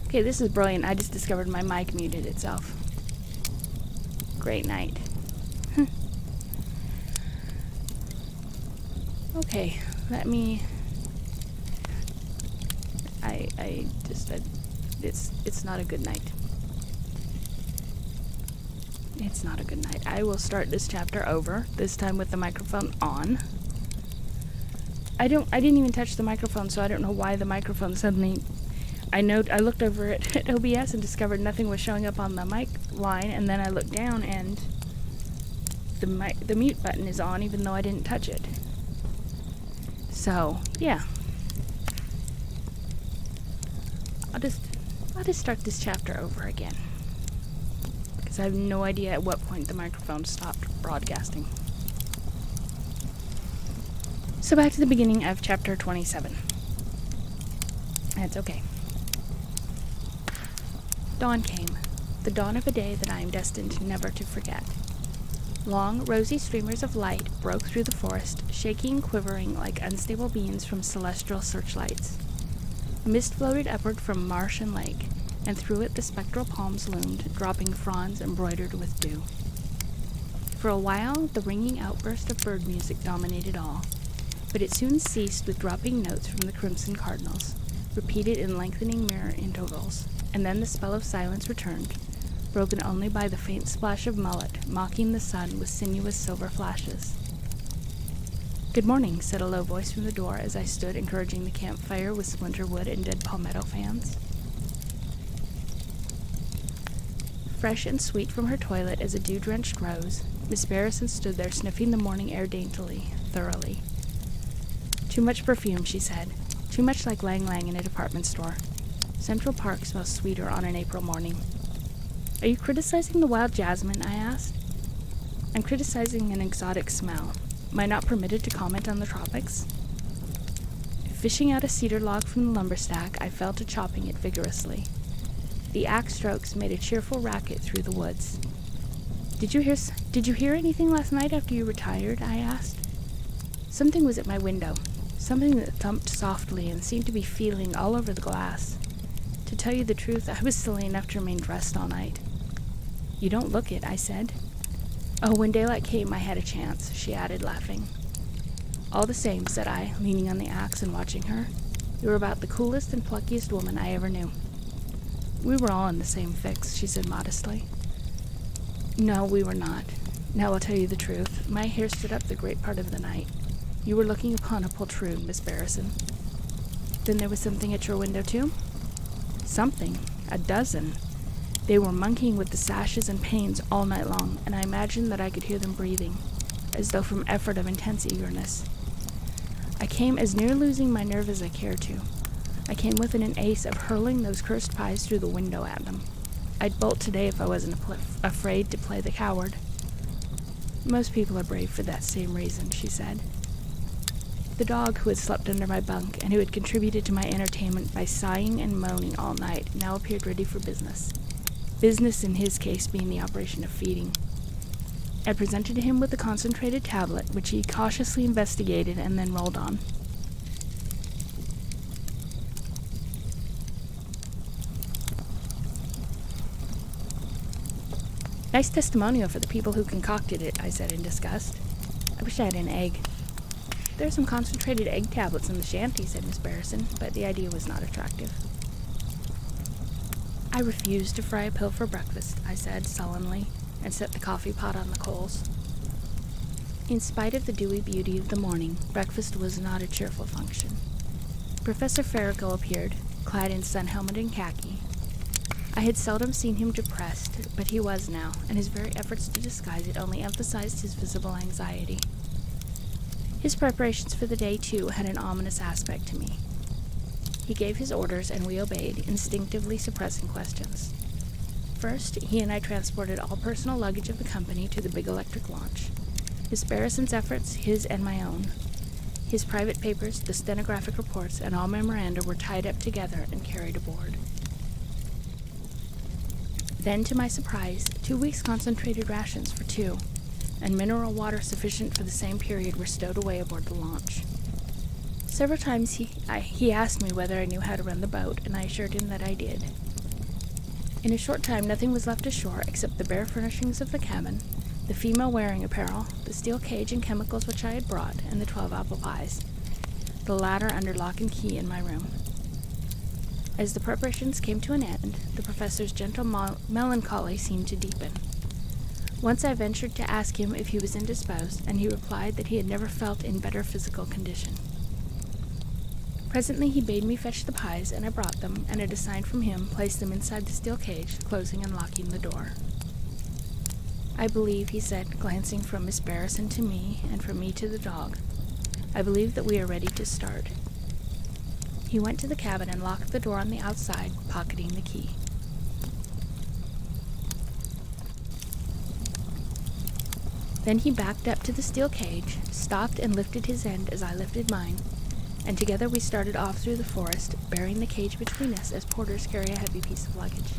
Okay, this is brilliant. I just discovered my mic muted itself. Great night. Okay, let me... It's not a good night. It's not a good night. I will start this chapter over, this time with the microphone on. I didn't even touch the microphone, so I don't know why the microphone suddenly... I looked over at OBS and discovered nothing was showing up on the mic line, and then I looked down and the mute button is on even though I didn't touch it. So, yeah. I'll just start this chapter over again. Because I have no idea at what point the microphone stopped broadcasting. So back to the beginning of chapter 27. That's okay. Dawn came, the dawn of a day that I am destined never to forget. Long, rosy streamers of light broke through the forest, shaking and quivering like unstable beams from celestial searchlights. A mist floated upward from marsh and lake, and through it the spectral palms loomed, dropping fronds embroidered with dew. For a while, the ringing outburst of bird music dominated all, but it soon ceased with dropping notes from the crimson cardinals, repeated in lengthening mirror intervals, and then the spell of silence returned, broken only by the faint splash of mullet, mocking the sun with sinuous silver flashes. "Good morning," said a low voice from the door as I stood encouraging the campfire with splinter wood and dead palmetto fans. Fresh and sweet from her toilet as a dew-drenched rose, Miss Barrison stood there sniffing the morning air daintily, thoroughly. "Too much perfume," she said. "Too much like Lang Lang in a department store. Central Park smells sweeter on an April morning." "Are you criticizing the wild jasmine?" I asked. "I'm criticizing an exotic smell. Am I not permitted to comment on the tropics?" Fishing out a cedar log from the lumber stack, I fell to chopping it vigorously. The axe strokes made a cheerful racket through the woods. Did you hear anything last night after you retired?" I asked. Something was at my window, something that thumped softly and seemed to be feeling all over the glass. To tell you the truth, I was silly enough to remain dressed all night. "You don't look it," I said. "Oh, when daylight came, I had a chance," she added, laughing. "All the same," said I, leaning on the axe and watching her, "you were about the coolest and pluckiest woman I ever knew." "We were all in the same fix," she said modestly. "No, we were not. Now I'll tell you the truth. My hair stood up the great part of the night. You were looking upon a poltroon, Miss Barrison." "Then there was something at your window, too?" "Something? A dozen. They were monkeying with the sashes and panes all night long, and I imagined that I could hear them breathing, as though from effort of intense eagerness. I came as near losing my nerve as I cared to. I came within an ace of hurling those cursed pies through the window at them. I'd bolt today if I wasn't afraid to play the coward." "Most people are brave for that same reason," she said. The dog, who had slept under my bunk and who had contributed to my entertainment by sighing and moaning all night, now appeared ready for business. Business in his case being the operation of feeding. I presented him with a concentrated tablet, which he cautiously investigated and then rolled on. "Nice testimonial for the people who concocted it," I said in disgust. "I wish I had an egg." "There are some concentrated egg tablets in the shanty," said Miss Barrison, but the idea was not attractive. "I refuse to fry a pill for breakfast," I said sullenly, and set the coffee pot on the coals. In spite of the dewy beauty of the morning, breakfast was not a cheerful function. Professor Farragut appeared, clad in sun helmet and khaki. I had seldom seen him depressed, but he was now, and his very efforts to disguise it only emphasized his visible anxiety. His preparations for the day, too, had an ominous aspect to me. He gave his orders, and we obeyed, instinctively suppressing questions. First, he and I transported all personal luggage of the company to the big electric launch. Miss Barrison's efforts, his and my own. His private papers, the stenographic reports, and all memoranda were tied up together and carried aboard. Then, to my surprise, 2 weeks' concentrated rations for two, and mineral water sufficient for the same period were stowed away aboard the launch. Several times he asked me whether I knew how to run the boat, and I assured him that I did. In a short time, nothing was left ashore except the bare furnishings of the cabin, the female wearing apparel, the steel cage and chemicals which I had brought, and the 12 apple pies, the latter under lock and key in my room. As the preparations came to an end, the professor's gentle melancholy seemed to deepen. Once I ventured to ask him if he was indisposed, and he replied that he had never felt in better physical condition. Presently he bade me fetch the pies, and I brought them, and at a sign from him placed them inside the steel cage, closing and locking the door. "I believe," he said, glancing from Miss Barrison to me, and from me to the dog, "I believe that we are ready to start." He went to the cabin and locked the door on the outside, pocketing the key. Then he backed up to the steel cage, stopped and lifted his end as I lifted mine, and together we started off through the forest, bearing the cage between us as porters carry a heavy piece of luggage.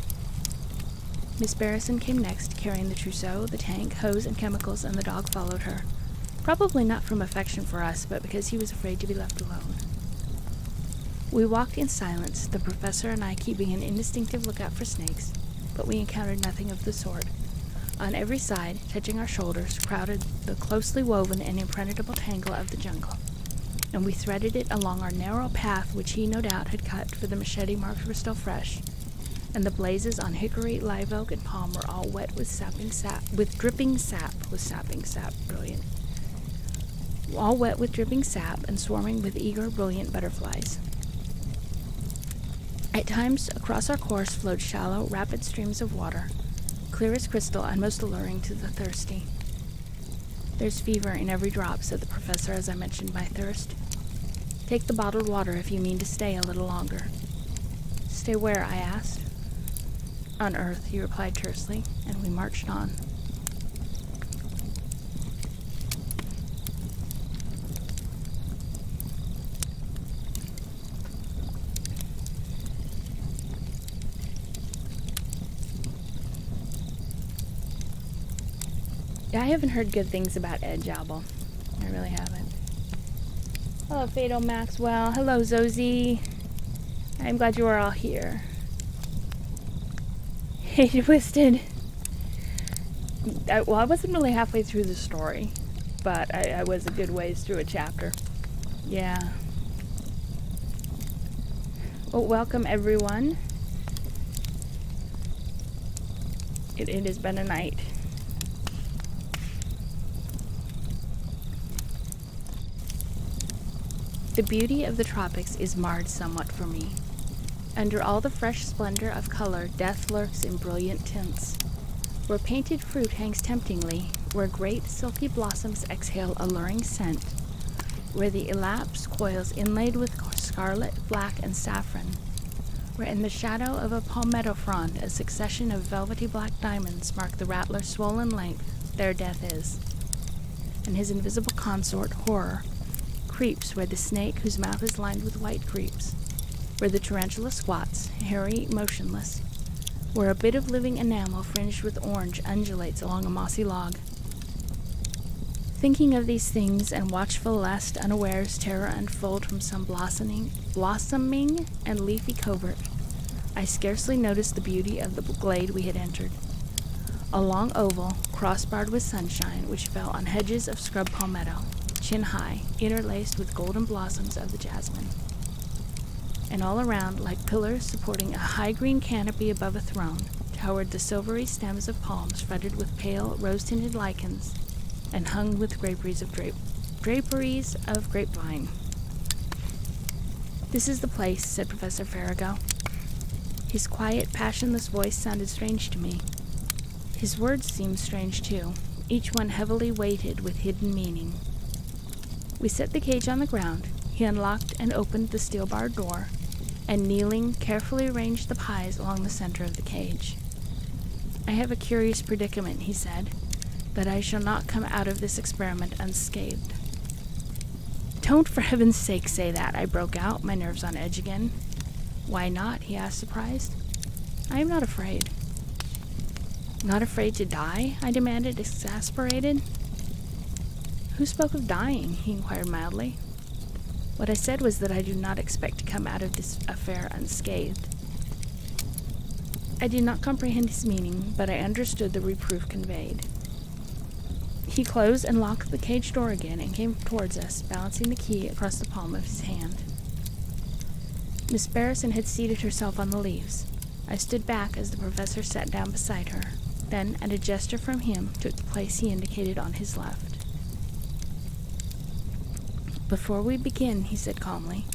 Miss Barrison came next, carrying the trousseau, the tank, hose, and chemicals, and the dog followed her, probably not from affection for us, but because he was afraid to be left alone. We walked in silence, the professor and I keeping an instinctive lookout for snakes, but we encountered nothing of the sort. On every side, touching our shoulders, crowded the closely woven and impenetrable tangle of the jungle, and we threaded it along our narrow path which he no doubt had cut, for the machete marks were still fresh, and the blazes on hickory, live oak, and palm were all wet with dripping sap, brilliant. All wet with dripping sap and swarming with eager, brilliant butterflies. At times, across our course flowed shallow, rapid streams of water, clear as crystal and most alluring to the thirsty. "There's fever in every drop," said the professor as I mentioned my thirst. "Take the bottled water if you mean to stay a little longer." "Stay where?" I asked. "On Earth," he replied tersely, and we marched on. I haven't heard good things about Ed Jabal. I really haven't. Hello, Fatal Maxwell. Hello, Zozie. I'm glad you are all here. Hey, Twisted. I wasn't really halfway through the story, but I was a good ways through a chapter. Yeah. Well, welcome, everyone. It has been a night. The beauty of the tropics is marred somewhat for me. Under all the fresh splendor of color, death lurks in brilliant tints. Where painted fruit hangs temptingly, where great silky blossoms exhale alluring scent, where the elapse coils inlaid with scarlet, black, and saffron, where in the shadow of a palmetto frond a succession of velvety black diamonds mark the rattler's swollen length, there death is. And his invisible consort, horror, creeps where the snake whose mouth is lined with white creeps, where the tarantula squats, hairy, motionless, where a bit of living enamel fringed with orange undulates along a mossy log. Thinking of these things and watchful lest unawares terror unfold from some blossoming and leafy covert, I scarcely noticed the beauty of the glade we had entered. A long oval, crossbarred with sunshine, which fell on hedges of scrub palmetto, chin-high, interlaced with golden blossoms of the jasmine. And all around, like pillars supporting a high green canopy above a throne, towered the silvery stems of palms fretted with pale, rose-tinted lichens and hung with draperies of grapevine. "This is the place," said Professor Farrago. His quiet, passionless voice sounded strange to me. His words seemed strange, too, each one heavily weighted with hidden meaning. We set the cage on the ground. He unlocked and opened the steel-barred door, and kneeling, carefully arranged the pies along the center of the cage. "I have a curious predicament," he said, "but I shall not come out of this experiment unscathed." "Don't for heaven's sake say that," I broke out, my nerves on edge again. "Why not?" he asked, surprised. "I am not afraid." "Not afraid to die?" I demanded, exasperated. "Who spoke of dying?" he inquired mildly. "What I said was that I do not expect to come out of this affair unscathed." I did not comprehend his meaning, but I understood the reproof conveyed. He closed and locked the cage door again and came towards us, balancing the key across the palm of his hand. Miss Barrison had seated herself on the leaves. I stood back as the professor sat down beside her, then, at a gesture from him, took the place he indicated on his left. "Before we begin," he said calmly,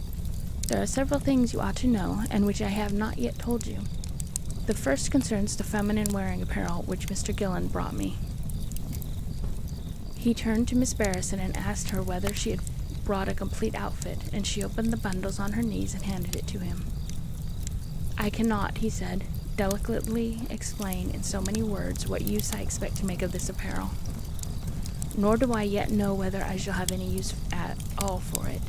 "there are several things you ought to know, and which I have not yet told you. The first concerns the feminine wearing apparel which Mr. Gillen brought me." He turned to Miss Barrison and asked her whether she had brought a complete outfit, and she opened the bundles on her knees and handed it to him. "I cannot," he said, "delicately explain in so many words what use I expect to make of this apparel. Nor do I yet know whether I shall have any use at all for it.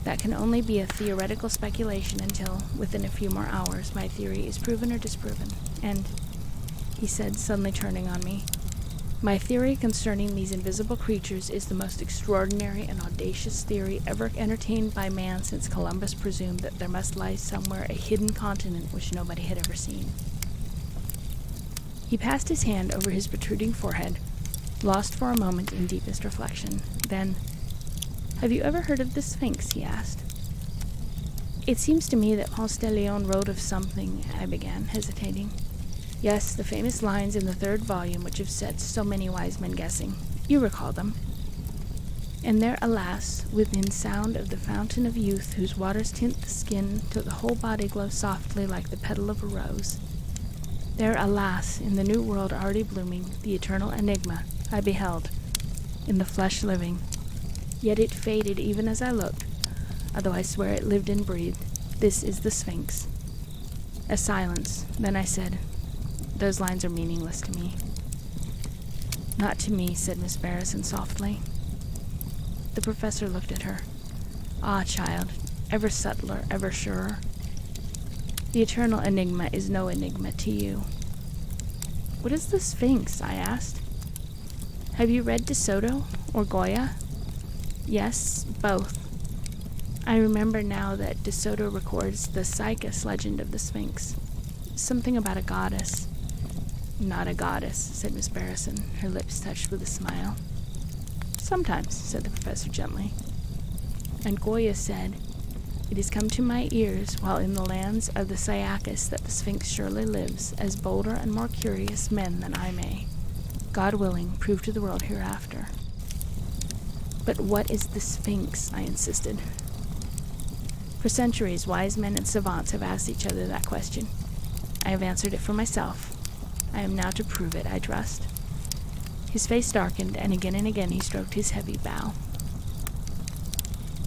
That can only be a theoretical speculation until, within a few more hours, my theory is proven or disproven. And," he said, suddenly turning on me, "my theory concerning these invisible creatures is the most extraordinary and audacious theory ever entertained by man since Columbus presumed that there must lie somewhere a hidden continent which nobody had ever seen." He passed his hand over his protruding forehead, lost for a moment in deepest reflection. Then, "Have you ever heard of the Sphinx?" he asked. "It seems to me that Ponce de Leon wrote of something," I began, hesitating. "Yes, the famous lines in the 3rd volume which have set so many wise men guessing. You recall them. 'And there, alas, within sound of the fountain of youth, whose waters tint the skin till the whole body glows softly like the petal of a rose. There, alas, in the new world already blooming, the eternal enigma I beheld, in the flesh living. Yet it faded even as I looked, although I swear it lived and breathed. This is the Sphinx.' A silence. Then I said, 'Those lines are meaningless to me.' 'Not to me,' said Miss Barrison softly. The professor looked at her. 'Ah, child, ever subtler, ever surer. The eternal enigma is no enigma to you.' 'What is the Sphinx?' I asked. 'Have you read De Soto or Goya?' 'Yes, both. I remember now that De Soto records the Psychus legend of the Sphinx. Something about a goddess.' 'Not a goddess,' said Miss Barrison, her lips touched with a smile. 'Sometimes,' said the professor gently. 'And Goya said, "It has come to my ears while in the lands of the Psychus that the Sphinx surely lives, as bolder and more curious men than I may, God willing, prove to the world hereafter." 'But what is the Sphinx?' I insisted. For centuries, wise men and savants have asked each other that question. I have answered it for myself. I am now to prove it, I trust." His face darkened, and again he stroked his heavy bow.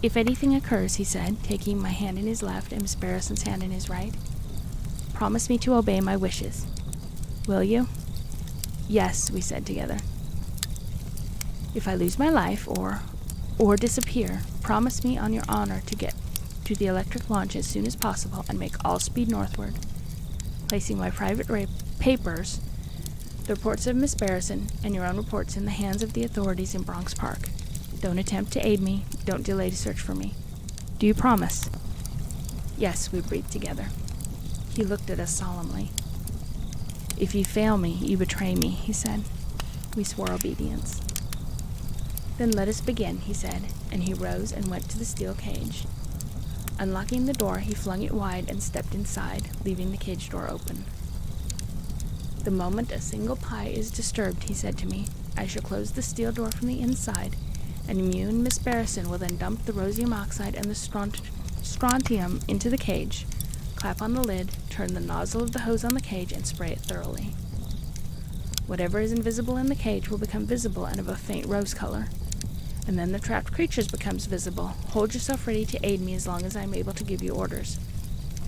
"If anything occurs," he said, taking my hand in his left and Miss Barrison's hand in his right, "promise me to obey my wishes. Will you?" "Yes," we said together. "If I lose my life or disappear, promise me on your honor to get to the electric launch as soon as possible and make all speed northward, placing my private papers, the reports of Miss Barrison, and your own reports in the hands of the authorities in Bronx Park. Don't attempt to aid me. Don't delay to search for me. Do you promise?" "Yes," we breathed together. He looked at us solemnly. "If you fail me, you betray me," he said. We swore obedience. "Then let us begin," he said, and he rose and went to the steel cage. Unlocking the door, he flung it wide and stepped inside, leaving the cage door open. "The moment a single pie is disturbed," he said to me, "I shall close the steel door from the inside, and you and Miss Barrison will then dump the rhodium oxide and the strontium into the cage, clap on the lid, turn the nozzle of the hose on the cage, and spray it thoroughly. Whatever is invisible in the cage will become visible and of a faint rose color. And then the trapped creatures becomes visible. Hold yourself ready to aid me as long as I am able to give you orders.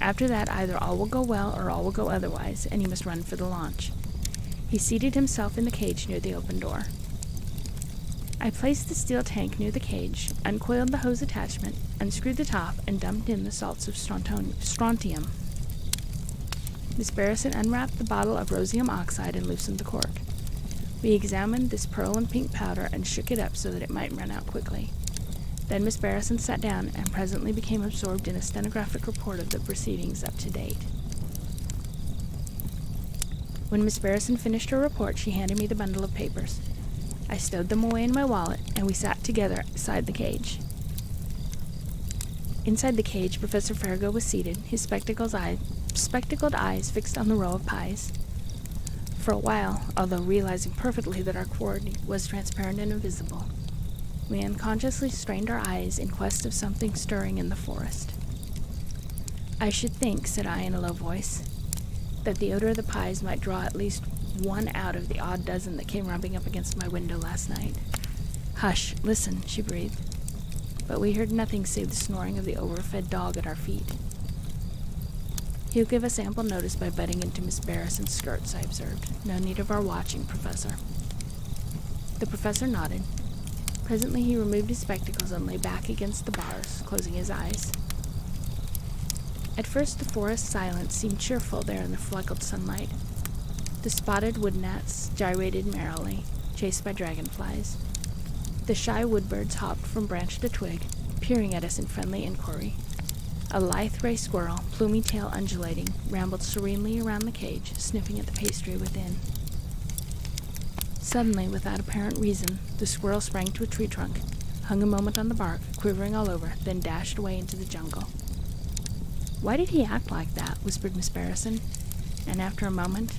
After that, either all will go well or all will go otherwise, and you must run for the launch." He seated himself in the cage near the open door. I placed the steel tank near the cage, uncoiled the hose attachment, unscrewed the top, and dumped in the salts of strontium. Miss Barrison unwrapped the bottle of rhodium oxide and loosened the cork. We examined this pearl and pink powder and shook it up so that it might run out quickly. Then Miss Barrison sat down and presently became absorbed in a stenographic report of the proceedings up to date. When Miss Barrison finished her report, she handed me the bundle of papers. I stowed them away in my wallet, and we sat together beside the cage. Inside the cage, Professor Farragut was seated, his spectacled eyes fixed on the row of pies. For a while, although realizing perfectly that our quarry was transparent and invisible, we unconsciously strained our eyes in quest of something stirring in the forest. "I should think," said I in a low voice, "that the odor of the pies might draw at least one out of the odd dozen that came rubbing up against my window last night." "Hush, listen," she breathed. But we heard nothing save the snoring of the overfed dog at our feet. "He'll give us ample notice by butting into Miss Barrison's skirts," I observed. "No need of our watching, Professor." The professor nodded. Presently he removed his spectacles and lay back against the bars, closing his eyes. At first the forest silence seemed cheerful there in the fleckled sunlight. The spotted wood gnats gyrated merrily, chased by dragonflies. The shy woodbirds hopped from branch to twig, peering at us in friendly inquiry. A lithe gray squirrel, plumy tail undulating, rambled serenely around the cage, sniffing at the pastry within. Suddenly, without apparent reason, the squirrel sprang to a tree trunk, hung a moment on the bark, quivering all over, then dashed away into the jungle. "Why did he act like that?" whispered Miss Barrison, and after a moment,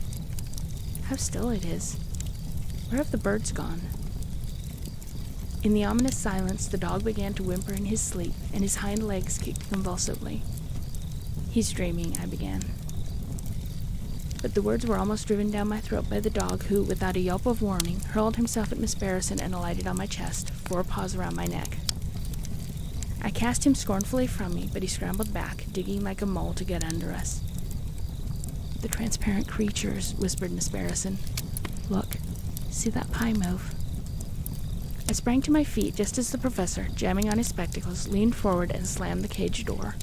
"How still it is. Where have the birds gone?" In the ominous silence, the dog began to whimper in his sleep, and his hind legs kicked convulsively. "He's dreaming," I began. But the words were almost driven down my throat by the dog who, without a yelp of warning, hurled himself at Miss Barrison and alighted on my chest, 4 paws around my neck. I cast him scornfully from me, but he scrambled back, digging like a mole to get under us. "The transparent creatures," whispered Miss Barrison. "Look, see that pie move?" I sprang to my feet just as the professor, jamming on his spectacles, leaned forward and slammed the cage door.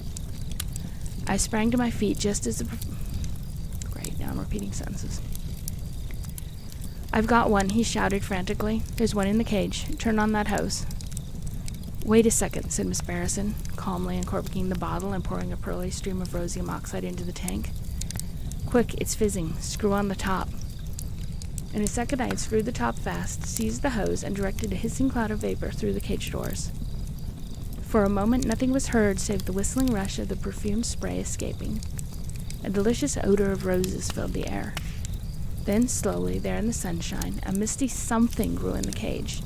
Great, now I'm repeating sentences. "I've got one," he shouted frantically. "There's one in the cage. Turn on that hose." "Wait a second," said Miss Barrison, calmly uncorking the bottle and pouring a pearly stream of rhodium oxide into the tank. "Quick, it's fizzing. Screw on the top." In a second I had screwed the top fast, seized the hose, and directed a hissing cloud of vapor through the cage doors. For a moment nothing was heard save the whistling rush of the perfumed spray escaping. A delicious odor of roses filled the air. Then, slowly, there in the sunshine, a misty something grew in the cage,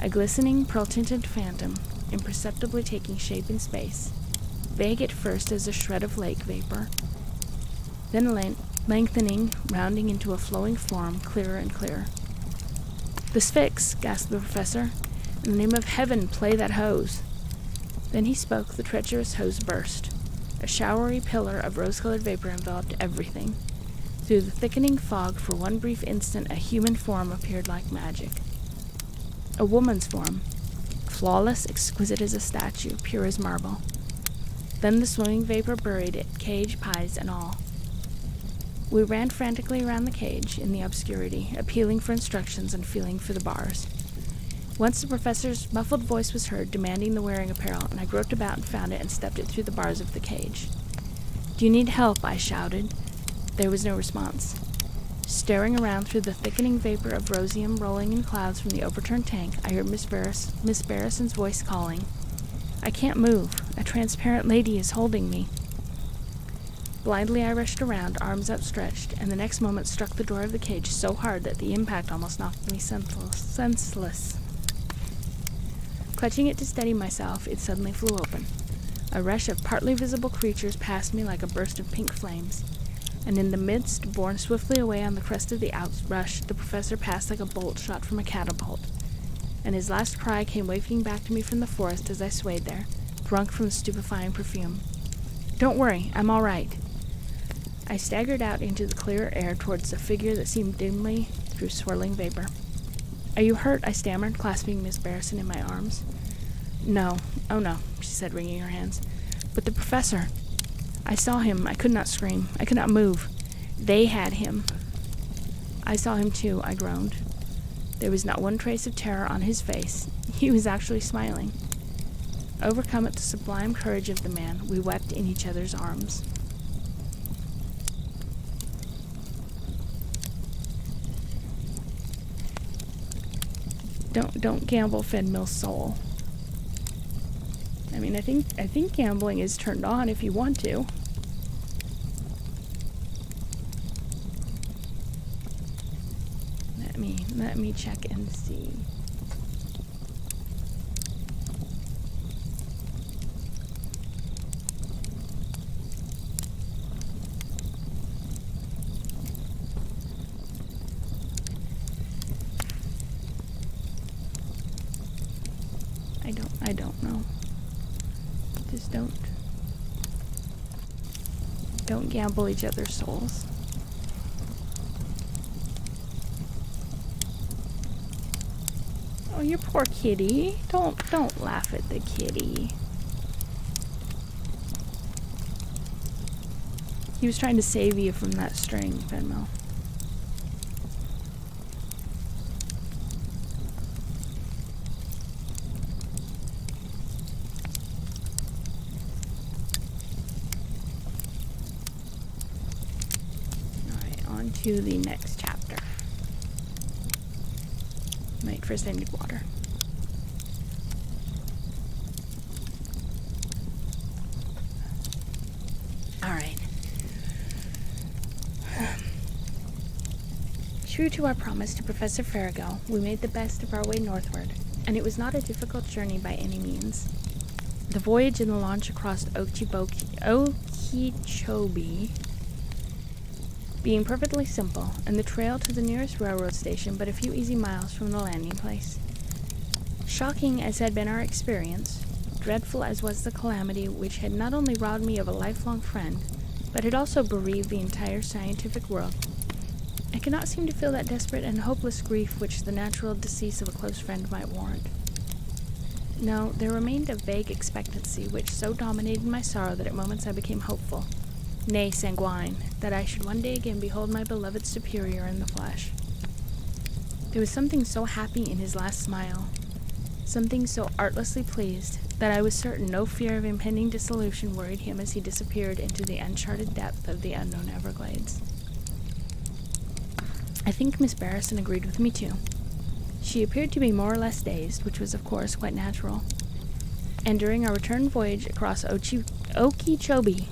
a glistening, pearl-tinted phantom, imperceptibly taking shape in space, vague at first as a shred of lake vapor, then lengthening, rounding into a flowing form, clearer and clearer. "The Sphinx!" gasped the professor. "In the name of heaven, play that hose!" Then he spoke, the treacherous hose burst. A showery pillar of rose-colored vapor enveloped everything. Through the thickening fog, for one brief instant, a human form appeared like magic. A woman's form, flawless, exquisite as a statue, pure as marble. Then the swimming vapor buried it, cage, pies, and all. We ran frantically around the cage, in the obscurity, appealing for instructions and feeling for the bars. Once the professor's muffled voice was heard, demanding the wearing apparel, and I groped about and found it and stepped it through the bars of the cage. "Do you need help?" I shouted. There was no response. Staring around through the thickening vapor of rhodium rolling in clouds from the overturned tank, I heard Miss Barrison's voice calling. "I can't move. A transparent lady is holding me." Blindly I rushed around, arms outstretched, and the next moment struck the door of the cage so hard that the impact almost knocked me senseless. Clutching it to steady myself, it suddenly flew open. A rush of partly visible creatures passed me like a burst of pink flames, and in the midst, borne swiftly away on the crest of the outrush, the professor passed like a bolt shot from a catapult, and his last cry came wafting back to me from the forest as I swayed there, drunk from the stupefying perfume. "Don't worry, I'm all right." I staggered out into the clearer air towards the figure that seemed dimly through swirling vapor. "Are you hurt?" I stammered, clasping Miss Barrison in my arms. "No. Oh, no," she said, wringing her hands. "But the professor. I saw him. I could not scream. I could not move. They had him." "I saw him too," I groaned. There was not one trace of terror on his face. He was actually smiling. Overcome at the sublime courage of the man, we wept in each other's arms. Don't gamble Fenmill's soul. I mean, I think gambling is turned on if you want to. Let me check and see. I don't know. Just don't gamble each other's souls. Oh, you poor kitty. Don't laugh at the kitty. He was trying to save you from that string, Fenmill. Alright, on to the next chapter. Wait, first I need water. Alright. True to our promise to Professor Farrago, we made the best of our way northward, and it was not a difficult journey by any means. The voyage in the launch across Okeechobee being perfectly simple, and the trail to the nearest railroad station but a few easy miles from the landing place. Shocking as had been our experience, dreadful as was the calamity which had not only robbed me of a lifelong friend, but had also bereaved the entire scientific world, I could not seem to feel that desperate and hopeless grief which the natural decease of a close friend might warrant. No, there remained a vague expectancy which so dominated my sorrow that at moments I became hopeful, nay, sanguine, that I should one day again behold my beloved superior in the flesh. There was something so happy in his last smile, something so artlessly pleased, that I was certain no fear of impending dissolution worried him as he disappeared into the uncharted depth of the unknown Everglades. I think Miss Barrison agreed with me too. She appeared to be more or less dazed, which was of course quite natural, and during our return voyage across Okeechobee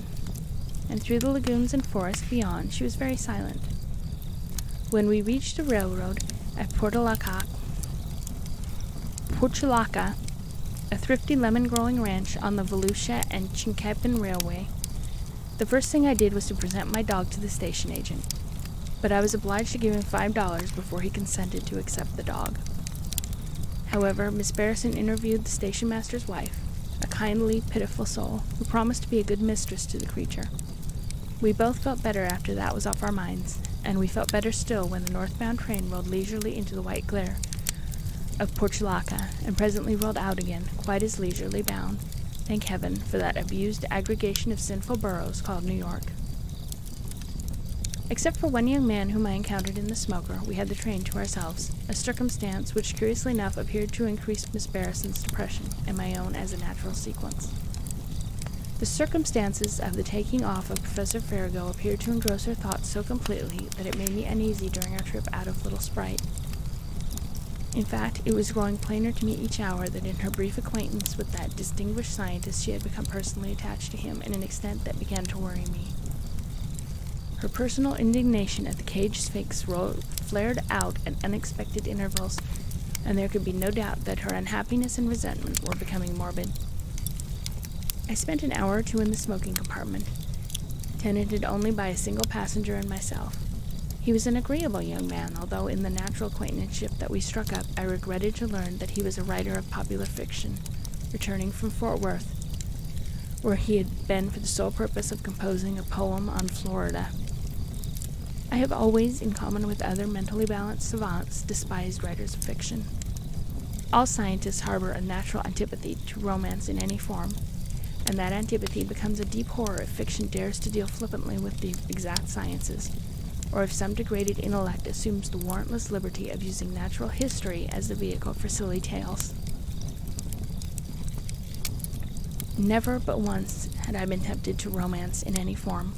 and through the lagoons and forests beyond, she was very silent. When we reached the railroad at Portulaca, a thrifty lemon-growing ranch on the Volusia and Chinquapin Railway, the first thing I did was to present my dog to the station agent, but I was obliged to give him $5 before he consented to accept the dog. However, Miss Barrison interviewed the station master's wife, a kindly, pitiful soul, who promised to be a good mistress to the creature. We both felt better after that was off our minds, and we felt better still when the northbound train rolled leisurely into the white glare of Portulaca, and presently rolled out again, quite as leisurely bound, thank heaven, for that abused aggregation of sinful boroughs called New York. Except for one young man whom I encountered in the smoker, we had the train to ourselves, a circumstance which curiously enough appeared to increase Miss Barrison's depression, and my own as a natural sequence. The circumstances of the taking off of Professor Farrago appeared to engross her thoughts so completely that it made me uneasy during our trip out of Little Sprite. In fact, it was growing plainer to me each hour that in her brief acquaintance with that distinguished scientist she had become personally attached to him in an extent that began to worry me. Her personal indignation at the caged sphinx flared out at unexpected intervals, and there could be no doubt that her unhappiness and resentment were becoming morbid. I spent an hour or two in the smoking compartment, tenanted only by a single passenger and myself. He was an agreeable young man, although in the natural acquaintanceship that we struck up, I regretted to learn that he was a writer of popular fiction, returning from Fort Worth, where he had been for the sole purpose of composing a poem on Florida. I have always, in common with other mentally balanced savants, despised writers of fiction. All scientists harbor a natural antipathy to romance in any form, and that antipathy becomes a deep horror if fiction dares to deal flippantly with the exact sciences, or if some degraded intellect assumes the warrantless liberty of using natural history as the vehicle for silly tales. Never but once had I been tempted to romance in any form.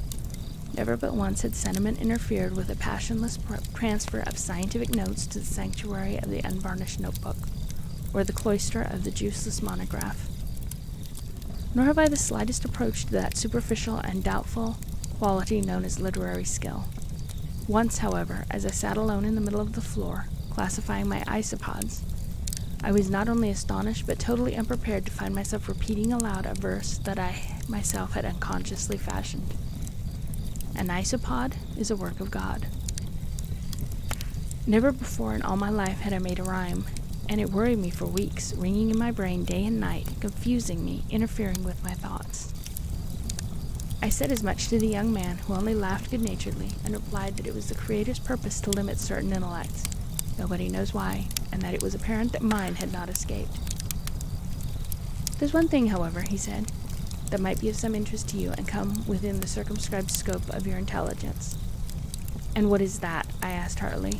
Never but once had sentiment interfered with a passionless transfer of scientific notes to the sanctuary of the unvarnished notebook. or the cloister of the juiceless monograph. Nor have I the slightest approach to that superficial and doubtful quality known as literary skill. Once, however, as I sat alone in the middle of the floor, classifying my isopods, I was not only astonished but totally unprepared to find myself repeating aloud a verse that I myself had unconsciously fashioned. An isopod is a work of God. Never before in all my life had I made a rhyme, and it worried me for weeks, ringing in my brain day and night, confusing me, interfering with my thoughts. I said as much to the young man, who only laughed good-naturedly and replied that it was the Creator's purpose to limit certain intellects. Nobody knows why, and that it was apparent that mine had not escaped. "There's one thing, however," he said, "that might be of some interest to you and come within the circumscribed scope of your intelligence." "And what is that?" I asked heartily.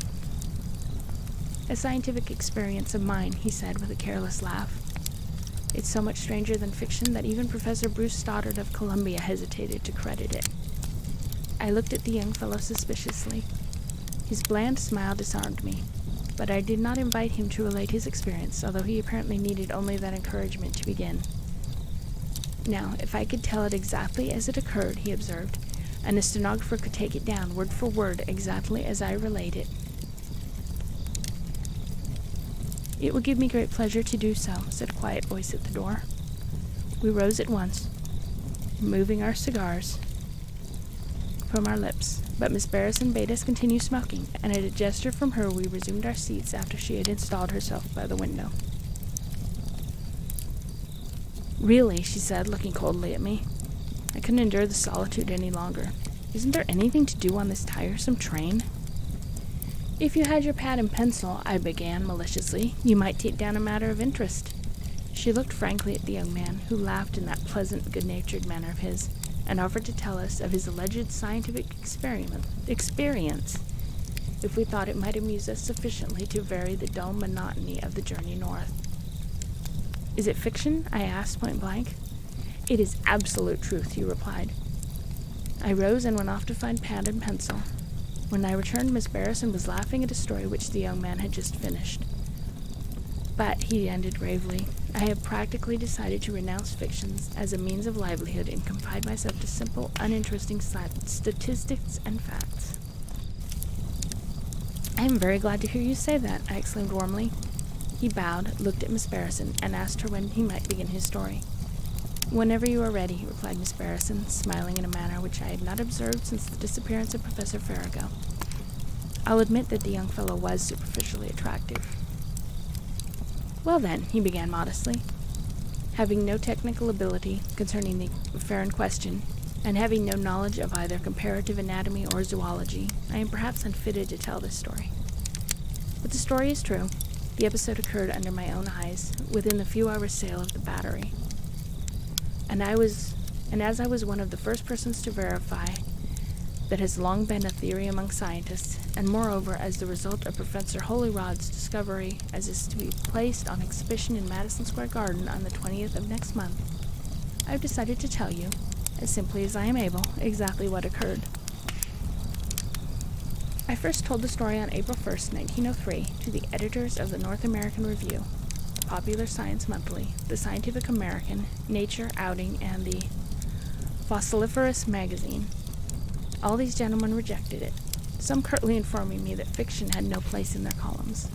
"A scientific experience of mine," he said with a careless laugh. "It's so much stranger than fiction that even Professor Bruce Stoddard of Columbia hesitated to credit it." I looked at the young fellow suspiciously. His bland smile disarmed me, but I did not invite him to relate his experience, although he apparently needed only that encouragement to begin. "Now, if I could tell it exactly as it occurred," he observed, "and a stenographer could take it down word for word exactly as I relate it." "It would give me great pleasure to do so," said a quiet voice at the door. We rose at once, removing our cigars from our lips, but Miss Barrison bade us continue smoking, and at a gesture from her we resumed our seats after she had installed herself by the window. "Really," she said, looking coldly at me, "I couldn't endure the solitude any longer. Isn't there anything to do on this tiresome train?" "If you had your pad and pencil," I began maliciously, "you might take down a matter of interest." She looked frankly at the young man, who laughed in that pleasant, good-natured manner of his, and offered to tell us of his alleged scientific experience, if we thought it might amuse us sufficiently to vary the dull monotony of the journey north. "Is it fiction?" I asked point blank. "It is absolute truth," he replied. I rose and went off to find pad and pencil. When I returned, Miss Barrison was laughing at a story which the young man had just finished. "But," he ended gravely, "I have practically decided to renounce fictions as a means of livelihood and confine myself to simple, uninteresting statistics and facts." "I am very glad to hear you say that," I exclaimed warmly. He bowed, looked at Miss Barrison, and asked her when he might begin his story. "Whenever you are ready," replied Miss Barrison, smiling in a manner which I had not observed since the disappearance of Professor Farrago. I'll admit that the young fellow was superficially attractive. "Well then," he began modestly, "having no technical ability concerning the affair in question, and having no knowledge of either comparative anatomy or zoology, I am perhaps unfitted to tell this story. But the story is true. The episode occurred under my own eyes, within the few hours' sail of the Battery. And as I was one of the first persons to verify that has long been a theory among scientists, and moreover as the result of Professor Holyrod's discovery as is to be placed on exhibition in Madison Square Garden on the 20th of next month, I have decided to tell you, as simply as I am able, exactly what occurred. I first told the story on April 1st, 1903, to the editors of the North American Review, the Popular Science Monthly, the Scientific American, Nature, Outing, and the Fossiliferous Magazine. All these gentlemen rejected it, some curtly informing me that fiction had no place in their columns.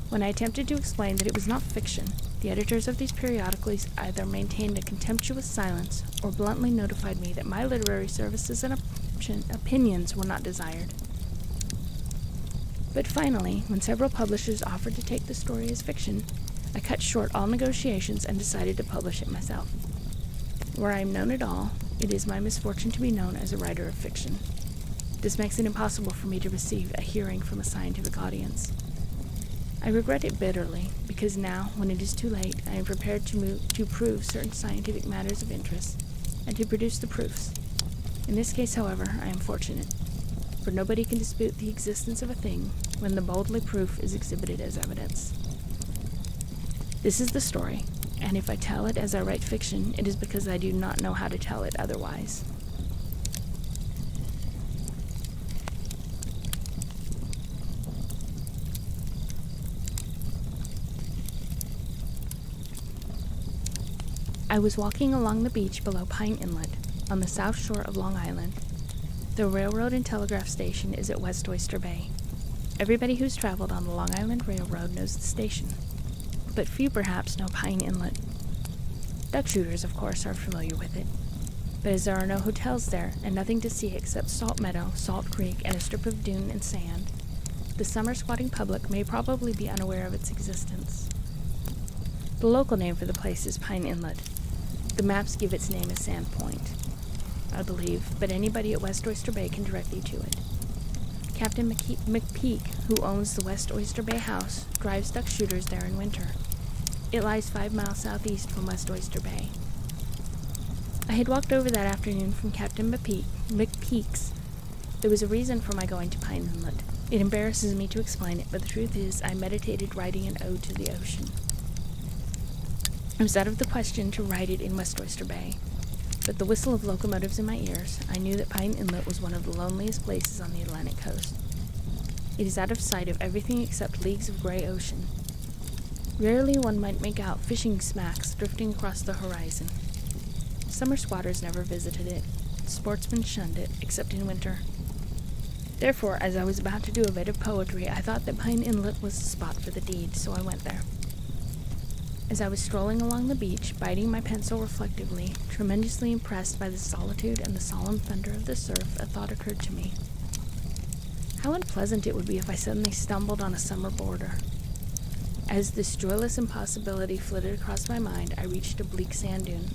When I attempted to explain that it was not fiction, the editors of these periodicals either maintained a contemptuous silence or bluntly notified me that my literary services and opinions were not desired. But finally, when several publishers offered to take the story as fiction, I cut short all negotiations and decided to publish it myself. Where I am known at all, it is my misfortune to be known as a writer of fiction. This makes it impossible for me to receive a hearing from a scientific audience. I regret it bitterly, because now, when it is too late, I am prepared to prove certain scientific matters of interest, and to produce the proofs. In this case, however, I am fortunate, for nobody can dispute the existence of a thing when the boldly proof is exhibited as evidence. This is the story, and if I tell it as I write fiction, it is because I do not know how to tell it otherwise. I was walking along the beach below Pine Inlet, on the south shore of Long Island. The railroad and telegraph station is at West Oyster Bay. Everybody who's traveled on the Long Island Railroad knows the station, but few perhaps know Pine Inlet. Duck shooters, of course, are familiar with it, but as there are no hotels there and nothing to see except Salt Meadow, Salt Creek, and a strip of dune and sand, the summer squatting public may probably be unaware of its existence. The local name for the place is Pine Inlet. The maps give its name as Sand Point, I believe, but anybody at West Oyster Bay can direct you to it. Captain McPeak, who owns the West Oyster Bay house, drives duck shooters there in winter. It lies 5 miles southeast from West Oyster Bay. I had walked over that afternoon from Captain McPeak's. There was a reason for my going to Pine Inlet. It embarrasses me to explain it, but the truth is I meditated writing an ode to the ocean. It was out of the question to write it in West Oyster Bay, but the whistle of locomotives in my ears, I knew that Pine Inlet was one of the loneliest places on the Atlantic coast. It is out of sight of everything except leagues of gray ocean. Rarely one might make out fishing smacks drifting across the horizon. Summer squatters never visited it. Sportsmen shunned it, except in winter. Therefore, as I was about to do a bit of poetry, I thought that Pine Inlet was the spot for the deed, so I went there. As I was strolling along the beach, biting my pencil reflectively, tremendously impressed by the solitude and the solemn thunder of the surf, a thought occurred to me. How unpleasant it would be if I suddenly stumbled on a summer boarder. As this joyless impossibility flitted across my mind, I reached a bleak sand dune.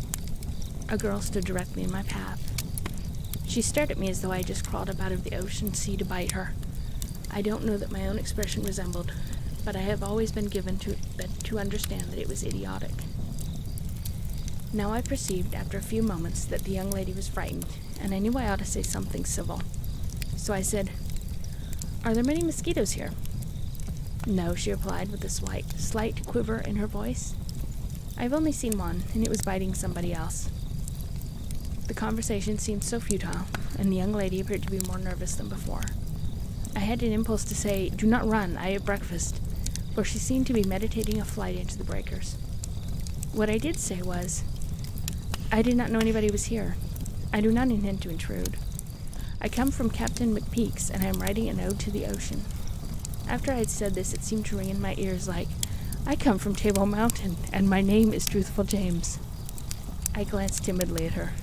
A girl stood directly in my path. She stared at me as though I had just crawled up out of the ocean sea to bite her. I don't know that my own expression resembled, but I have always been given to understand that it was idiotic. Now I perceived, after a few moments, that the young lady was frightened, and I knew I ought to say something civil. So I said, "Are there many mosquitoes here?" "No," she replied, with a slight quiver in her voice. "I've only seen one, and it was biting somebody else." The conversation seemed so futile, and the young lady appeared to be more nervous than before. I had an impulse to say, "Do not run, I have breakfast," for she seemed to be meditating a flight into the breakers. What I did say was, "I did not know anybody was here. I do not intend to intrude. I come from Captain McPeak's, and I am writing an ode to the ocean." After I had said this, it seemed to ring in my ears like, "I come from Table Mountain, and my name is Truthful James." I glanced timidly at her.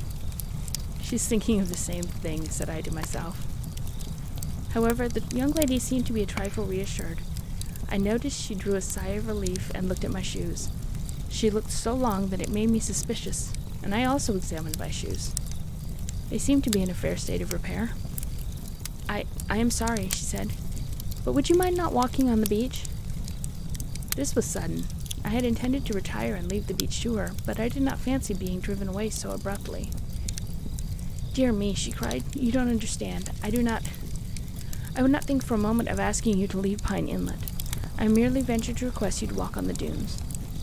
"She's thinking of the same thing," said I to myself. However, the young lady seemed to be a trifle reassured. I noticed she drew a sigh of relief and looked at my shoes. She looked so long that it made me suspicious, and I also examined my shoes. They seemed to be in a fair state of repair. I am sorry," she said, "but would you mind not walking on the beach?" This was sudden. I had intended to retire and leave the beach to her, but I did not fancy being driven away so abruptly. "Dear me," she cried, "you don't understand. I would not think for a moment of asking you to leave Pine Inlet. I merely ventured to request you to walk on the dunes.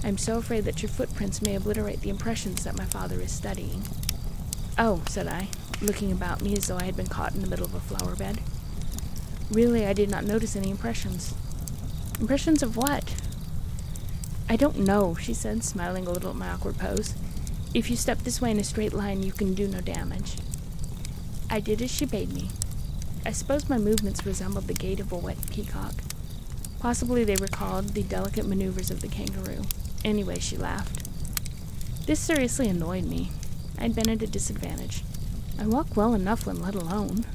I am so afraid that your footprints may obliterate the impressions that my father is studying." "Oh," said I, looking about me as though I had been caught in the middle of a flower bed. "Really, I did not notice any impressions." "Impressions of what?" "I don't know," she said, smiling a little at my awkward pose. "If you step this way in a straight line, you can do no damage." I did as she bade me. I suppose my movements resembled the gait of a wet peacock. Possibly they recalled the delicate maneuvers of the kangaroo. Anyway, she laughed. This seriously annoyed me. I had been at a disadvantage. I walk well enough when let alone.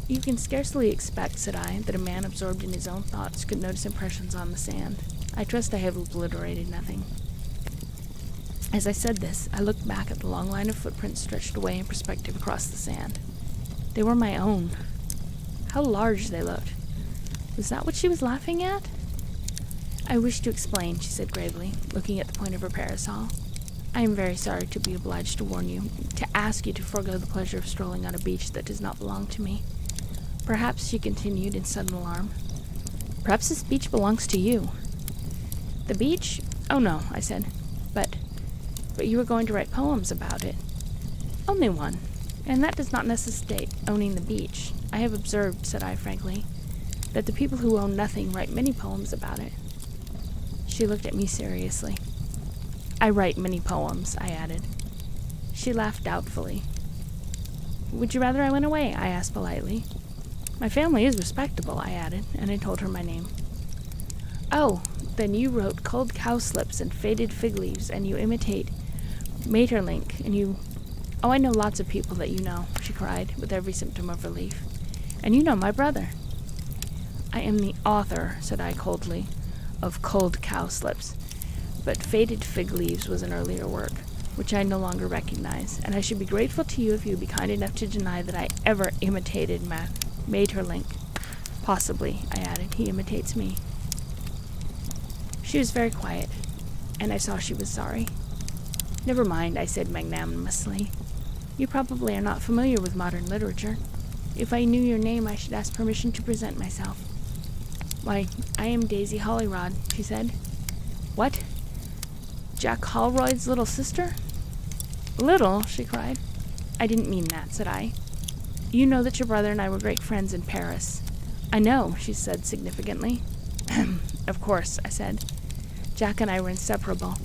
"You can scarcely expect," said I, "that a man absorbed in his own thoughts could notice impressions on the sand. I trust I have obliterated nothing." As I said this, I looked back at the long line of footprints stretched away in perspective across the sand. They were my own. How large they looked. Was that what she was laughing at? "I wish to explain," she said gravely, looking at the point of her parasol. "I am very sorry to be obliged to warn you, to ask you to forego the pleasure of strolling on a beach that does not belong to me. Perhaps," she continued in sudden alarm, "perhaps this beach belongs to you." "The beach? Oh no," I said. But you were going to write poems about it." "Only one, and that does not necessitate owning the beach. I have observed," said I frankly, "that the people who own nothing write many poems about it." She looked at me seriously. I write many poems, I added. She laughed doubtfully. Would you rather I went away? I asked politely. My family is respectable, I added, and I told her my name. Oh, then you wrote cold cowslips and faded fig leaves, and you imitate Maeterlinck, and you... Oh, I know lots of people that you know, she cried, with every symptom of relief. And you know my brother. I am the author, said I coldly, of Cold Cowslips, but Faded Fig Leaves was an earlier work, which I no longer recognize, and I should be grateful to you if you would be kind enough to deny that I ever imitated Maeterlinck. Possibly, I added, he imitates me. She was very quiet, and I saw she was sorry. Never mind, I said magnanimously. You probably are not familiar with modern literature. If I knew your name, I should ask permission to present myself. Why, I am Daisy Hollyrod, she said. What? Jack Holroyd's little sister? Little, she cried. I didn't mean that, said I. You know that your brother and I were great friends in Paris. I know, she said significantly. Of course, I said. Jack and I were inseparable,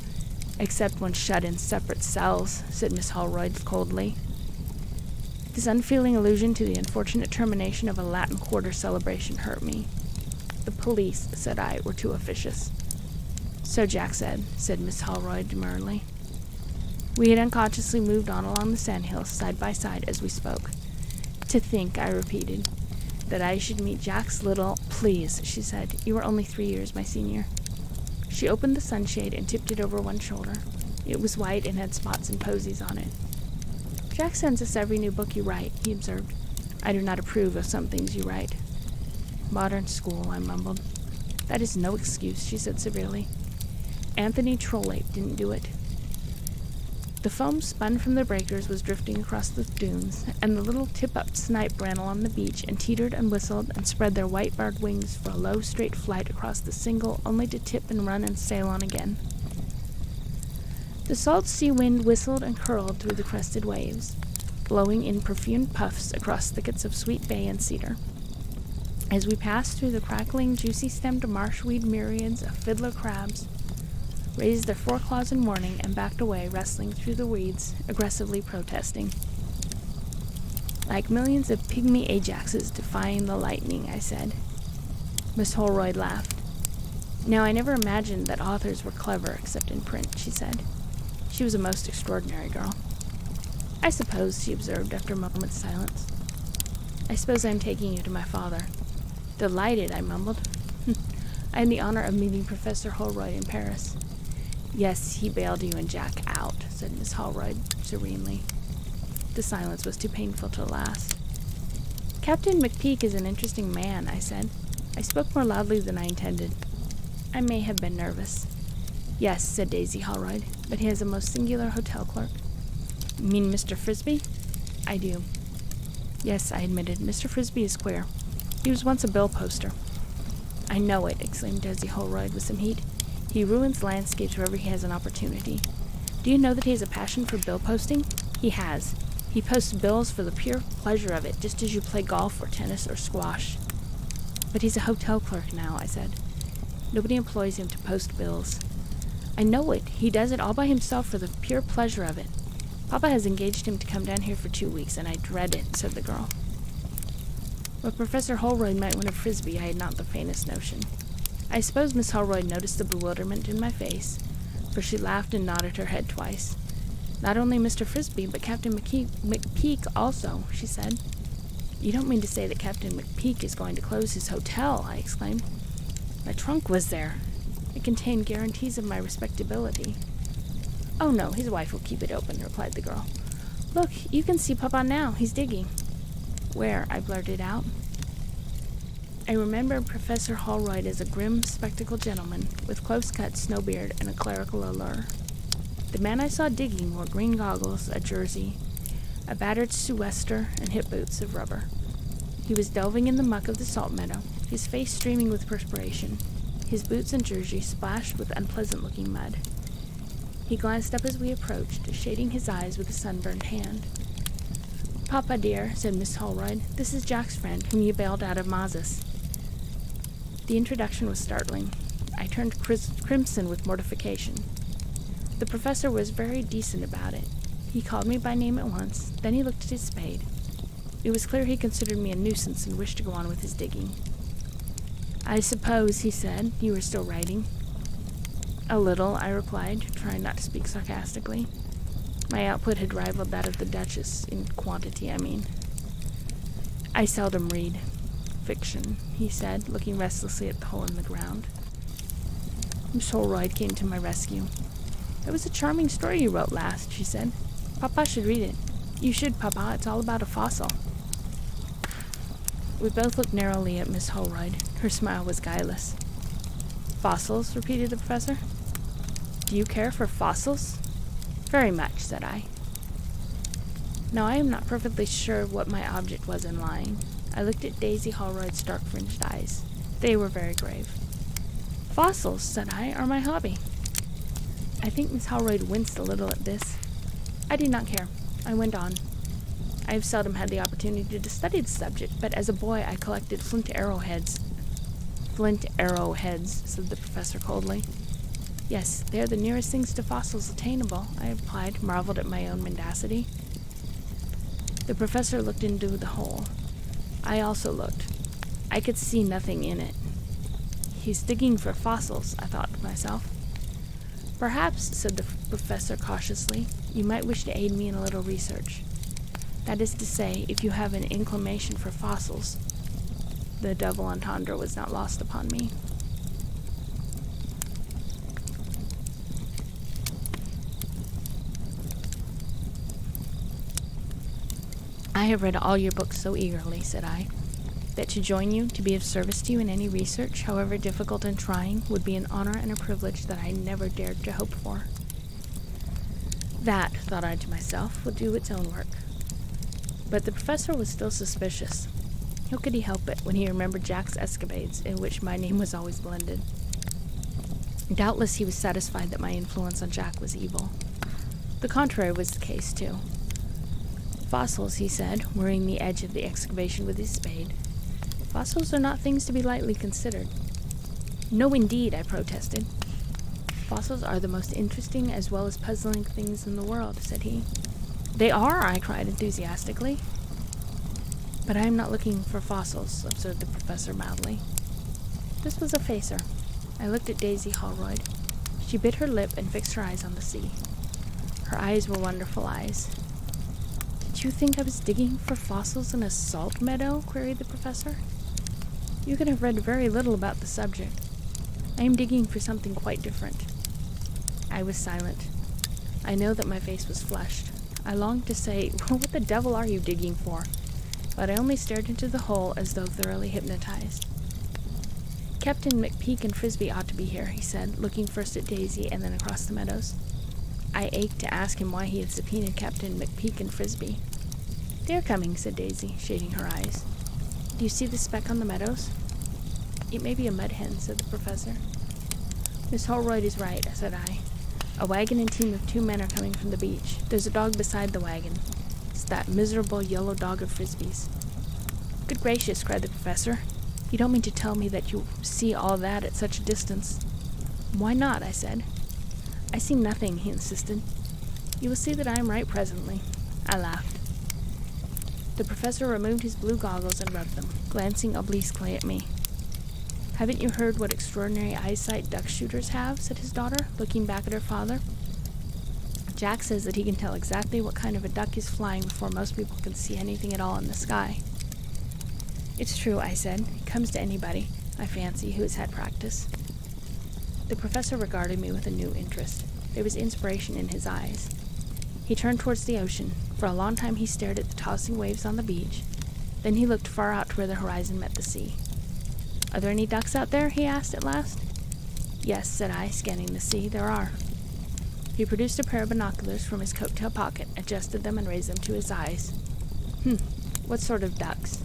except when shut in separate cells, said Miss Holroyd coldly. This unfeeling allusion to the unfortunate termination of a Latin Quarter celebration hurt me. The police, said I, were too officious. So Jack said Miss Holroyd demurely. We had unconsciously moved on along the sandhills side by side as we spoke. To think, I repeated, that I should meet Jack's little... Please, she said, you are only 3 years my senior. She opened the sunshade and tipped it over one shoulder. It was white and had spots and posies on it. Jack sends us every new book you write, he observed. I do not approve of some things you write. Modern school, I mumbled. That is no excuse, she said severely. Anthony Trollope didn't do it. The foam spun from the breakers was drifting across the dunes, and the little tip-up snipe ran along the beach and teetered and whistled and spread their white-barred wings for a low, straight flight across the single, only to tip and run and sail on again. The salt sea wind whistled and curled through the crested waves, blowing in perfumed puffs across thickets of sweet bay and cedar. As we passed through the crackling, juicy-stemmed marshweed, myriads of fiddler crabs raised their foreclaws in warning and backed away, wrestling through the weeds, aggressively protesting. Like millions of pygmy Ajaxes defying the lightning, I said. Miss Holroyd laughed. Now, I never imagined that authors were clever except in print, she said. She was a most extraordinary girl. I suppose, she observed after a moment's silence. I suppose I am taking you to my father. Delighted, I mumbled. I had the honor of meeting Professor Holroyd in Paris. Yes, he bailed you and Jack out, said Miss Holroyd serenely. The silence was too painful to last. Captain McPeak is an interesting man, I said. I spoke more loudly than I intended. I may have been nervous. Yes, said Daisy Holroyd, but he has a most singular hotel clerk. You mean Mr. Frisbee? I do. Yes, I admitted. Mr. Frisbee is queer. He was once a bill poster. I know it, exclaimed Daisy Holroyd with some heat. He ruins landscapes wherever he has an opportunity. Do you know that he has a passion for bill posting? He has. He posts bills for the pure pleasure of it, just as you play golf or tennis or squash. But he's a hotel clerk now, I said. Nobody employs him to post bills. I know it. He does it all by himself for the pure pleasure of it. Papa has engaged him to come down here for 2 weeks, and I dread it, said the girl. But Professor Holroyd might win a Frisbee, I had not the faintest notion. I suppose Miss Holroyd noticed the bewilderment in my face, for she laughed and nodded her head twice. Not only Mr. Frisbee, but Captain McPeak also, she said. You don't mean to say that Captain McPeak is going to close his hotel, I exclaimed. My trunk was there. It contained guarantees of my respectability. Oh no, his wife will keep it open, replied the girl. Look, you can see Papa now. He's digging. Where? I blurted out. I remembered Professor Holroyd as a grim, spectacled gentleman with close-cut snow beard and a clerical allure. The man I saw digging wore green goggles, a jersey, a battered sou'wester, and hip boots of rubber. He was delving in the muck of the salt meadow, his face streaming with perspiration, his boots and jersey splashed with unpleasant-looking mud. He glanced up as we approached, shading his eyes with a sunburned hand. Papa, dear, said Miss Holroyd, this is Jack's friend, whom you bailed out of Mazas. The introduction was startling. I turned crimson with mortification. The professor was very decent about it. He called me by name at once, then he looked at his spade. It was clear he considered me a nuisance and wished to go on with his digging. "I suppose," he said, "you are still writing?" "A little," I replied, trying not to speak sarcastically. My output had rivaled that of the Duchess, in quantity, I mean. "I seldom read fiction," he said, looking restlessly at the hole in the ground. Miss Holroyd came to my rescue. "It was a charming story you wrote last," she said. "Papa should read it. You should, Papa. It's all about a fossil." We both looked narrowly at Miss Holroyd. Her smile was guileless. "Fossils?" repeated the professor. "Do you care for fossils?" "Very much," said I. Now I am not perfectly sure what my object was in lying. I looked at Daisy Holroyd's dark-fringed eyes. They were very grave. "Fossils," said I, "are my hobby." I think Miss Holroyd winced a little at this. I did not care. I went on. "I have seldom had the opportunity to study the subject, but as a boy I collected flint arrowheads." "Flint arrowheads," said the professor coldly. "Yes, they are the nearest things to fossils attainable," I replied, marveled at my own mendacity. The professor looked into the hole. I also looked. I could see nothing in it. "He's digging for fossils," I thought to myself. "Perhaps," said the professor cautiously, "you might wish to aid me in a little research. That is to say, if you have an inclination for fossils." The double entendre was not lost upon me. "I have read all your books so eagerly," said I, "that to join you, to be of service to you in any research, however difficult and trying, would be an honor and a privilege that I never dared to hope for." That, thought I to myself, would do its own work. But the professor was still suspicious. How could he help it when he remembered Jack's escapades, in which my name was always blended? Doubtless he was satisfied that my influence on Jack was evil. The contrary was the case, too. "Fossils," he said, worrying the edge of the excavation with his spade. "Fossils are not things to be lightly considered." "No, indeed," I protested. "Fossils are the most interesting as well as puzzling things in the world," said he. "They are," I cried enthusiastically. "But I am not looking for fossils," observed the professor mildly. This was a facer. I looked at Daisy Holroyd. She bit her lip and fixed her eyes on the sea. Her eyes were wonderful eyes. "Did you think I was digging for fossils in a salt meadow?" queried the professor. "You can have read very little about the subject. I am digging for something quite different." I was silent. I know that my face was flushed. I longed to say, "Well, what the devil are you digging for?" But I only stared into the hole as though thoroughly hypnotized. "Captain McPeak and Frisbee ought to be here," he said, looking first at Daisy and then across the meadows. I ached to ask him why he had subpoenaed Captain McPeak and Frisbee. "They are coming," said Daisy, shading her eyes. "Do you see the speck on the meadows?" "It may be a mud hen," said the professor. "Miss Holroyd is right," said I. "A wagon and team of 2 men are coming from the beach. There's a dog beside the wagon. It's that miserable yellow dog of Frisbee's." "Good gracious," cried the professor. "You don't mean to tell me that you see all that at such a distance?" "Why not?" I said. "I see nothing," he insisted. "You will see that I am right presently." I laughed. The professor removed his blue goggles and rubbed them, glancing obliquely at me. "Haven't you heard what extraordinary eyesight duck shooters have?" said his daughter, looking back at her father. "Jack says that he can tell exactly what kind of a duck is flying before most people can see anything at all in the sky." "It's true," I said. "It comes to anybody, I fancy, who has had practice." The professor regarded me with a new interest. There was inspiration in his eyes. He turned towards the ocean. For a long time he stared at the tossing waves on the beach. Then he looked far out to where the horizon met the sea. "Are there any ducks out there?" he asked at last. "Yes," said I, scanning the sea, "there are." He produced a pair of binoculars from his coat-tail pocket, adjusted them, and raised them to his eyes. What sort of ducks?"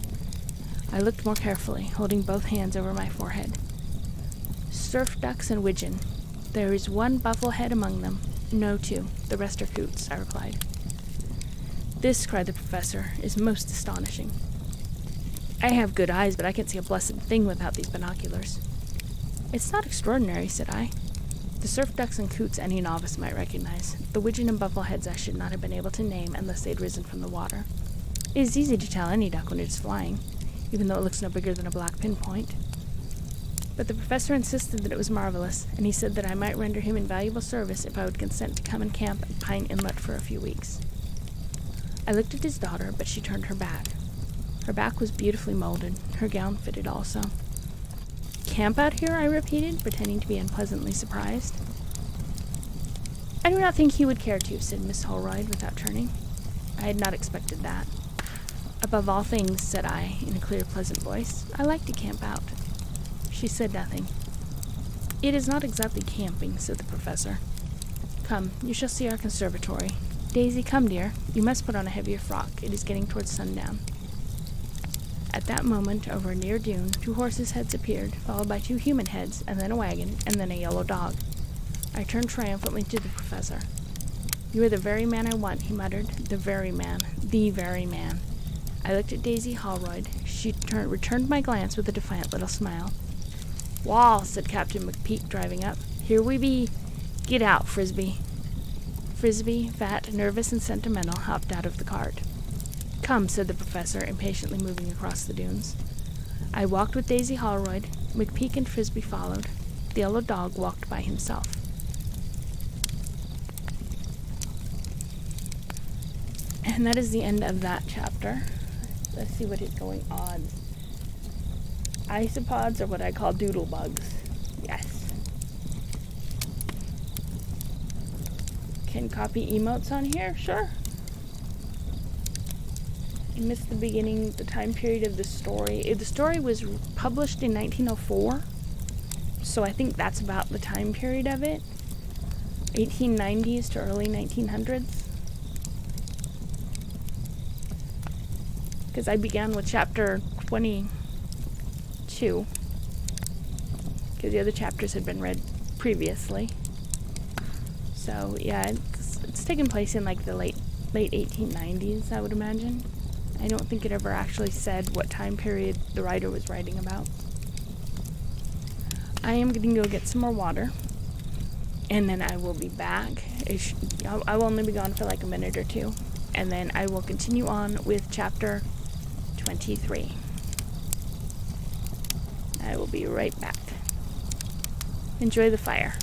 I looked more carefully, holding both hands over my forehead. "Surf ducks and widgeon. There is 1 bufflehead among them. No, 2. The rest are coots," I replied. "This," cried the professor, "is most astonishing. I have good eyes, but I can't see a blessed thing without these binoculars." "It's not extraordinary," said I. The surf ducks and coots any novice might recognize. The widgeon and bubbleheads I should not have been able to name unless they'd risen from the water. It is easy to tell any duck when it is flying, even though it looks no bigger than a black pinpoint. But the professor insisted that it was marvelous, and he said that I might render him invaluable service if I would consent to come and camp at Pine Inlet for a few weeks. I looked at his daughter, but she turned her back. Her back was beautifully molded. Her gown fitted also. Camp out here? I repeated, pretending to be unpleasantly surprised. I do not think he would care to, said Miss Holroyd without turning. I had not expected that. Above all things, said I, in a clear, pleasant voice, I like to camp out. She said nothing. It is not exactly camping, said the professor. Come, you shall see our conservatory. Daisy, come, dear. You must put on a heavier frock. It is getting towards sundown. At that moment, over a near dune, 2 horses' heads appeared, followed by 2 human heads, and then a wagon, and then a yellow dog. I turned triumphantly to the professor. You are the very man I want, he muttered. The very man. The very man. I looked at Daisy Holroyd. She returned my glance with a defiant little smile. Wall, said Captain McPeak, driving up. Here we be. Get out, Frisbee. Frisbee, fat, nervous, and sentimental, hopped out of the cart. Come, said the professor, impatiently moving across the dunes. I walked with Daisy Holroyd. McPeak and Frisbee followed. The yellow dog walked by himself. And that is the end of that chapter. Let's see what is going on. Isopods are what I call doodle bugs. Yes. Can copy emotes on here? Sure. I missed the beginning, the time period of the story. The story was published in 1904, so I think that's about the time period of it. 1890s to early 1900s. Because I began with chapter 22, because the other chapters had been read previously. So yeah, it's taken place in like the late 1890s, I would imagine. I don't think it ever actually said what time period the writer was writing about. I am going to go get some more water, and then I will be back. I will only be gone for like a minute or two, and then I will continue on with chapter 23. I will be right back. Enjoy the fire.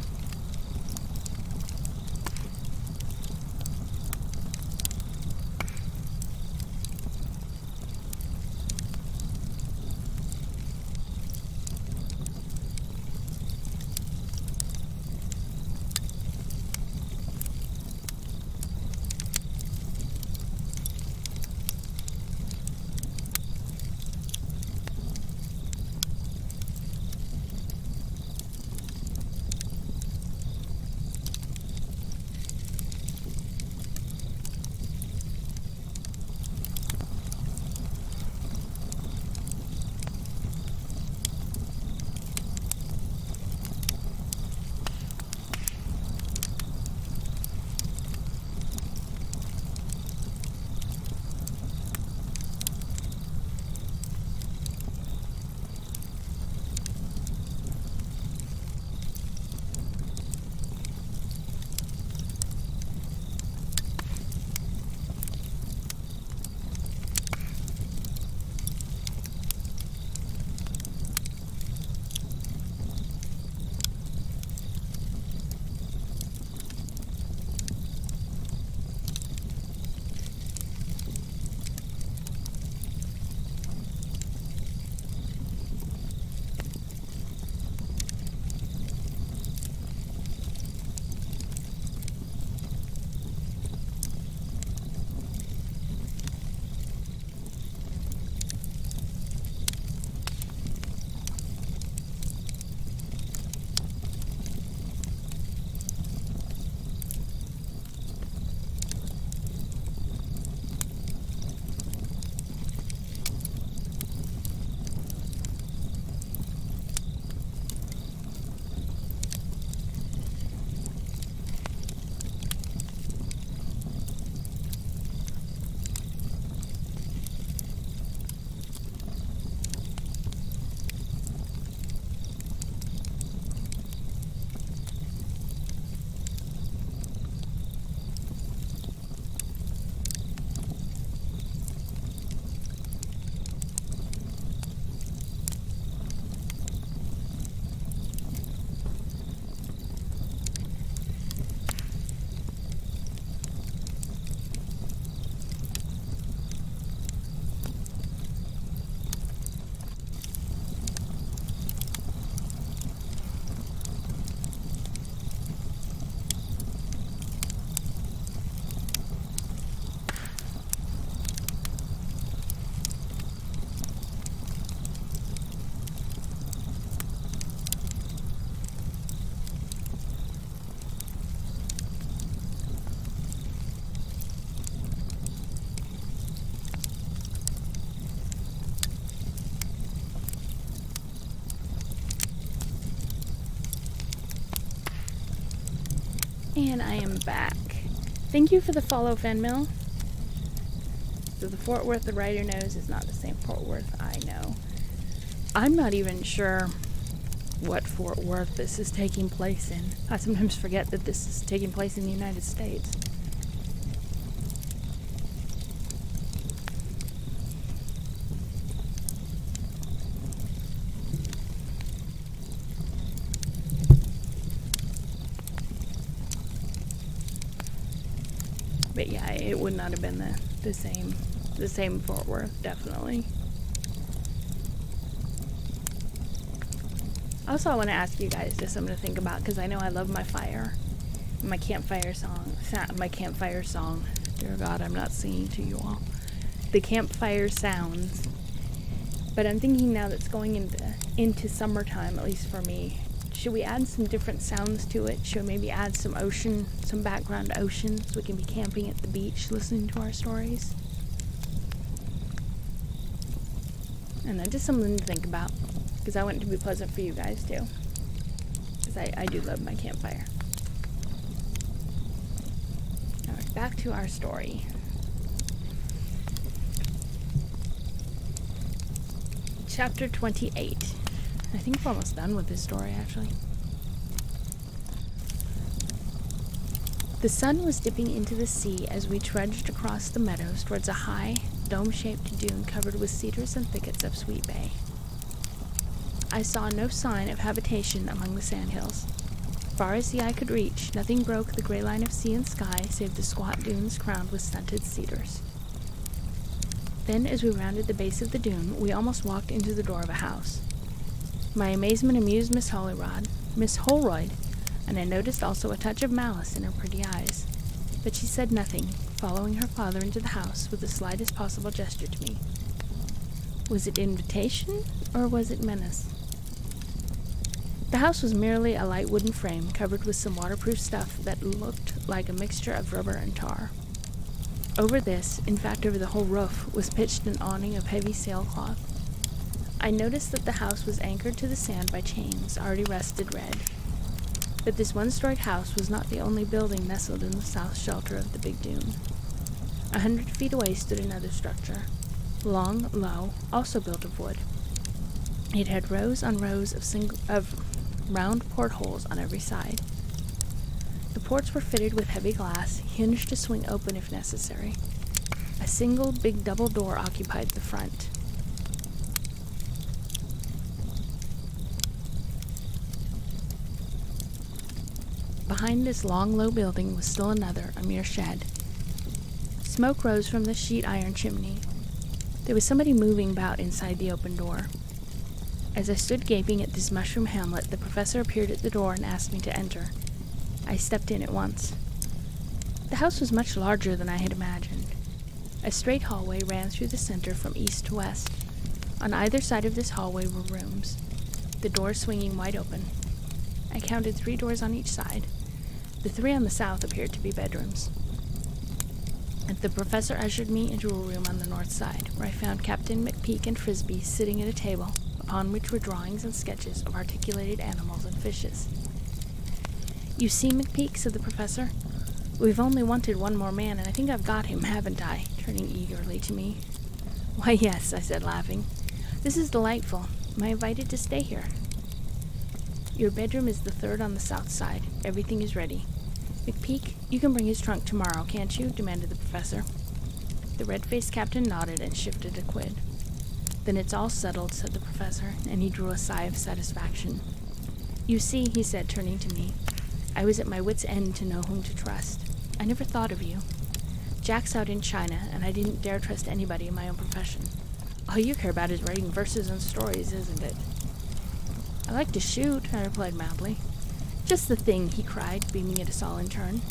And I am back. Thank you for the follow, Fanmill. So the Fort Worth the writer knows is not the same Fort Worth I know. I'm not even sure what Fort Worth this is taking place in. I sometimes forget that this is taking place in the United States. But yeah, it would not have been the same Fort Worth, definitely. Also, I want to ask you guys just something to think about, because I know I love my fire. My campfire song. Dear God, I'm not singing to you all. The campfire sounds. But I'm thinking now that's going into summertime, at least for me. Should we add some different sounds to it? Should we maybe add some ocean, some background ocean, so we can be camping at the beach, listening to our stories? And then just something to think about, because I want it to be pleasant for you guys too. Because I do love my campfire. Alright, back to our story. Chapter 28. I think we're almost done with this story, actually. The sun was dipping into the sea as we trudged across the meadows towards a high, dome-shaped dune covered with cedars and thickets of Sweet Bay. I saw no sign of habitation among the sandhills. Far as the eye could reach, nothing broke the gray line of sea and sky save the squat dunes crowned with stunted cedars. Then, as we rounded the base of the dune, we almost walked into the door of a house. My amazement amused Miss Holroyd, and I noticed also a touch of malice in her pretty eyes. But she said nothing, following her father into the house with the slightest possible gesture to me. Was it invitation, or was it menace? The house was merely a light wooden frame covered with some waterproof stuff that looked like a mixture of rubber and tar. Over this, in fact over the whole roof, was pitched an awning of heavy sailcloth. I noticed that the house was anchored to the sand by chains, already rusted red. But this one-storied house was not the only building nestled in the south shelter of the big dune. 100 feet away stood another structure, long, low, also built of wood. It had rows on rows of round portholes on every side. The ports were fitted with heavy glass, hinged to swing open if necessary. A single big double door occupied the front. Behind this long, low building was still another, a mere shed. Smoke rose from the sheet iron chimney. There was somebody moving about inside the open door. As I stood gaping at this mushroom hamlet, the professor appeared at the door and asked me to enter. I stepped in at once. The house was much larger than I had imagined. A straight hallway ran through the center from east to west. On either side of this hallway were rooms, the doors swinging wide open. I counted 3 doors on each side. The 3 on the south appeared to be bedrooms. And the professor ushered me into a room on the north side, where I found Captain McPeak and Frisbee sitting at a table, upon which were drawings and sketches of articulated animals and fishes. "You see, McPeak," said the professor, "we've only wanted one more man, and I think I've got him, haven't I?" turning eagerly to me. "Why, yes," I said, laughing. "This is delightful. Am I invited to stay here?" "Your bedroom is the 3rd on the south side. Everything is ready. McPeak, you can bring his trunk tomorrow, can't you?" demanded the professor. The red-faced captain nodded and shifted a quid. "Then it's all settled," said the professor, and he drew a sigh of satisfaction. "You see," he said, turning to me, "I was at my wit's end to know whom to trust. I never thought of you. Jack's out in China, and I didn't dare trust anybody in my own profession. All you care about is writing verses and stories, isn't it?" "I like to shoot," I replied mildly. "Just the thing," he cried, beaming at us all in turn.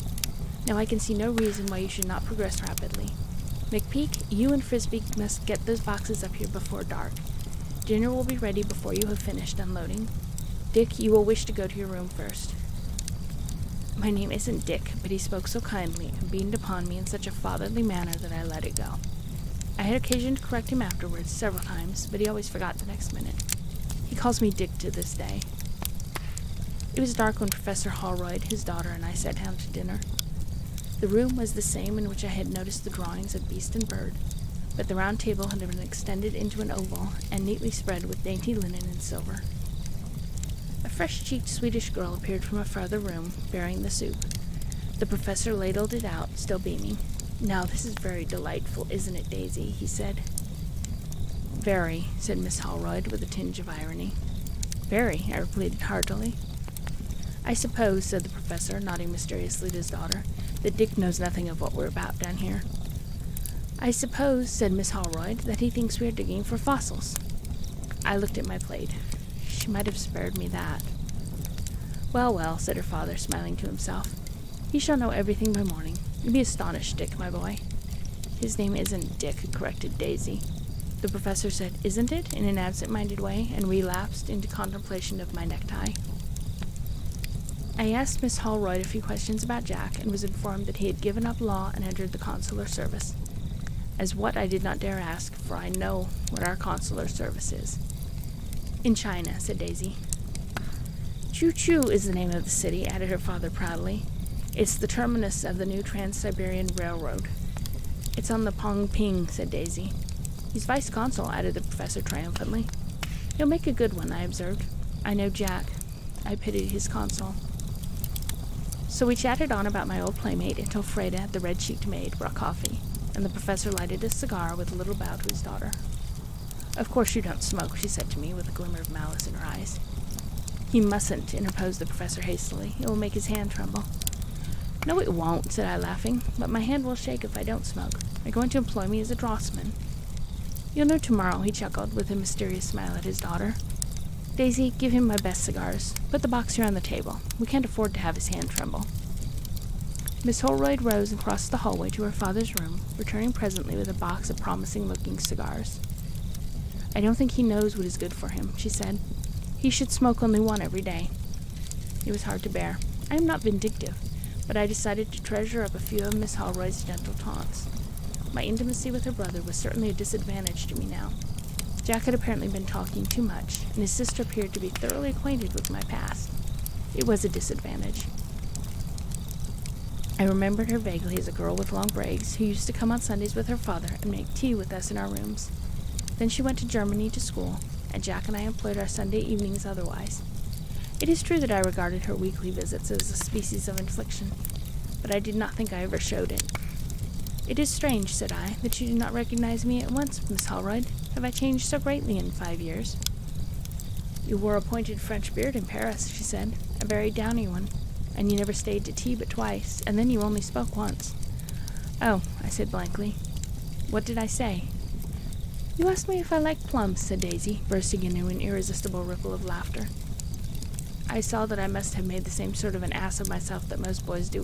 "Now I can see no reason why you should not progress rapidly. McPeak, you and Frisbee must get those boxes up here before dark. Dinner will be ready before you have finished unloading. Dick, you will wish to go to your room first." My name isn't Dick, but he spoke so kindly and beamed upon me in such a fatherly manner that I let it go. I had occasion to correct him afterwards several times, but he always forgot the next minute. He calls me Dick to this day. It was dark when Professor Holroyd, his daughter, and I sat down to dinner. The room was the same in which I had noticed the drawings of beast and bird, but the round table had been extended into an oval and neatly spread with dainty linen and silver. A fresh-cheeked Swedish girl appeared from a farther room, bearing the soup. The professor ladled it out, still beaming. "Now this is very delightful, isn't it, Daisy?" he said. "Very," said Miss Holroyd, with a tinge of irony. "Very," I repeated heartily. "I suppose," said the professor, nodding mysteriously to his daughter, "that Dick knows nothing of what we're about down here." "I suppose," said Miss Holroyd, "that he thinks we are digging for fossils." I looked at my plate. She might have spared me that. "Well, well," said her father, smiling to himself. "He shall know everything by morning. You'll be astonished, Dick, my boy." "His name isn't Dick," corrected Daisy. The professor said, "Isn't it?" in an absent-minded way, and relapsed into contemplation of my necktie. I asked Miss Holroyd a few questions about Jack, and was informed that he had given up law and entered the consular service. As what I did not dare ask, for I know what our consular service is. "In China," said Daisy. "Choo-Choo is the name of the city," added her father proudly. "It's the terminus of the new Trans-Siberian Railroad." "It's on the Pong-Ping," said Daisy. "He's vice-consul," added the professor triumphantly. "He'll make a good one," I observed. I know Jack. I pitied his consul. So we chatted on about my old playmate until Freda, the red-cheeked maid, brought coffee, and the professor lighted a cigar with a little bow to his daughter. "Of course you don't smoke," she said to me, with a glimmer of malice in her eyes. "He mustn't," interposed the professor hastily. "It will make his hand tremble." "No, it won't," said I, laughing, "but my hand will shake if I don't smoke. Are you going to employ me as a draughtsman?" "You'll know tomorrow," he chuckled, with a mysterious smile at his daughter. "Daisy, give him my best cigars. Put the box here on the table. We can't afford to have his hand tremble." Miss Holroyd rose and crossed the hallway to her father's room, returning presently with a box of promising-looking cigars. "I don't think he knows what is good for him," she said. "He should smoke only one every day." It was hard to bear. I am not vindictive, but I decided to treasure up a few of Miss Holroyd's gentle taunts. My intimacy with her brother was certainly a disadvantage to me now. Jack had apparently been talking too much, and his sister appeared to be thoroughly acquainted with my past. It was a disadvantage. I remembered her vaguely as a girl with long braids who used to come on Sundays with her father and make tea with us in our rooms. Then she went to Germany to school, and Jack and I employed our Sunday evenings otherwise. It is true that I regarded her weekly visits as a species of infliction, but I did not think I ever showed it. "It is strange," said I, "that you do not recognize me at once, Miss Holroyd. Have I changed so greatly in 5 years?" "You wore a pointed French beard in Paris," she said, "a very downy one, and you never stayed to tea but twice, and then you only spoke once." "Oh," I said blankly. "What did I say?" "You asked me if I liked plums," said Daisy, bursting into an irresistible ripple of laughter. I saw that I must have made the same sort of an ass of myself that most boys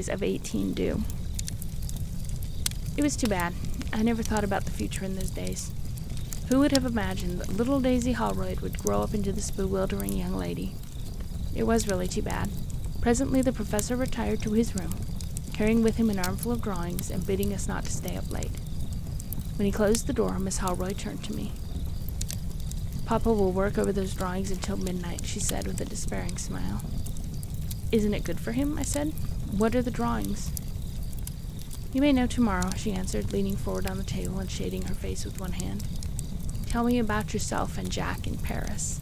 of 18 do. It was too bad. I never thought about the future in those days. Who would have imagined that little Daisy Holroyd would grow up into this bewildering young lady? It was really too bad. Presently the professor retired to his room, carrying with him an armful of drawings and bidding us not to stay up late. When he closed the door, Miss Holroyd turned to me. "Papa will work over those drawings until midnight," she said with a despairing smile. "Isn't it good for him?" I said. "What are the drawings?" "You may know tomorrow," she answered, leaning forward on the table and shading her face with one hand. "Tell me about yourself and Jack in Paris."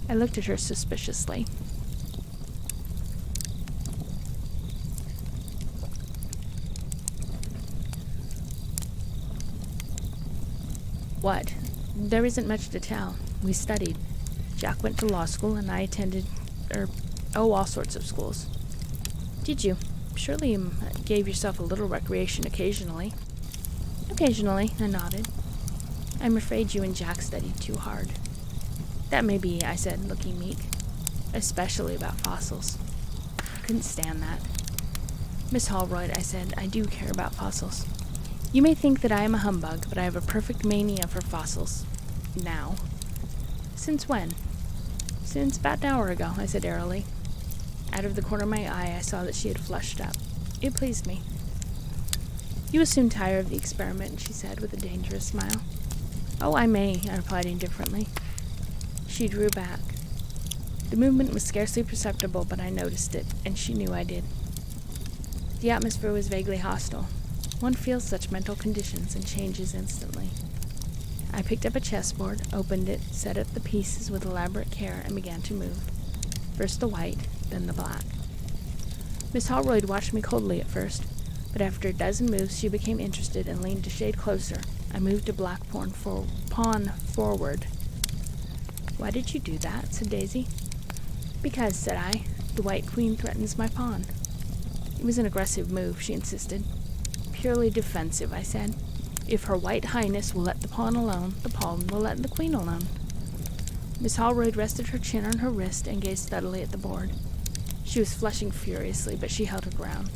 I looked at her suspiciously. "What? There isn't much to tell. We studied. Jack went to law school, and I attended, all sorts of schools." "Did you? Surely you gave yourself a little recreation occasionally." "Occasionally," I nodded. "I'm afraid you and Jack studied too hard." "That may be," I said, looking meek. "Especially about fossils. I couldn't stand that." "Miss Holroyd," I said, "I do care about fossils. You may think that I am a humbug, but I have a perfect mania for fossils. Now." "Since when?" "Since about an hour ago," I said airily. Out of the corner of my eye, I saw that she had flushed up. It pleased me. "You will soon tire of the experiment," she said with a dangerous smile. "Oh, I may," I replied indifferently. She drew back. The movement was scarcely perceptible, but I noticed it, and she knew I did. The atmosphere was vaguely hostile. One feels such mental conditions and changes instantly. I picked up a chessboard, opened it, set up the pieces with elaborate care, and began to move. First the white, then the black. Miss Holroyd watched me coldly at first, but after a dozen moves she became interested and leaned a shade closer. I moved a black pawn forward. "Why did you do that?" said Daisy. "Because," said I, "the white queen threatens my pawn." "It was an aggressive move," she insisted. "Purely defensive," I said. "If her white highness will let the pawn alone, the pawn will let the queen alone." Miss Holroyd rested her chin on her wrist and gazed steadily at the board. She was flushing furiously, but she held her ground.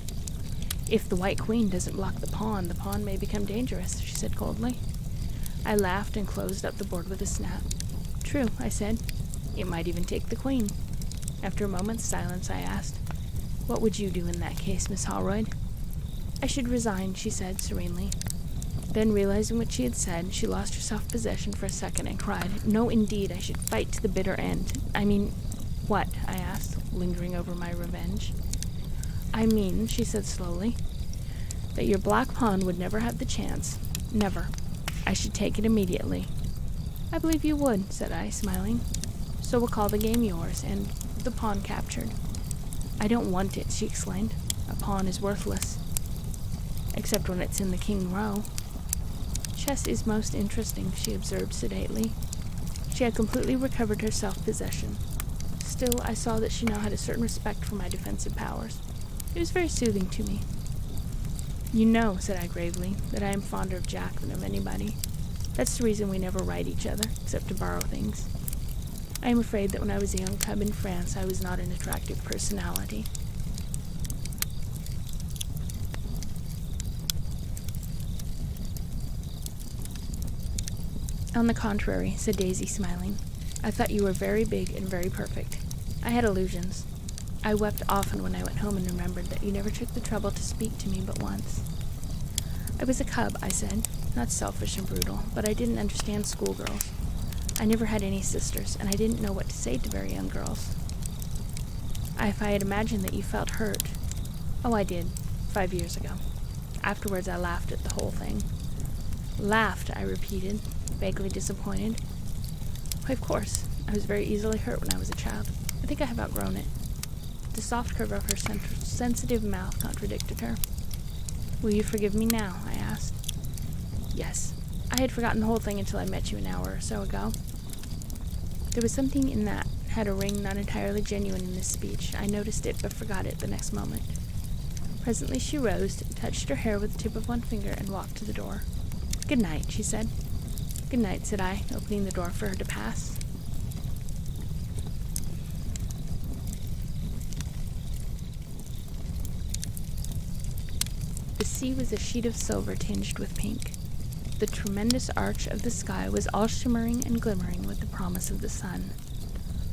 "If the white queen doesn't block the pawn may become dangerous," she said coldly. I laughed and closed up the board with a snap. "True," I said. "It might even take the queen." After a moment's silence, I asked, "What would you do in that case, Miss Holroyd?" "I should resign," she said serenely. Then, realizing what she had said, she lost her self-possession for a second and cried, "No, indeed, I should fight to the bitter end. I mean—" "What?" I asked, lingering over my revenge. "I mean," she said slowly, "that your black pawn would never have the chance. Never. I should take it immediately." "I believe you would," said I, smiling. "So we'll call the game yours, and the pawn captured." "I don't want it," she exclaimed. "A pawn is worthless." "Except when it's in the king row." "Chess is most interesting," she observed sedately. She had completely recovered her self-possession. Still, I saw that she now had a certain respect for my defensive powers. It was very soothing to me. "You know," said I gravely, "that I am fonder of Jack than of anybody. That's the reason we never write each other, except to borrow things. I am afraid that when I was a young cub in France, I was not an attractive personality." "On the contrary," said Daisy, smiling. "I thought you were very big and very perfect. I had illusions. I wept often when I went home and remembered that you never took the trouble to speak to me but once." "I was a cub," I said, "not selfish and brutal, but I didn't understand schoolgirls. I never had any sisters, and I didn't know what to say to very young girls." If I had imagined that you felt hurt—" "Oh, I did, 5 years ago. Afterwards I laughed at the whole thing." "Laughed," I repeated, vaguely disappointed. "Why, of course. I was very easily hurt when I was a child. I think I have outgrown it." The soft curve of her sensitive mouth contradicted her. "Will you forgive me now?" I asked. "Yes. I had forgotten the whole thing until I met you an hour or so ago." There was something in that had a ring not entirely genuine in this speech. I noticed it, but forgot it the next moment. Presently she rose, touched her hair with the tip of one finger, and walked to the door. "Good night," she said. "Good night," said I, opening the door for her to pass. The sea was a sheet of silver tinged with pink. The tremendous arch of the sky was all shimmering and glimmering with the promise of the sun.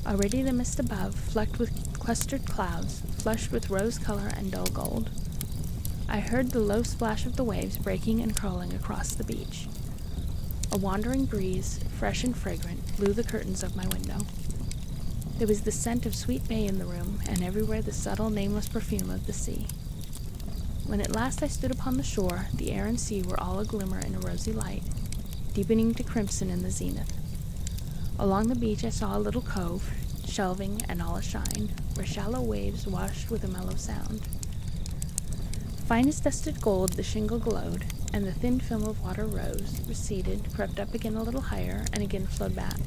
Already the mist above, flecked with clustered clouds, flushed with rose color and dull gold. I heard the low splash of the waves breaking and crawling across the beach. A wandering breeze, fresh and fragrant, blew the curtains of my window. There was the scent of sweet bay in the room, and everywhere the subtle, nameless perfume of the sea. When at last I stood upon the shore, the air and sea were all aglimmer in a rosy light, deepening to crimson in the zenith. Along the beach I saw a little cove, shelving and all ashine, where shallow waves washed with a mellow sound. Fine as dusted gold the shingle glowed, and the thin film of water rose, receded, crept up again a little higher, and again flowed back,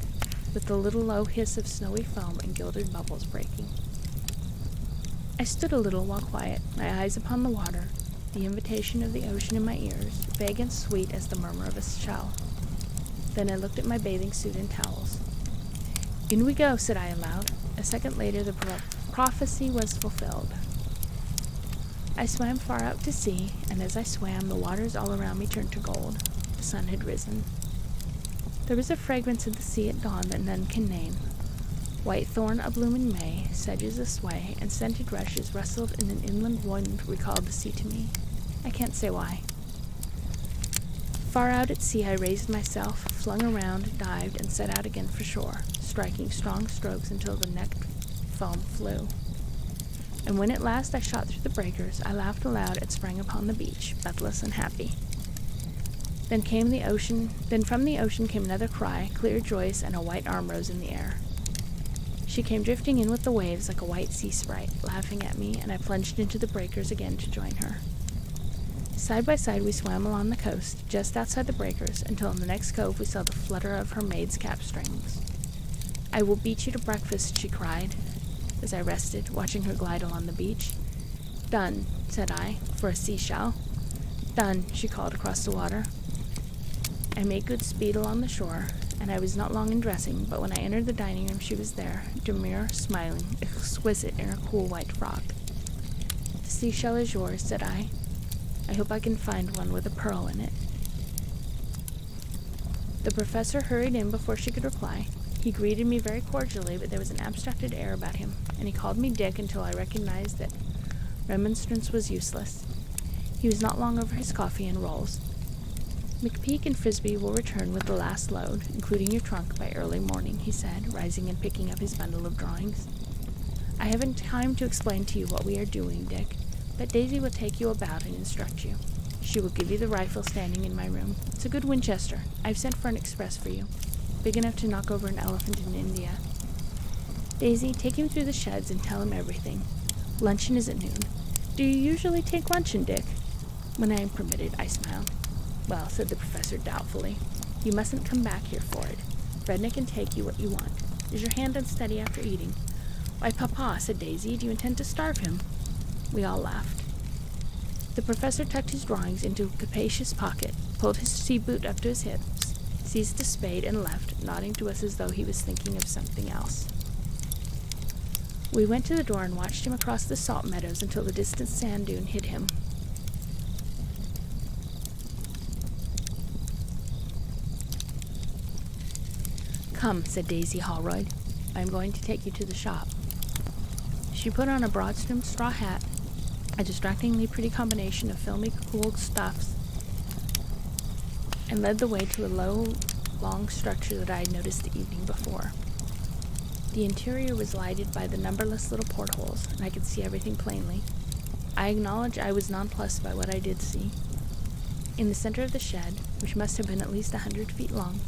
with the little low hiss of snowy foam and gilded bubbles breaking. I stood a little while quiet, my eyes upon the water, the invitation of the ocean in my ears, vague and sweet as the murmur of a shell. Then I looked at my bathing suit and towels. "In we go," said I aloud. A second later the prophecy was fulfilled. I swam far out to sea, and as I swam, the waters all around me turned to gold. The sun had risen. There was a fragrance of the sea at dawn that none can name. Whitethorn abloom in May, sedges asway, and scented rushes rustled in an inland wind recalled the sea to me. I can't say why. Far out at sea I raised myself, flung around, dived, and set out again for shore, striking strong strokes until the necked foam flew. And when at last I shot through the breakers, I laughed aloud and sprang upon the beach, breathless and happy. Then from the ocean came another cry, clear, joyous, and a white arm rose in the air. She came drifting in with the waves like a white sea sprite, laughing at me, and I plunged into the breakers again to join her. Side by side we swam along the coast, just outside the breakers, until in the next cove we saw the flutter of her maid's cap strings. "I will beat you to breakfast," she cried, as I rested, watching her glide along the beach. "Done," said I, "for a seashell." "Done," she called across the water. I made good speed along the shore, and I was not long in dressing, but when I entered the dining room she was there, demure, smiling, exquisite in her cool white frock. "The seashell is yours," said I. "I hope I can find one with a pearl in it." The professor hurried in before she could reply. He greeted me very cordially, but there was an abstracted air about him, and he called me Dick until I recognized that remonstrance was useless. He was not long over his coffee and rolls. "McPeak and Frisbee will return with the last load, including your trunk, by early morning," he said, rising and picking up his bundle of drawings. "I haven't time to explain to you what we are doing, Dick, but Daisy will take you about and instruct you. She will give you the rifle standing in my room. It's a good Winchester. I've sent for an express for you, big enough to knock over an elephant in India. Daisy, take him through the sheds and tell him everything. Luncheon is at noon. Do you usually take luncheon, Dick?" "When I am permitted," I smiled. "Well," said the professor doubtfully, "you mustn't come back here for it. Redneck can take you what you want. Is your hand unsteady after eating?" "Why, Papa," said Daisy, "do you intend to starve him?" We all laughed. The professor tucked his drawings into a capacious pocket, pulled his sea boot up to his hips, seized a spade, and left, nodding to us as though he was thinking of something else. We went to the door and watched him across the salt meadows until the distant sand dune hid him. "Come," said Daisy Holroyd. "I am going to take you to the shop." She put on a broad-brimmed straw hat, a distractingly pretty combination of filmy cool stuffs, and led the way to a low, long structure that I had noticed the evening before. The interior was lighted by the numberless little portholes, and I could see everything plainly. I acknowledge I was nonplussed by what I did see. In the center of the shed, which must have been at least 100 feet long,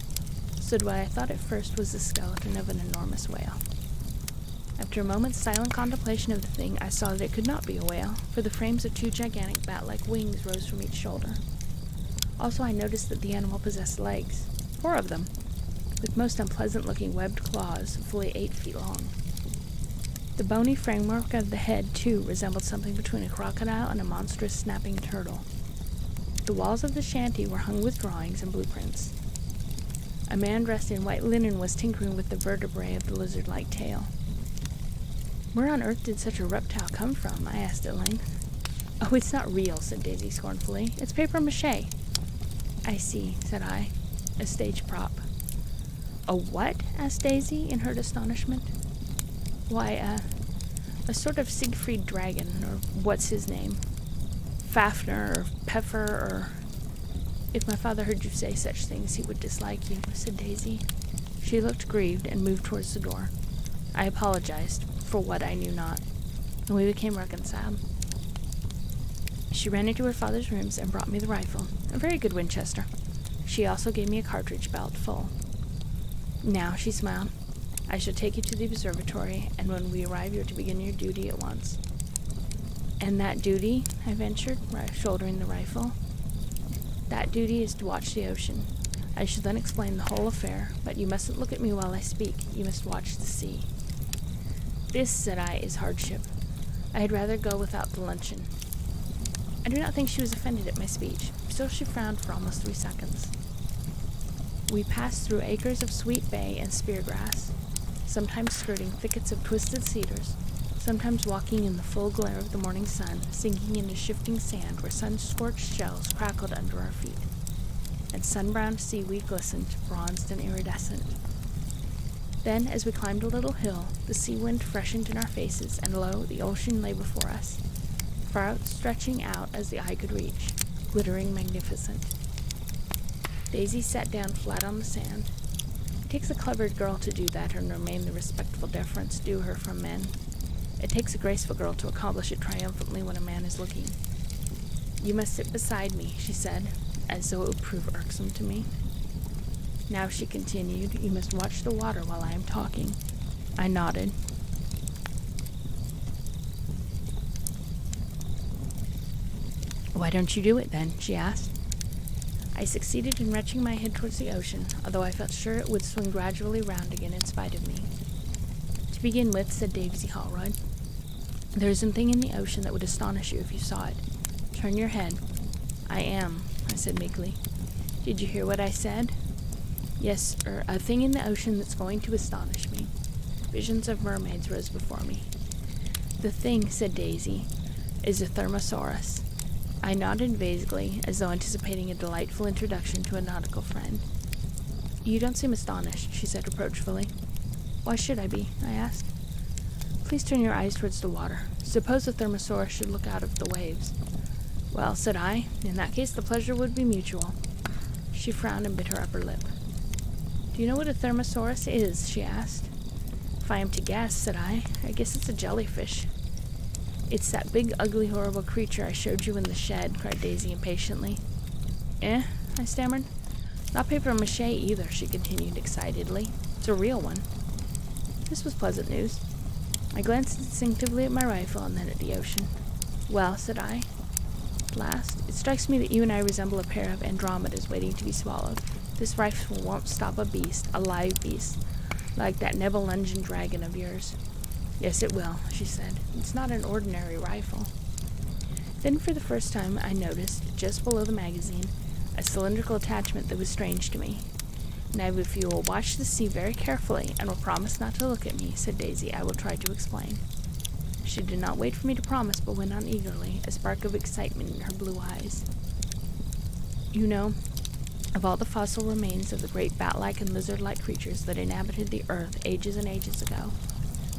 stood what I thought at first was the skeleton of an enormous whale. After a moment's silent contemplation of the thing, I saw that it could not be a whale, for the frames of 2 gigantic bat-like wings rose from each shoulder. Also, I noticed that the animal possessed legs, 4 of them, with most unpleasant-looking webbed claws, fully 8 feet long. The bony framework of the head, too, resembled something between a crocodile and a monstrous snapping turtle. The walls of the shanty were hung with drawings and blueprints. A man dressed in white linen was tinkering with the vertebrae of the lizard-like tail. "Where on earth did such a reptile come from?" I asked at length. "Oh, it's not real," said Daisy scornfully. "It's papier-mâché." "I see," said I. "A stage prop." "A what?" asked Daisy in her astonishment. "Why, a sort of Siegfried dragon, or what's his name? Fafner, or Peffer, or... If my father heard you say such things, he would dislike you," said Daisy. She looked grieved and moved towards the door. I apologized for what I knew not, and we became reconciled. She ran into her father's rooms and brought me the rifle, a very good Winchester. She also gave me a cartridge belt full. "Now," she smiled, "I shall take you to the observatory, and when we arrive you are to begin your duty at once." "And that duty?" I ventured, shouldering the rifle. "That duty is to watch the ocean. I shall then explain the whole affair, but you mustn't look at me while I speak. You must watch the sea." "This," said I, "is hardship. I had rather go without the luncheon." I do not think she was offended at my speech. Still she frowned for almost 3 seconds. We passed through acres of sweet bay and speargrass, sometimes skirting thickets of twisted cedars, sometimes walking in the full glare of the morning sun, sinking into shifting sand where sun-scorched shells crackled under our feet, and sun-browned seaweed glistened, bronzed and iridescent. Then, as we climbed a little hill, the sea wind freshened in our faces, and lo, the ocean lay before us, far outstretching out as the eye could reach, glittering magnificent. Daisy sat down flat on the sand. It takes a clever girl to do that and remain the respectful deference due her from men. It takes a graceful girl to accomplish it triumphantly when a man is looking. "You must sit beside me," she said, as though it would prove irksome to me. "Now," she continued, "you must watch the water while I am talking." I nodded. "Why don't you do it, then?" she asked. I succeeded in retching my head towards the ocean, although I felt sure it would swing gradually round again in spite of me. "To begin with," said Daisy Holroyd, "there is a thing in the ocean that would astonish you if you saw it. Turn your head." "I am," I said meekly. "Did you hear what I said?" "Yes, a thing in the ocean that's going to astonish me." Visions of mermaids rose before me. "The thing," said Daisy, "is a thermosaurus." I nodded vaguely, as though anticipating a delightful introduction to a nautical friend. "You don't seem astonished," she said reproachfully. "Why should I be?" I asked. "Please turn your eyes towards the water. Suppose a thermosaurus should look out of the waves." "Well," said I, "in that case the pleasure would be mutual." She frowned and bit her upper lip. "Do you know what a thermosaurus is?" she asked. "If I am to guess," said I guess it's a jellyfish." "It's that big, ugly, horrible creature I showed you in the shed," cried Daisy impatiently. "Eh?" I stammered. "Not papier-mâché either," she continued excitedly. "It's a real one." This was pleasant news. I glanced instinctively at my rifle and then at the ocean. "Well," said I, at last, "it strikes me that you and I resemble a pair of Andromedas waiting to be swallowed. This rifle won't stop a beast, a live beast, like that Nibelungen dragon of yours." "Yes, it will," she said. "It's not an ordinary rifle." Then for the first time I noticed, just below the magazine, a cylindrical attachment that was strange to me. "Now if you will watch the sea very carefully, and will promise not to look at me," said Daisy, "I will try to explain." She did not wait for me to promise, but went on eagerly, a spark of excitement in her blue eyes. "You know, of all the fossil remains of the great bat-like and lizard-like creatures that inhabited the earth ages and ages ago,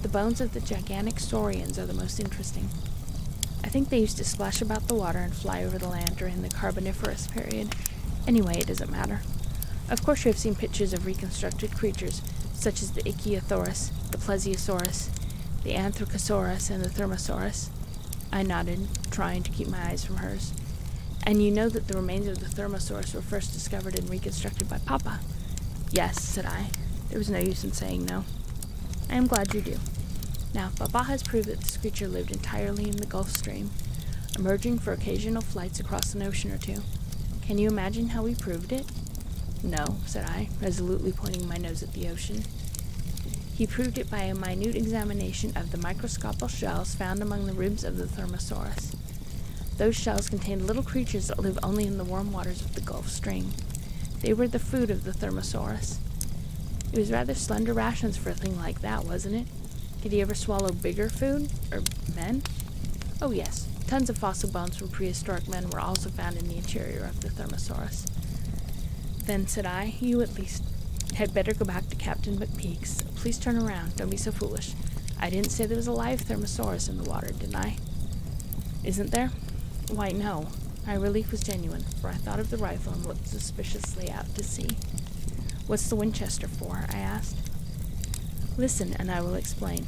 the bones of the gigantic saurians are the most interesting. I think they used to splash about the water and fly over the land during the Carboniferous period. Anyway, it doesn't matter. Of course you have seen pictures of reconstructed creatures, such as the Ichthyosaurus, the Plesiosaurus, the Anthracosaurus, and the Thermosaurus." I nodded, trying to keep my eyes from hers. "And you know that the remains of the Thermosaurus were first discovered and reconstructed by Papa?" "Yes," said I. There was no use in saying no. "I am glad you do. Now, Papa has proved that this creature lived entirely in the Gulf Stream, emerging for occasional flights across an ocean or two. Can you imagine how he proved it?" "No," said I, resolutely pointing my nose at the ocean. "He proved it by a minute examination of the microscopic shells found among the ribs of the Thermosaurus. Those shells contained little creatures that live only in the warm waters of the Gulf Stream. They were the food of the Thermosaurus. It was rather slender rations for a thing like that, wasn't it? Did he ever swallow bigger food? Or men? Oh yes, tons of fossil bones from prehistoric men were also found in the interior of the Thermosaurus." "Then," said I, "you at least had better go back to Captain McPeak's. Please turn around, don't be so foolish. I didn't say there was a live Thermosaurus in the water, didn't I?" "Isn't there?" "Why, no." My relief was genuine, for I thought of the rifle and looked suspiciously out to sea. "What's the Winchester for?" I asked. "Listen, and I will explain.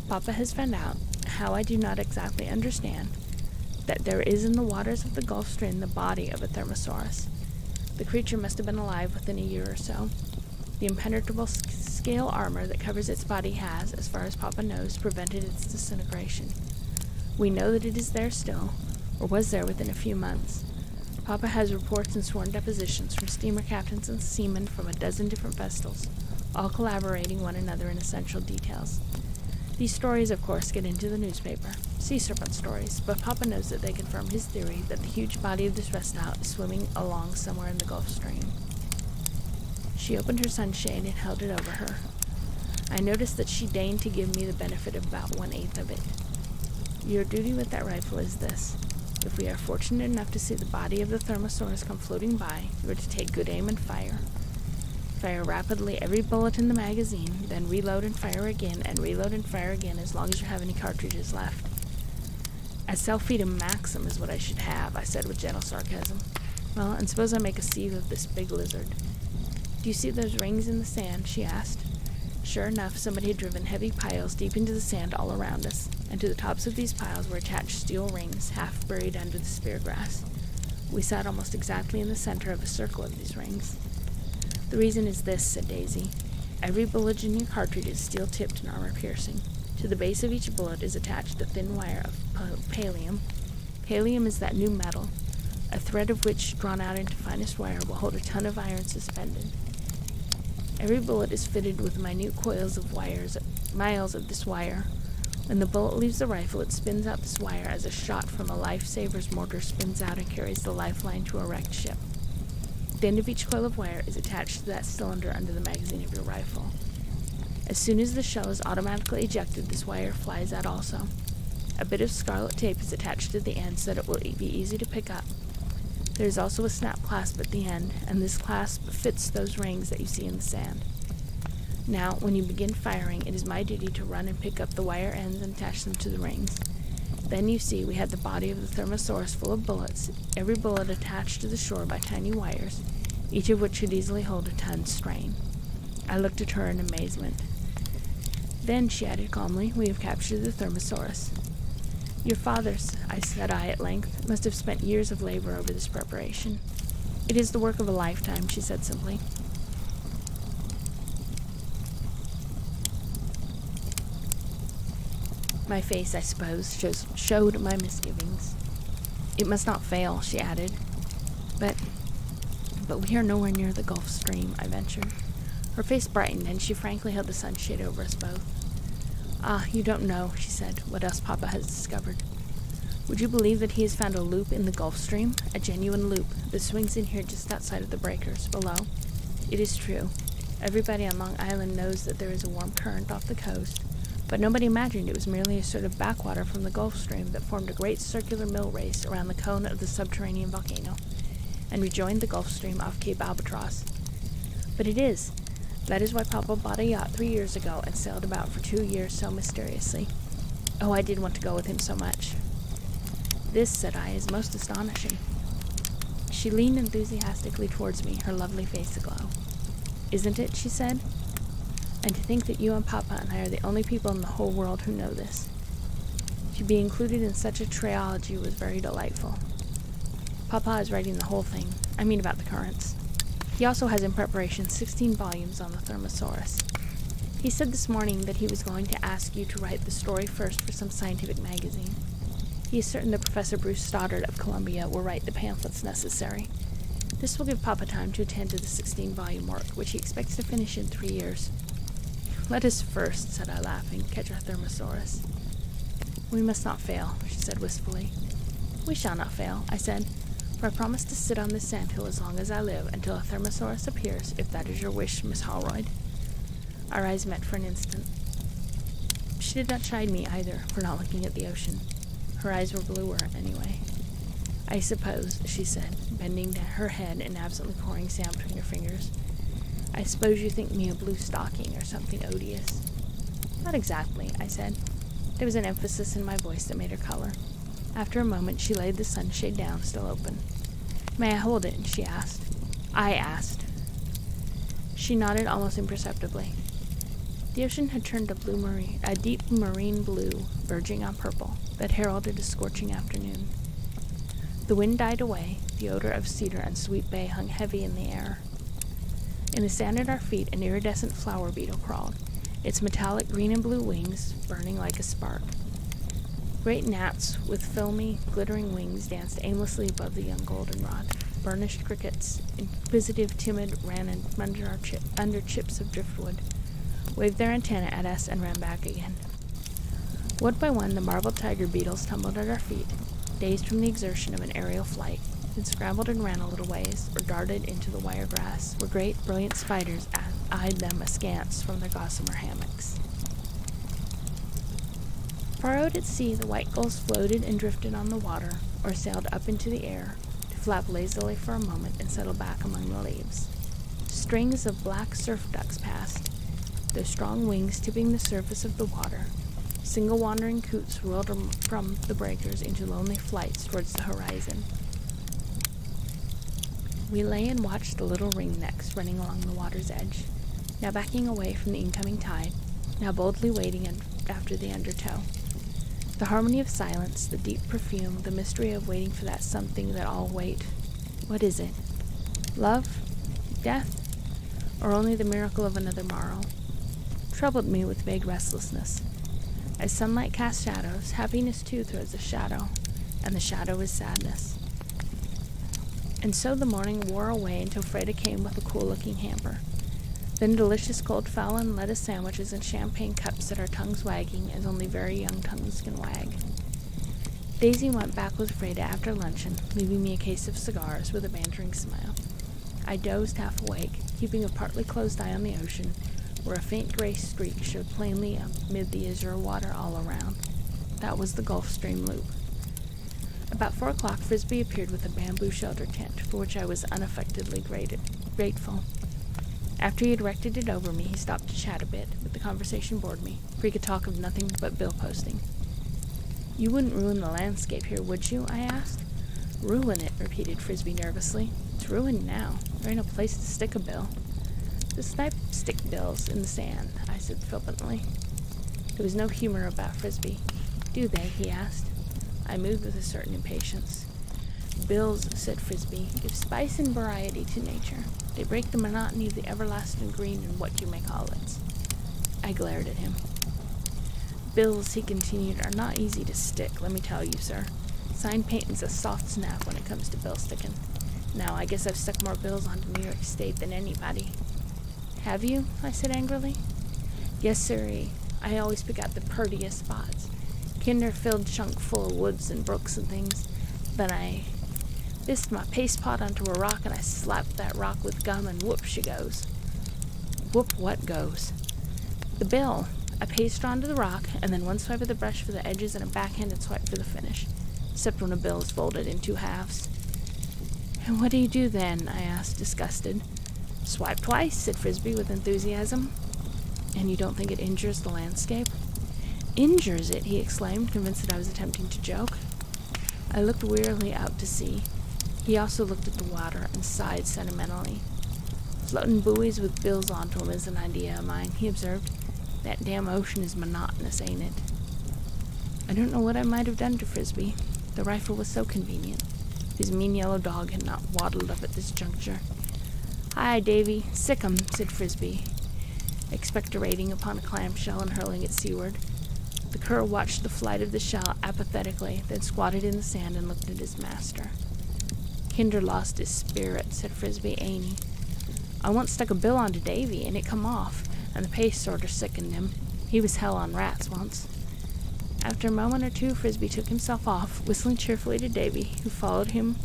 Papa has found out, how I do not exactly understand, that there is in the waters of the Gulf Stream the body of a Thermosaurus. The creature must have been alive within a year or so. The impenetrable scale armor that covers its body has, as far as Papa knows, prevented its disintegration. We know that it is there still, or was there within a few months. Papa has reports and sworn depositions from steamer captains and seamen from a dozen different vessels, all collaborating one another in essential details. These stories, of course, get into the newspaper, sea serpent stories, but Papa knows that they confirm his theory that the huge body of this reptile is swimming along somewhere in the Gulf Stream." She opened her sunshade and held it over her. I noticed that she deigned to give me the benefit of about 1/8 of it. "Your duty with that rifle is this. If we are fortunate enough to see the body of the Thermosaurus come floating by, you are to take good aim and fire. Fire rapidly every bullet in the magazine, then reload and fire again, and reload and fire again as long as you have any cartridges left." "A self-feeding Maxim is what I should have," I said with gentle sarcasm. Well, and suppose I make a sieve of this big lizard. Do you see those rings in the sand? She asked. Sure enough, somebody had driven heavy piles deep into the sand all around us, and to the tops of these piles were attached steel rings, half buried under the spear grass. We sat almost exactly in the center of a circle of these rings. The reason is this, said Daisy. Every bullet in your cartridge is steel-tipped and armor-piercing. To the base of each bullet is attached a thin wire of pallium. Pallium is that new metal, a thread of which, drawn out into finest wire, will hold a ton of iron suspended. Every bullet is fitted with minute coils of miles of this wire. When the bullet leaves the rifle, it spins out this wire as a shot from a lifesaver's mortar spins out and carries the lifeline to a wrecked ship. The end of each coil of wire is attached to that cylinder under the magazine of your rifle. As soon as the shell is automatically ejected, this wire flies out also. A bit of scarlet tape is attached to the end so that it will be easy to pick up. There is also a snap clasp at the end, and this clasp fits those rings that you see in the sand. Now, when you begin firing, it is my duty to run and pick up the wire ends and attach them to the rings. Then you see we had the body of the Thermosaurus full of bullets, every bullet attached to the shore by tiny wires, each of which could easily hold a ton's strain. I looked at her in amazement. Then, she added calmly, we have captured the Thermosaurus. Your fathers, said I at length, must have spent years of labor over this preparation. It is the work of a lifetime, she said simply. My face, I suppose, showed my misgivings. It must not fail, she added. But we are nowhere near the Gulf Stream, I ventured. Her face brightened, and she frankly held the sunshade over us both. Ah, you don't know, she said, what else Papa has discovered. Would you believe that he has found a loop in the Gulf Stream? A genuine loop that swings in here just outside of the breakers, below. It is true. Everybody on Long Island knows that there is a warm current off the coast, but nobody imagined it was merely a sort of backwater from the Gulf Stream that formed a great circular mill race around the cone of the subterranean volcano, and rejoined the Gulf Stream off Cape Albatross. But it is. That is why Papa bought a yacht 3 years ago and sailed about for 2 years so mysteriously. Oh, I did want to go with him so much. This, said I, is most astonishing. She leaned enthusiastically towards me, her lovely face aglow. Isn't it? She said. And to think that you and Papa and I are the only people in the whole world who know this. To be included in such a trilogy was very delightful. Papa is writing the whole thing. I mean about the currents. He also has in preparation 16 volumes on the Thermosaurus. He said this morning that he was going to ask you to write the story first for some scientific magazine. He is certain that Professor Bruce Stoddard of Columbia will write the pamphlets necessary. This will give Papa time to attend to the 16-volume work, which he expects to finish in 3 years. Let us first, said I, laughing, catch our Thermosaurus. We must not fail, she said wistfully. We shall not fail, I said, for I promise to sit on this sandhill as long as I live until a Thermosaurus appears, if that is your wish, Miss Holroyd. Our eyes met for an instant. She did not chide me either for not looking at the ocean. Her eyes were bluer, anyway. I suppose, she said, bending down her head and absently pouring sand between her fingers. I suppose you think me a blue stocking or something odious. Not exactly, I said. There was an emphasis in my voice that made her color. After a moment, she laid the sunshade down, still open. May I hold it? She asked. I asked. She nodded almost imperceptibly. The ocean had turned a deep marine blue, verging on purple, that heralded a scorching afternoon. The wind died away, the odor of cedar and sweet bay hung heavy in the air. In the sand at our feet, an iridescent flower beetle crawled, its metallic green and blue wings burning like a spark. Great gnats with filmy, glittering wings danced aimlessly above the young goldenrod. Burnished crickets, inquisitive, timid, ran under chips of driftwood, waved their antennae at us and ran back again. One by one, the marbled tiger beetles tumbled at our feet, dazed from the exertion of an aerial flight, then scrambled and ran a little ways, or darted into the wire grass, where great, brilliant spiders eyed them askance from their gossamer hammocks. Far out at sea, the white gulls floated and drifted on the water, or sailed up into the air, to flap lazily for a moment and settle back among the leaves. Strings of black surf ducks passed, their strong wings tipping the surface of the water. Single wandering coots whirled from the breakers into lonely flights towards the horizon. We lay and watched the little ringnecks running along the water's edge, now backing away from the incoming tide, now boldly wading after the undertow. The harmony of silence, the deep perfume, the mystery of waiting for that something that all wait. What is it? Love? Death? Or only the miracle of another morrow? Troubled me with vague restlessness. As sunlight casts shadows, happiness too throws a shadow, and the shadow is sadness. And so the morning wore away until Freda came with a cool-looking hamper. Then delicious cold fowl and lettuce sandwiches and champagne cups set our tongues wagging as only very young tongues can wag. Daisy went back with Freda after luncheon, leaving me a case of cigars with a bantering smile. I dozed half awake, keeping a partly closed eye on the ocean, where a faint gray streak showed plainly amid the azure water all around. That was the Gulf Stream loop. About 4 o'clock, Frisbee appeared with a bamboo shelter tent, for which I was unaffectedly grateful. After he had erected it over me, he stopped to chat a bit, but the conversation bored me, for he could talk of nothing but bill posting. "You wouldn't ruin the landscape here, would you?" I asked. "Ruin it," repeated Frisbee nervously. "It's ruined now. There ain't a place to stick a bill." "The snipe stick bills in the sand," I said flippantly. There was no humor about Frisbee. "Do they?" he asked. I moved with a certain impatience. "Bills," said Frisbee, "give spice and variety to nature. They break the monotony of the everlasting green in what you may call it." I glared at him. "Bills," he continued, "are not easy to stick, let me tell you, sir. Sign painting's a soft snap when it comes to bill sticking. Now, I guess I've stuck more bills onto New York State than anybody." "Have you?" I said angrily. "Yes, sirree. I always pick out the purtiest spots. Kinder-filled chunk full of woods and brooks and things. Then I fist my paste pot onto a rock and I slapped that rock with gum and whoop she goes." "Whoop what goes?" "The bill. I paste her onto the rock, and then one swipe of the brush for the edges and a backhanded swipe for the finish, except when a bill is folded in 2 halves. "And what do you do then?" I asked, disgusted. "Swipe twice," said Frisbee with enthusiasm. "And you don't think it injures the landscape?" "Injures it!" he exclaimed, convinced that I was attempting to joke. I looked wearily out to sea. He also looked at the water and sighed sentimentally. "Floating buoys with bills onto 'em is an idea of mine," he observed. "That damn ocean is monotonous, ain't it?" I don't know what I might have done to Frisbee. The rifle was so convenient. His mean yellow dog had not waddled up at this juncture. "Hi, Davy. Sick 'em," said Frisbee, expectorating upon a clamshell and hurling it seaward. The cur watched the flight of the shell apathetically, then squatted in the sand and looked at his master. "Kinder lost his spirit," said Frisbee, ain't he? "I once stuck a bill onto Davy, and it come off, and the paste sorter sickened him. He was hell on rats once." After a moment or two, Frisbee took himself off, whistling cheerfully to Davy, who followed him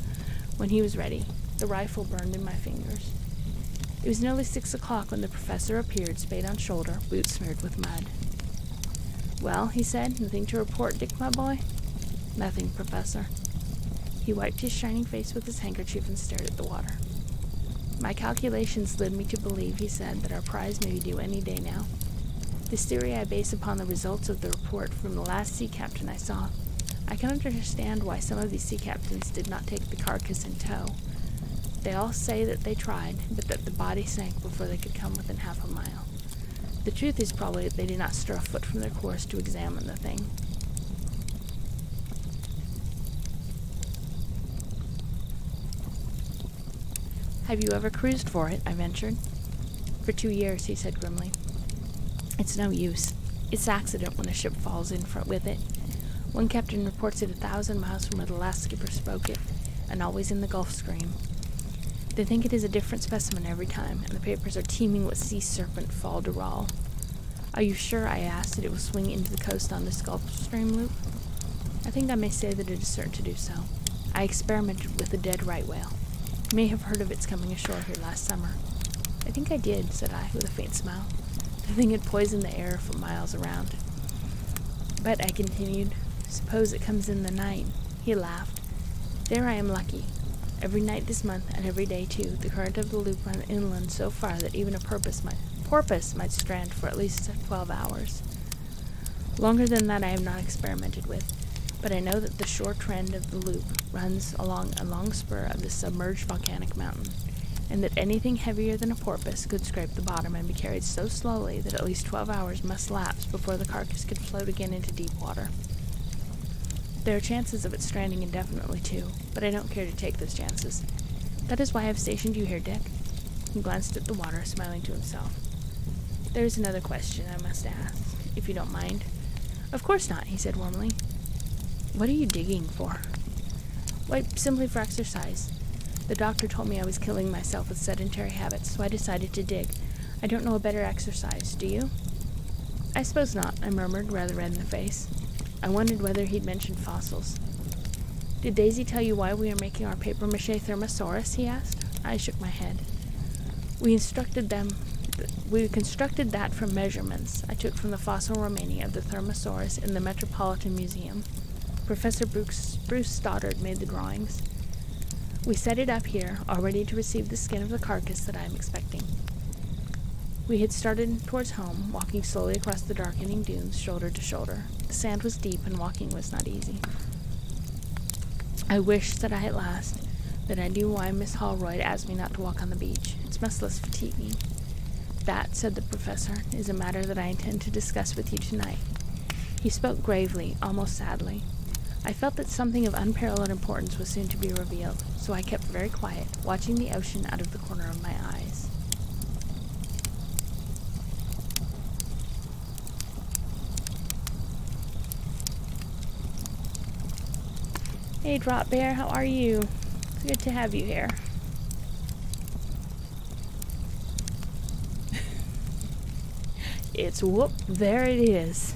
when he was ready. The rifle burned in my fingers. It was nearly 6 o'clock when the professor appeared, spade on shoulder, boots smeared with mud. "Well," he said, "nothing to report, Dick, my boy?" "Nothing, Professor." He wiped his shining face with his handkerchief and stared at the water. "My calculations led me to believe," he said, "that our prize may be due any day now. This theory I base upon the results of the report from the last sea captain I saw. I can understand why some of these sea captains did not take the carcass in tow. They all say that they tried, but that the body sank before they could come within half a mile. The truth is probably that they did not stir a foot from their course to examine the thing." "Have you ever cruised for it?" I ventured. "For 2 years," he said grimly. "It's no use. It's accident when a ship falls in front with it. One captain reports it 1,000 miles from where the last skipper spoke it, and always in the Gulf Stream. They think it is a different specimen every time, and the papers are teeming with sea serpent fol-de-rol." "Are you sure," I asked, "that it will swing into the coast on this Gulf Stream loop?" "I think I may say that it is certain to do so. I experimented with a dead right whale. You may have heard of its coming ashore here last summer." "I think I did," said I, with a faint smile. "The thing had poisoned the air for miles around." "But," I continued, "suppose it comes in the night." He laughed. "There I am lucky. Every night this month, and every day too, the current of the loop ran inland so far that even a porpoise might strand for at least 12 hours. Longer than that I have not experimented with. but I know that the shore trend of the loop runs along a long spur of this submerged volcanic mountain, and that anything heavier than a porpoise could scrape the bottom and be carried so slowly that at least 12 hours must lapse before the carcass could float again into deep water. There are chances of it stranding indefinitely, too, but I don't care to take those chances. That is why I have stationed you here, Dick. He glanced at the water, smiling to himself. There is another question I must ask, if you don't mind. Of course not, he said warmly. What are you digging for? Why, simply for exercise. The doctor told me I was killing myself with sedentary habits, so I decided to dig. I don't know a better exercise, do you? I suppose not, I murmured, rather red in the face. I wondered whether he'd mentioned fossils. Did Daisy tell you why we are making our papier-mâché Thermosaurus, he asked. I shook my head. We constructed that from measurements I took from the fossil remaining of the Thermosaurus in the Metropolitan Museum. Professor Bruce Stoddard made the drawings. We set it up here, all ready to receive the skin of the carcass that I am expecting. We had started towards home, walking slowly across the darkening dunes, shoulder to shoulder. The sand was deep, and walking was not easy. I wished, said I at last, that I knew why Miss Holroyd asked me not to walk on the beach. It's muscles fatiguing. That, said the professor, is a matter that I intend to discuss with you tonight. He spoke gravely, almost sadly. I felt that something of unparalleled importance was soon to be revealed, so I kept very quiet, watching the ocean out of the corner of my eyes. Hey, Drop Bear, how are you? It's good to have you here. It's whoop, there it is.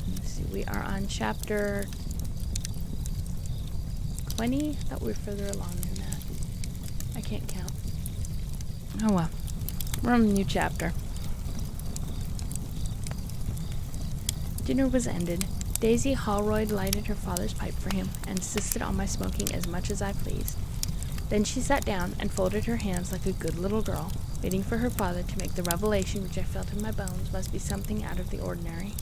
Let's see, we are on chapter 20? I thought we were further along than that. I can't count. Oh well. We're on a new chapter. Dinner was ended. Daisy Holroyd lighted her father's pipe for him and insisted on my smoking as much as I pleased. Then she sat down and folded her hands like a good little girl, waiting for her father to make the revelation which I felt in my bones must be something out of the ordinary.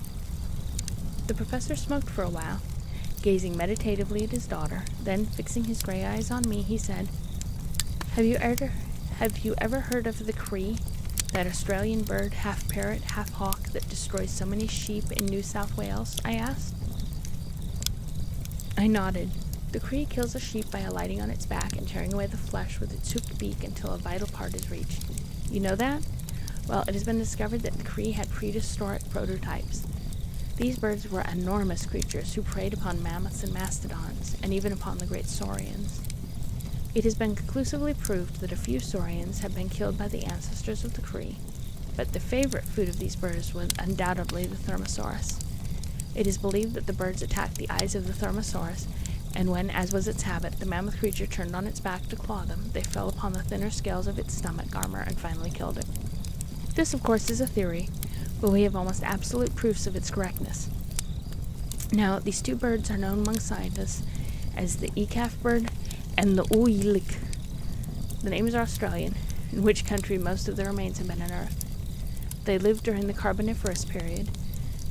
The professor smoked for a while, gazing meditatively at his daughter. Then, fixing his gray eyes on me, he said, Have you ever heard of the Cree, that Australian bird, half parrot, half hawk, that destroys so many sheep in New South Wales? I asked. I nodded. The Cree kills a sheep by alighting on its back and tearing away the flesh with its hooked beak until a vital part is reached. You know that? Well, it has been discovered that the Cree had prehistoric prototypes. These birds were enormous creatures who preyed upon mammoths and mastodons, and even upon the great saurians. It has been conclusively proved that a few saurians have been killed by the ancestors of the Cree, but the favorite food of these birds was undoubtedly the Thermosaurus. It is believed that the birds attacked the eyes of the Thermosaurus, and when, as was its habit, the mammoth creature turned on its back to claw them, they fell upon the thinner scales of its stomach armor and finally killed it. This, of course, is a theory, but we have almost absolute proofs of its correctness. Now, these two birds are known among scientists as the ecaf bird and the uilik. The names are Australian, in which country most of the remains have been unearthed. They lived during the Carboniferous period.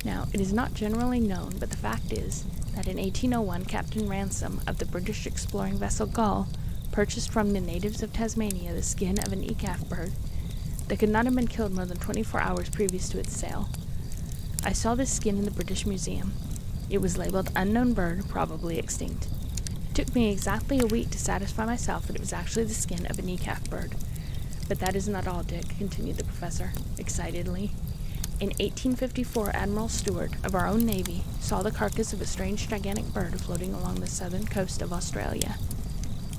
Now, it is not generally known, but the fact is that in 1801, Captain Ransom of the British exploring vessel Gull purchased from the natives of Tasmania the skin of an ecaf bird that could not have been killed more than 24 hours previous to its sale. I saw this skin in the British Museum. It was labeled Unknown Bird, probably extinct. It took me exactly a week to satisfy myself that it was actually the skin of an ecaf bird. But that is not all, Dick, continued the professor, excitedly. In 1854, Admiral Stewart, of our own Navy, saw the carcass of a strange gigantic bird floating along the southern coast of Australia.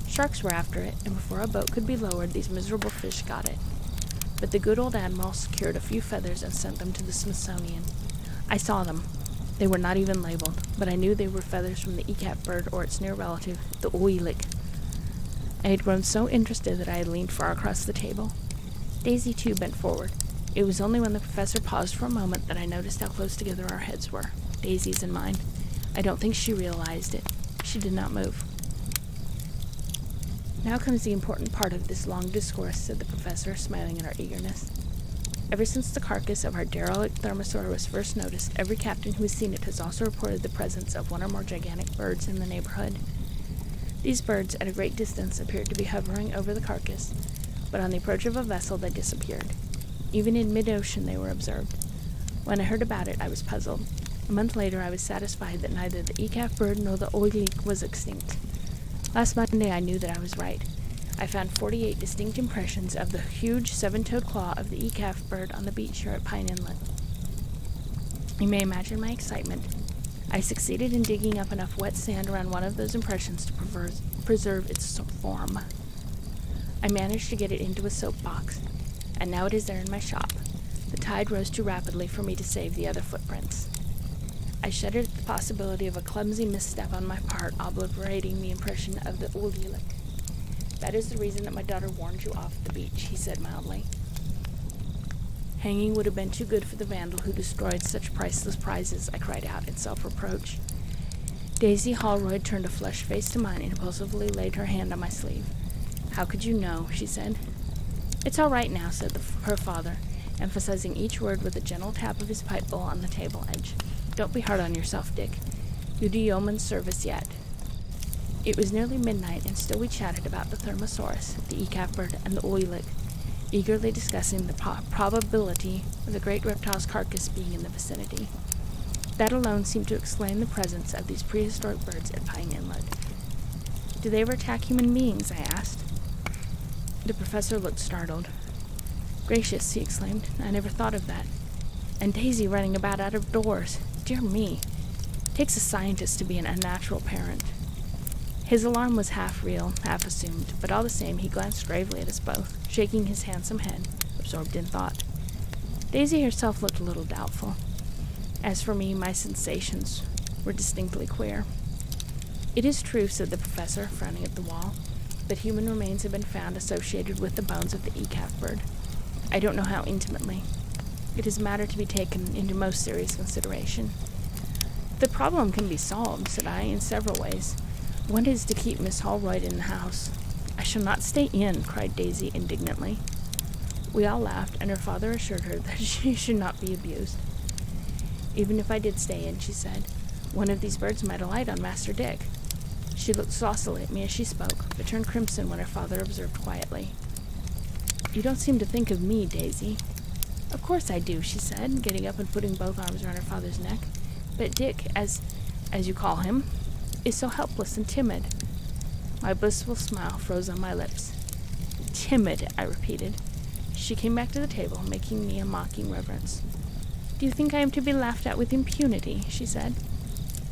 Sharks were after it, and before a boat could be lowered, these miserable fish got it. But the good old Admiral secured a few feathers and sent them to the Smithsonian. I saw them. They were not even labeled, but I knew they were feathers from the ecaf bird or its near relative, the uilik. I had grown so interested that I had leaned far across the table. Daisy, too, bent forward. It was only when the professor paused for a moment that I noticed how close together our heads were, Daisy's and mine. I don't think she realized it. She did not move. Now comes the important part of this long discourse, said the professor, smiling at our eagerness. Ever since the carcass of our derelict thermosaur was first noticed, every captain who has seen it has also reported the presence of one or more gigantic birds in the neighborhood. These birds, at a great distance, appeared to be hovering over the carcass, but on the approach of a vessel they disappeared. Even in mid-ocean they were observed. When I heard about it, I was puzzled. A month later, I was satisfied that neither the ecaf bird nor the oilik was extinct. Last Monday, I knew that I was right. I found 48 distinct impressions of the huge 7-toed claw of the ecaf bird on the beach here at Pine Inlet. You may imagine my excitement. I succeeded in digging up enough wet sand around one of those impressions to preserve its form. I managed to get it into a soap box, and now it is there in my shop. The tide rose too rapidly for me to save the other footprints. I shuddered at the possibility of a clumsy misstep on my part obliterating the impression of the oilik. That is the reason that my daughter warned you off the beach, he said mildly. Hanging would have been too good for the vandal who destroyed such priceless prizes, I cried out in self-reproach. Daisy Holroyd turned a flushed face to mine and impulsively laid her hand on my sleeve. How could you know, she said. It's all right now, said her father, emphasizing each word with a gentle tap of his pipe bowl on the table edge. Don't be hard on yourself, Dick. You do yeoman's service yet. It was nearly midnight, and still we chatted about the Thermosaurus, the ecaf bird, and the oilik, eagerly discussing the probability of the great reptile's carcass being in the vicinity. That alone seemed to explain the presence of these prehistoric birds at Pine Inlet. Do they ever attack human beings? I asked. The professor looked startled. Gracious, he exclaimed, I never thought of that. And Daisy running about out of doors. Dear me. It takes a scientist to be an unnatural parent. His alarm was half real, half assumed, but all the same he glanced gravely at us both, shaking his handsome head, absorbed in thought. Daisy herself looked a little doubtful. As for me, my sensations were distinctly queer. It is true, said the professor, frowning at the wall, that human remains have been found associated with the bones of the ecaf bird. I don't know how intimately. It is a matter to be taken into most serious consideration. The problem can be solved, said I, in several ways. One is to keep Miss Holroyd in the house. I shall not stay in, cried Daisy indignantly. We all laughed, and her father assured her that she should not be abused. Even if I did stay in, she said, one of these birds might alight on Master Dick. She looked saucily at me as she spoke, but turned crimson when her father observed quietly. You don't seem to think of me, Daisy. Of course I do, she said, getting up and putting both arms around her father's neck. But Dick, as you call him, is so helpless and timid. My blissful smile froze on my lips. Timid, I repeated. She came back to the table, making me a mocking reverence. Do you think I am to be laughed at with impunity? She said.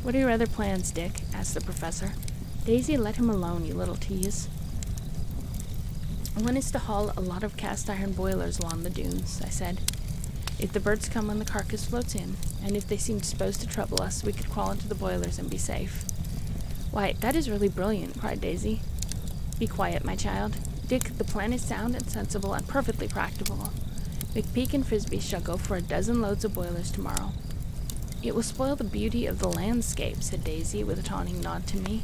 What are your other plans, Dick? Asked the professor. Daisy, let him alone, you little tease. One is to haul a lot of cast-iron boilers along the dunes, I said. If the birds come when the carcass floats in, and if they seem disposed to trouble us, we could crawl into the boilers and be safe. Why, that is really brilliant, cried Daisy. Be quiet, my child. Dick, the plan is sound and sensible and perfectly practicable. McPeak and Frisbee shall go for a dozen loads of boilers tomorrow. It will spoil the beauty of the landscape, said Daisy, with a taunting nod to me.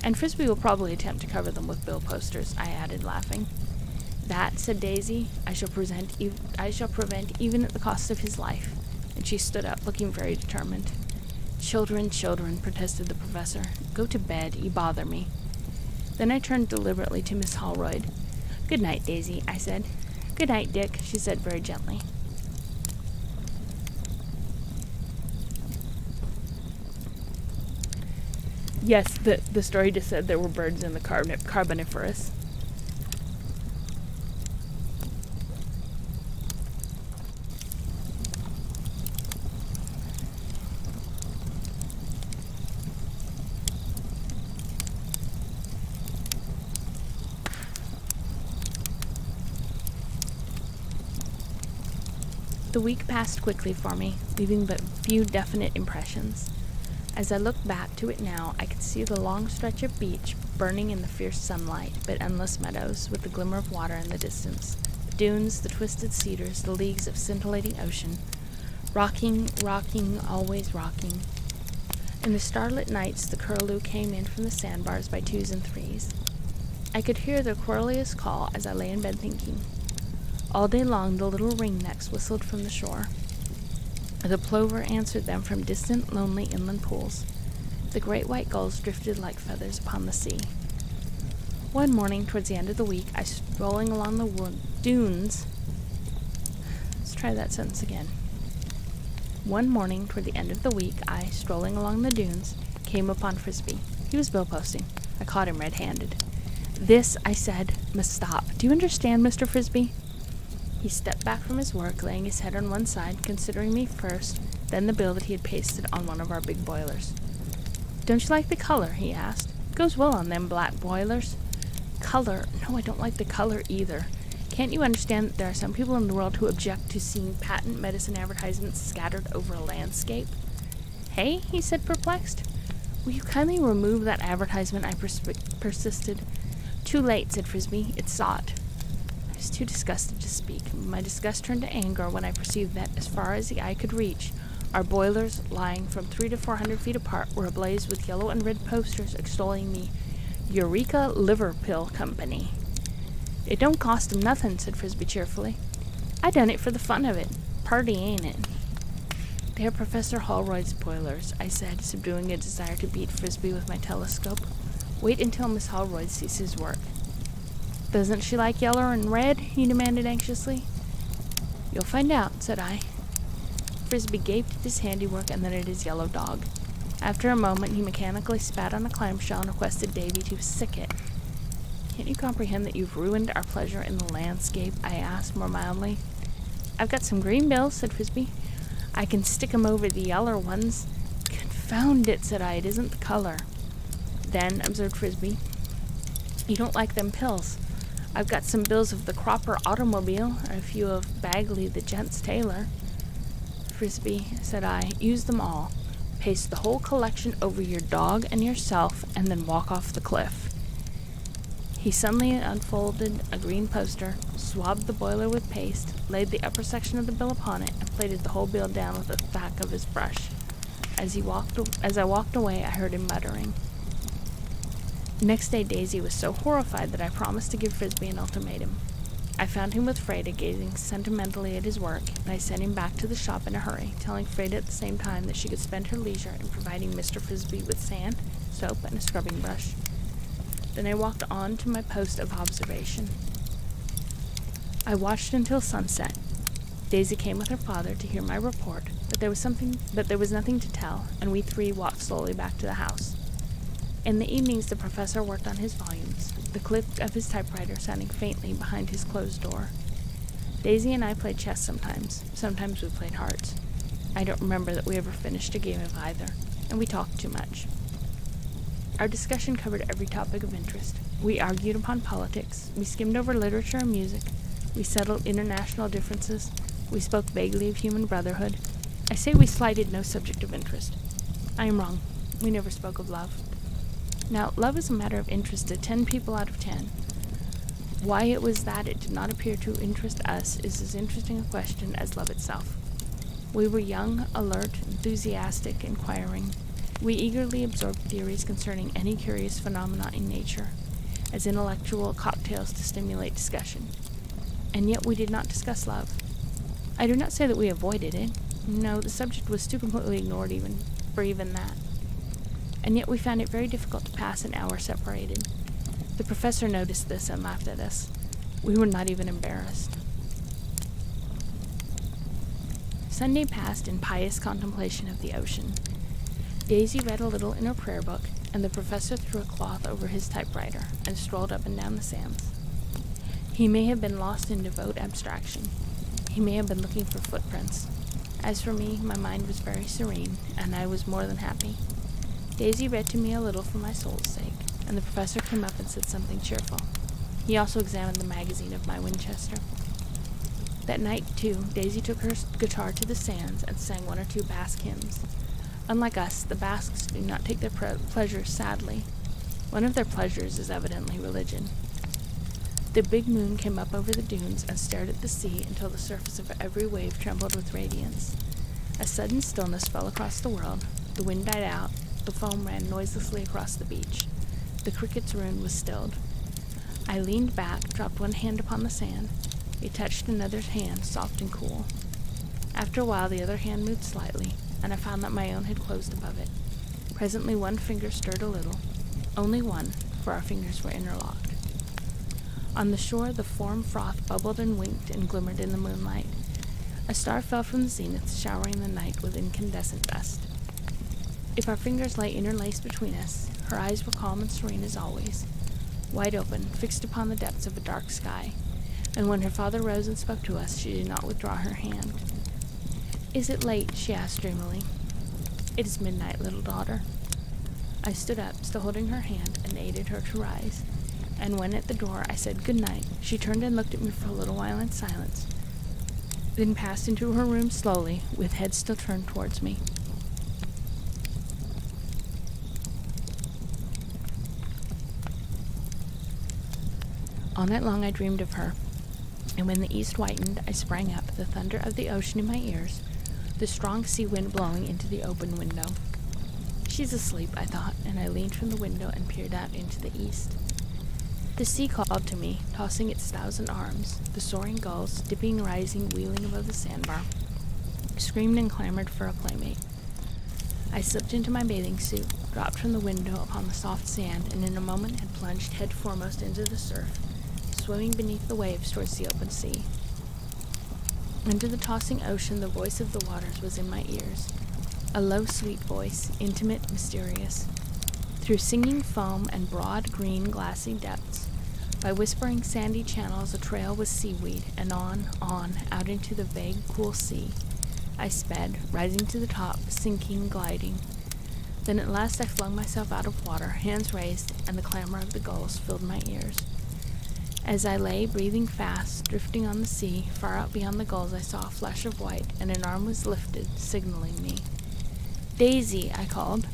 And Frisbee will probably attempt to cover them with bill posters, I added, laughing. That, said Daisy, I shall prevent even at the cost of his life. And she stood up, looking very determined. Children, protested the professor. Go to bed, you bother me. Then I turned deliberately to Miss Holroyd. Good night, Daisy, I said. Good night, Dick, she said very gently. Yes, the story just said there were birds in the Carboniferous. The week passed quickly for me, leaving but few definite impressions. As I looked back to it now, I could see the long stretch of beach burning in the fierce sunlight, but endless meadows with the glimmer of water in the distance, the dunes, the twisted cedars, the leagues of scintillating ocean, rocking, always rocking. In the starlit nights, the curlew came in from the sandbars by twos and threes. I could hear their querulousest call as I lay in bed thinking. All day long the little ringnecks whistled from the shore. The plover answered them from distant, lonely inland pools. The great white gulls drifted like feathers upon the sea. One morning, towards the end of the week, I was strolling along the dunes. Let's try that sentence again. One morning, toward the end of the week, I, strolling along the dunes, came upon Frisbee. He was billposting. I caught him red-handed. "This," I said, "must stop. Do you understand, Mr. Frisbee?" He stepped back from his work, laying his head on one side, considering me first, then the bill that he had pasted on one of our big boilers. "Don't you like the color?" he asked. "Goes well on them black boilers." "Color? No, I don't like the color either. Can't you understand that there are some people in the world who object to seeing patent medicine advertisements scattered over a landscape?" "Hey?" he said, perplexed. "Will you kindly remove that advertisement?" I persisted. "Too late," said Frisbee. "It's sought." I was too disgusted to speak. My disgust turned to anger when I perceived that, as far as the eye could reach, our boilers, lying from 300 to 400 feet apart, were ablaze with yellow and red posters extolling the Eureka Liver Pill Company. "It don't cost 'em nothin'," said Frisbee cheerfully. "I done it for the fun of it. Party, ain't it?" "They're Professor Holroyd's boilers," I said, subduing a desire to beat Frisbee with my telescope. "Wait until Miss Holroyd sees his work." "Doesn't she like yeller and red?" he demanded anxiously. "You'll find out," said I. Frisbee gaped at his handiwork and then at his yellow dog. After a moment, he mechanically spat on a clamshell and requested Davy to sick it. "Can't you comprehend that you've ruined our pleasure in the landscape?" I asked more mildly. "I've got some green bills," said Frisbee. "I can stick 'em over the yeller ones." "Confound it," said I, "it isn't the color." "Then," observed Frisbee, "you don't like them pills. I've got some bills of the Cropper automobile, or a few of Bagley the gent's tailor." "Frisbee," said I, "use them all. Paste the whole collection over your dog and yourself, and then walk off the cliff." He suddenly unfolded a green poster, swabbed the boiler with paste, laid the upper section of the bill upon it, and plated the whole bill down with the back of his brush. As I walked away, I heard him muttering. Next day, Daisy was so horrified that I promised to give Frisbee an ultimatum. I found him with Freda gazing sentimentally at his work, and I sent him back to the shop in a hurry, telling Freda at the same time that she could spend her leisure in providing Mr. Frisbee with sand, soap, and a scrubbing brush. Then I walked on to my post of observation. I watched until sunset. Daisy came with her father to hear my report, but there was nothing to tell, and we three walked slowly back to the house. In the evenings, the professor worked on his volumes, the click of his typewriter sounding faintly behind his closed door. Daisy and I played chess sometimes. Sometimes we played hearts. I don't remember that we ever finished a game of either, and we talked too much. Our discussion covered every topic of interest. We argued upon politics. We skimmed over literature and music. We settled international differences. We spoke vaguely of human brotherhood. I say we slighted no subject of interest. I am wrong. We never spoke of love. Now, love is a matter of interest to 10 people out of 10. Why it was that it did not appear to interest us is as interesting a question as love itself. We were young, alert, enthusiastic, inquiring. We eagerly absorbed theories concerning any curious phenomena in nature, as intellectual cocktails to stimulate discussion. And yet we did not discuss love. I do not say that we avoided it. No, the subject was too completely ignored for even that. And yet we found it very difficult to pass an hour separated. The professor noticed this and laughed at us. We were not even embarrassed. Sunday passed in pious contemplation of the ocean. Daisy read a little in her prayer book, and the professor threw a cloth over his typewriter and strolled up and down the sands. He may have been lost in devout abstraction. He may have been looking for footprints. As for me, my mind was very serene, and I was more than happy. Daisy read to me a little for my soul's sake, and the professor came up and said something cheerful. He also examined the magazine of my Winchester. That night, too, Daisy took her guitar to the sands and sang one or two Basque hymns. Unlike us, the Basques do not take their pleasures sadly. One of their pleasures is evidently religion. The big moon came up over the dunes and stared at the sea until the surface of every wave trembled with radiance. A sudden stillness fell across the world. The wind died out. The foam ran noiselessly across the beach. The cricket's rune was stilled. I leaned back, dropped one hand upon the sand. It touched another's hand, soft and cool. After a while, the other hand moved slightly, and I found that my own had closed above it. Presently, one finger stirred a little. Only one, for our fingers were interlocked. On the shore, the foam froth bubbled and winked and glimmered in the moonlight. A star fell from the zenith, showering the night with incandescent dust. If our fingers lay interlaced between us, her eyes were calm and serene as always, wide open, fixed upon the depths of a dark sky, and when her father rose and spoke to us, she did not withdraw her hand. "Is it late?" she asked dreamily. "It is midnight, little daughter." I stood up, still holding her hand, and aided her to rise, and when at the door I said good night, she turned and looked at me for a little while in silence, then passed into her room slowly, with head still turned towards me. All night long I dreamed of her, and when the east whitened, I sprang up, the thunder of the ocean in my ears, the strong sea wind blowing into the open window. She's asleep, I thought, and I leaned from the window and peered out into the east. The sea called to me, tossing its thousand arms. The soaring gulls, dipping, rising, wheeling above the sandbar, screamed and clamored for a playmate. I slipped into my bathing suit, dropped from the window upon the soft sand, and in a moment had plunged head foremost into the surf, swimming beneath the waves towards the open sea. Under the tossing ocean, the voice of the waters was in my ears, a low, sweet voice, intimate, mysterious. Through singing foam and broad, green, glassy depths, by whispering sandy channels, a trail was seaweed, and on, out into the vague, cool sea, I sped, rising to the top, sinking, gliding. Then at last I flung myself out of water, hands raised, and the clamor of the gulls filled my ears. As I lay, breathing fast, drifting on the sea, far out beyond the gulls I saw a flash of white, and an arm was lifted, signaling me. "Daisy!" I called.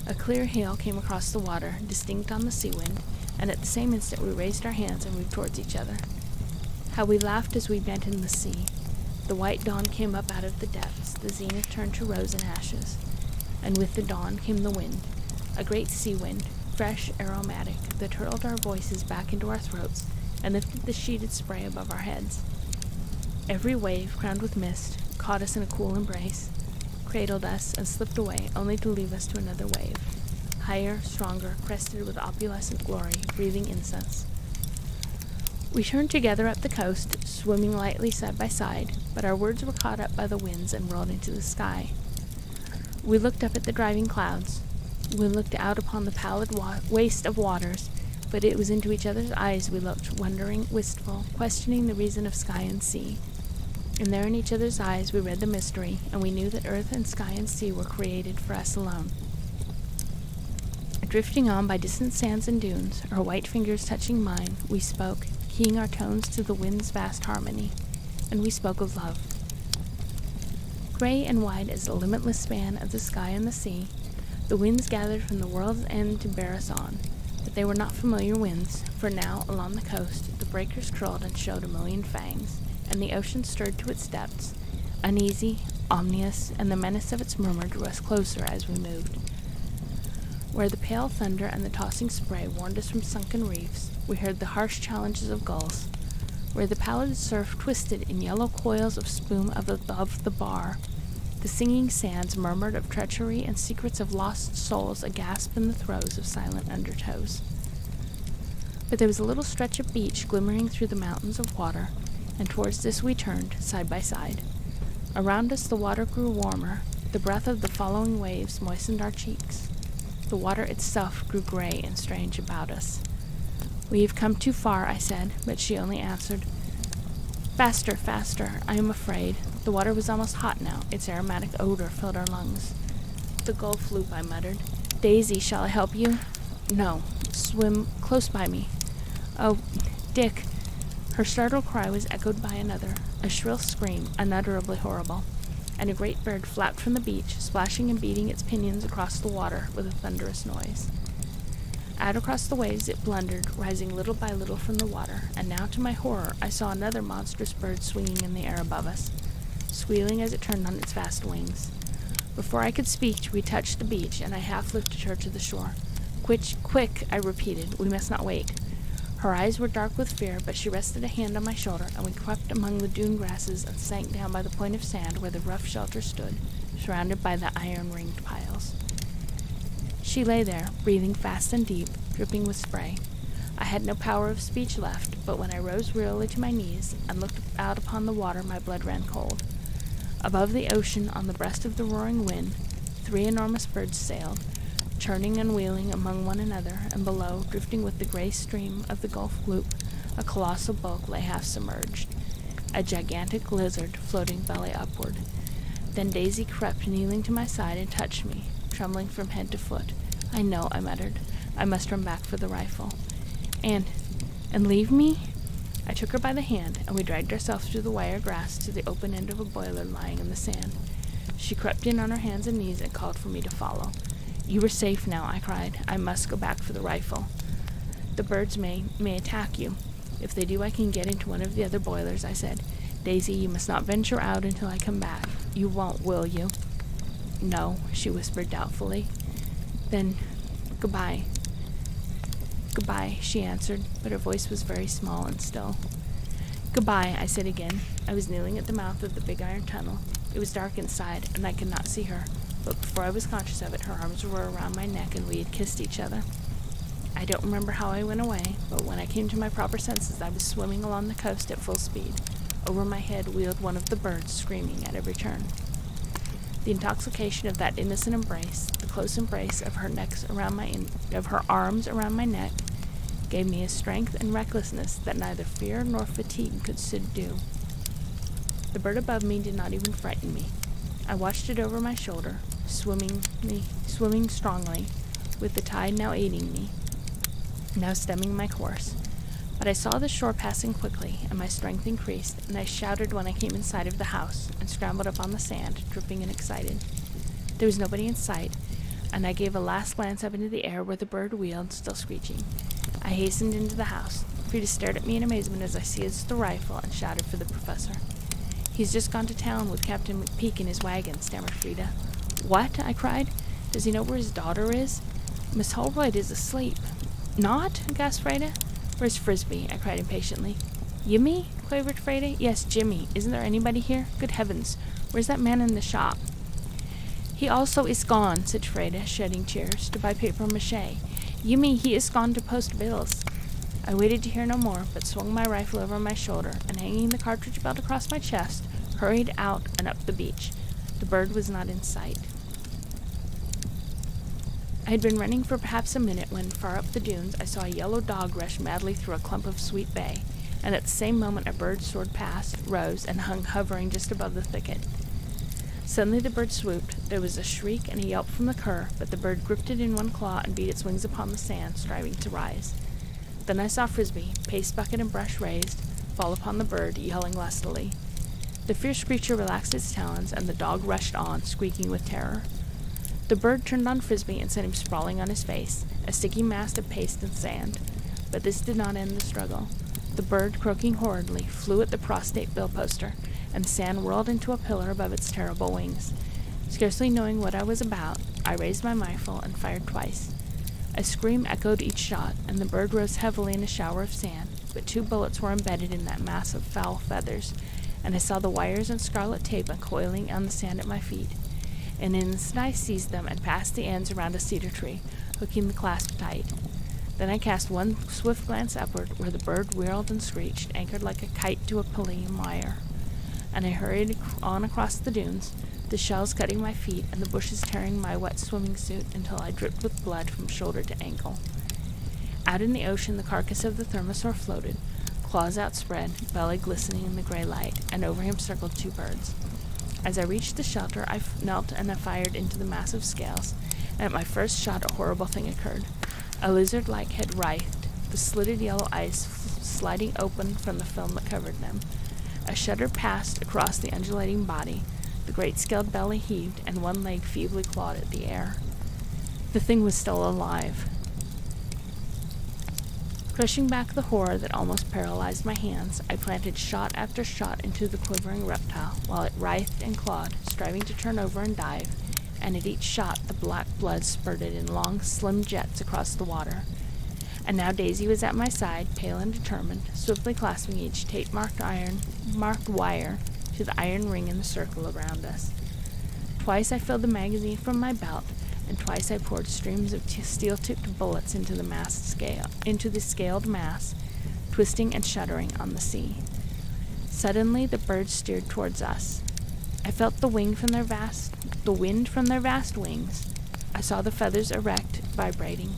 A clear hail came across the water, distinct on the sea wind, and at the same instant we raised our hands and moved towards each other. How we laughed as we bent in the sea. The white dawn came up out of the depths, the zenith turned to rose and ashes, and with the dawn came the wind, a great sea wind, fresh, aromatic, that hurled our voices back into our throats and lifted the sheeted spray above our heads. Every wave, crowned with mist, caught us in a cool embrace, cradled us, and slipped away, only to leave us to another wave, higher, stronger, crested with opalescent glory, breathing incense. We turned together up the coast, swimming lightly side by side, but our words were caught up by the winds and whirled into the sky. We looked up at the driving clouds. We looked out upon the pallid waste of waters, but it was into each other's eyes we looked, wondering, wistful, questioning the reason of sky and sea. And there in each other's eyes we read the mystery, and we knew that earth and sky and sea were created for us alone. Drifting on by distant sands and dunes, our white fingers touching mine, we spoke, keying our tones to the wind's vast harmony, and we spoke of love. Gray and wide as the limitless span of the sky and the sea, the winds gathered from the world's end to bear us on, but they were not familiar winds, for now, along the coast, the breakers curled and showed a million fangs, and the ocean stirred to its depths, uneasy, ominous, and the menace of its murmur drew us closer as we moved. Where the pale thunder and the tossing spray warned us from sunken reefs, we heard the harsh challenges of gulls. Where the pallid surf twisted in yellow coils of spume above the bar, the singing sands murmured of treachery and secrets of lost souls agasp in the throes of silent undertows. But there was a little stretch of beach glimmering through the mountains of water, and towards this we turned, side by side. Around us the water grew warmer, the breath of the following waves moistened our cheeks. The water itself grew gray and strange about us. "We have come too far," I said, but she only answered, "Faster, faster, I am afraid." The water was almost hot now, its aromatic odor filled our lungs. "The Gulf Loop," I muttered. "Daisy, shall I help you?" "No, swim close by me." "Oh, Dick." Her startled cry was echoed by another, a shrill scream, unutterably horrible, and a great bird flapped from the beach, splashing and beating its pinions across the water with a thunderous noise. Out across the waves it blundered, rising little by little from the water, and now to my horror I saw another monstrous bird swinging in the air above us, squealing as it turned on its vast wings. Before I could speak, we touched the beach, and I half lifted her to the shore. Quick, quick, I repeated, "we must not wait." Her eyes were dark with fear, but she rested a hand on my shoulder, and we crept among the dune grasses and sank down by the point of sand where the rough shelter stood, surrounded by the iron-ringed piles. She lay there, breathing fast and deep, dripping with spray. I had no power of speech left, but when I rose wearily to my knees and looked out upon the water, my blood ran cold. Above the ocean, on the breast of the roaring wind, 3 enormous birds sailed, churning and wheeling among one another, and below, drifting with the gray stream of the Gulf Loop, a colossal bulk lay half submerged, a gigantic lizard floating belly upward. Then Daisy crept kneeling to my side and touched me, trembling from head to foot. "I know," I muttered. "I must run back for the rifle." And leave me?" I took her by the hand, and we dragged ourselves through the wire grass to the open end of a boiler lying in the sand. She crept in on her hands and knees and called for me to follow. "You are safe now," I cried. "I must go back for the rifle. The birds may attack you. If they do, I can get into one of the other boilers," I said. "Daisy, you must not venture out until I come back. You won't, will you?" "No," she whispered doubtfully. "Then, goodbye." "Goodbye," she answered, but her voice was very small and still. "Goodbye," I said again. I was kneeling at the mouth of the big iron tunnel. It was dark inside, and I could not see her, but before I was conscious of it, her arms were around my neck and we had kissed each other. I don't remember how I went away, but when I came to my proper senses, I was swimming along the coast at full speed. Over my head wheeled one of the birds, screaming at every turn. The intoxication of that innocent embrace, the close embrace of her of her arms around my neck, gave me a strength and recklessness that neither fear nor fatigue could subdue. The bird above me did not even frighten me. I watched it over my shoulder, swimming strongly, with the tide now aiding me, now stemming my course. But I saw the shore passing quickly, and my strength increased, and I shouted when I came in sight of the house, and scrambled up on the sand, dripping and excited. There was nobody in sight, and I gave a last glance up into the air where the bird wheeled, still screeching. I hastened into the house. Frida stared at me in amazement as I seized the rifle and shouted for the professor. "He's just gone to town with Captain McPeak in his wagon," stammered Frida. "What?" I cried. "Does he know where his daughter is? Miss Holroyd is asleep." "Not?" gasped Frida. "Where's Frisbee?" I cried impatiently. "Jimmy?" quavered Frida. "Yes, Jimmy. Isn't there anybody here? Good heavens, where's that man in the shop?" "He also is gone," said Frida, shedding tears, "to buy papier-mâché. Jimmy, he is gone to post bills." I waited to hear no more, but swung my rifle over my shoulder, and hanging the cartridge belt across my chest, hurried out and up the beach. The bird was not in sight. I had been running for perhaps a minute when, far up the dunes, I saw a yellow dog rush madly through a clump of sweet bay, and at the same moment a bird soared past, rose, and hung hovering just above the thicket. Suddenly the bird swooped. There was a shriek and a yelp from the cur, but the bird gripped it in one claw and beat its wings upon the sand, striving to rise. Then I saw Frisbee, paste bucket and brush raised, fall upon the bird, yelling lustily. The fierce creature relaxed its talons, and the dog rushed on, squeaking with terror. The bird turned on Frisbee and sent him sprawling on his face, a sticky mass of paste and sand. But this did not end the struggle. The bird, croaking horridly, flew at the prostrate bill-poster, and the sand whirled into a pillar above its terrible wings. Scarcely knowing what I was about, I raised my rifle and fired twice. A scream echoed each shot, and the bird rose heavily in a shower of sand, but 2 bullets were embedded in that mass of foul feathers, and I saw the wires and scarlet tape uncoiling on the sand at my feet. In an instant I seized them and passed the ends around a cedar tree, hooking the clasp tight. Then I cast one swift glance upward, where the bird whirled and screeched, anchored like a kite to a pulleym wire. And I hurried on across the dunes, the shells cutting my feet and the bushes tearing my wet swimming suit until I dripped with blood from shoulder to ankle. Out in the ocean, the carcass of the thermosaur floated, claws outspread, belly glistening in the gray light, and over him circled 2 birds. As I reached the shelter, I knelt and I fired into the massive scales, and at my first shot a horrible thing occurred. A lizard-like head writhed, the slitted yellow eyes sliding open from the film that covered them. A shudder passed across the undulating body, the great scaled belly heaved, and one leg feebly clawed at the air. The thing was still alive. Crushing back the horror that almost paralyzed my hands, I planted shot after shot into the quivering reptile, while it writhed and clawed, striving to turn over and dive, and at each shot the black blood spurted in long, slim jets across the water. And now Daisy was at my side, pale and determined, swiftly clasping each tape-marked wire to the iron ring in the circle around us. Twice I filled the magazine from my belt, and twice I poured streams of steel-tipped bullets into the scaled mass, twisting and shuddering on the sea. Suddenly, the birds steered towards us. I felt the wind from their vast wings. I saw the feathers erect, vibrating.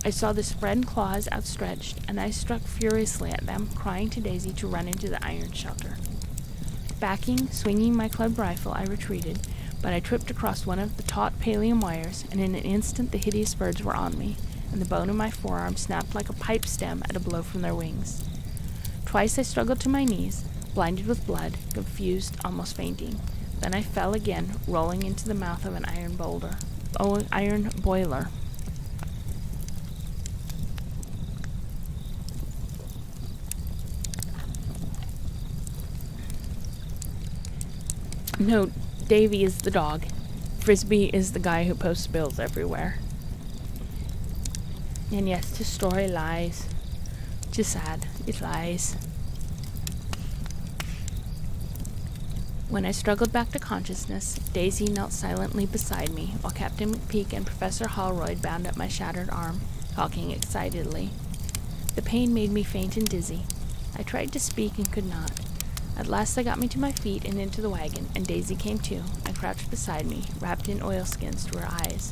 I saw the spread claws outstretched, and I struck furiously at them, crying to Daisy to run into the iron shelter. Backing, swinging my clubbed rifle, I retreated, but I tripped across one of the taut pallium wires, and in an instant the hideous birds were on me, and the bone of my forearm snapped like a pipe stem at a blow from their wings. Twice I struggled to my knees, blinded with blood, confused, almost fainting. Then I fell again, rolling into the mouth of an iron boiler. No, Davy is the dog. Frisbee is the guy who posts bills everywhere. And yes, his story lies. Just sad. It lies. When I struggled back to consciousness, Daisy knelt silently beside me, while Captain McPeak and Professor Holroyd bound up my shattered arm, talking excitedly. The pain made me faint and dizzy. I tried to speak and could not. At last they got me to my feet and into the wagon, and Daisy came too, and crouched beside me, wrapped in oilskins to her eyes.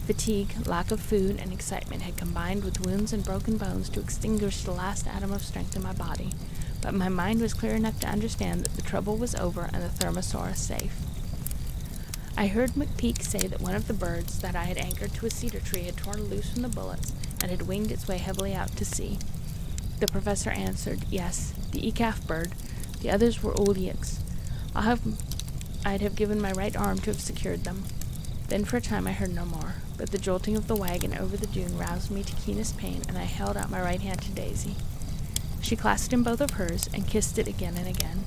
Fatigue, lack of food, and excitement had combined with wounds and broken bones to extinguish the last atom of strength in my body, but my mind was clear enough to understand that the trouble was over and the Thermosaurus safe. I heard McPeak say that one of the birds that I had anchored to a cedar tree had torn loose from the bullets and had winged its way heavily out to sea. The professor answered, yes, the ecaf bird. The others were old yaks. I'd have given my right arm to have secured them. Then for a time I heard no more, but the jolting of the wagon over the dune roused me to keenest pain, and I held out my right hand to Daisy. She clasped in both of hers and kissed it again and again.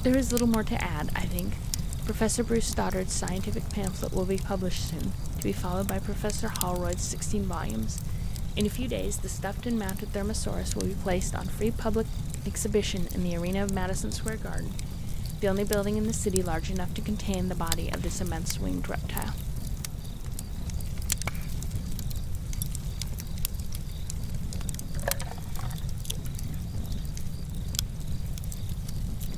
There is little more to add, I think. Professor Bruce Stoddard's scientific pamphlet will be published soon, to be followed by Professor Holroyd's 16 volumes. In a few days, the stuffed and mounted Thermosaurus will be placed on free public exhibition in the arena of Madison Square Garden, the only building in the city large enough to contain the body of this immense winged reptile.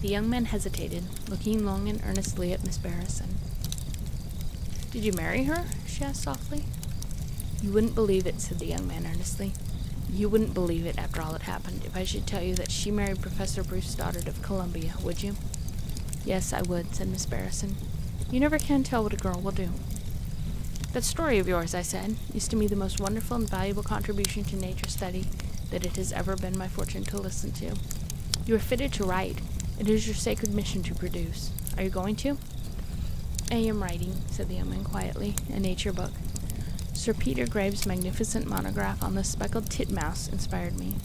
The young man hesitated, looking long and earnestly at Miss Barrison. "Did you marry her?" she asked softly. "You wouldn't believe it," said the young man earnestly. "You wouldn't believe it after all that happened if I should tell you that she married Professor Bruce Stoddard of Columbia, would you?" "Yes, I would," said Miss Barrison. "You never can tell what a girl will do." "That story of yours," I said, "is to me the most wonderful and valuable contribution to nature study that it has ever been my fortune to listen to. You are fitted to write. It is your sacred mission to produce. Are you going to?" "I am writing," said the young man quietly, "a nature book. Sir Peter Graves' magnificent monograph on the speckled titmouse inspired me,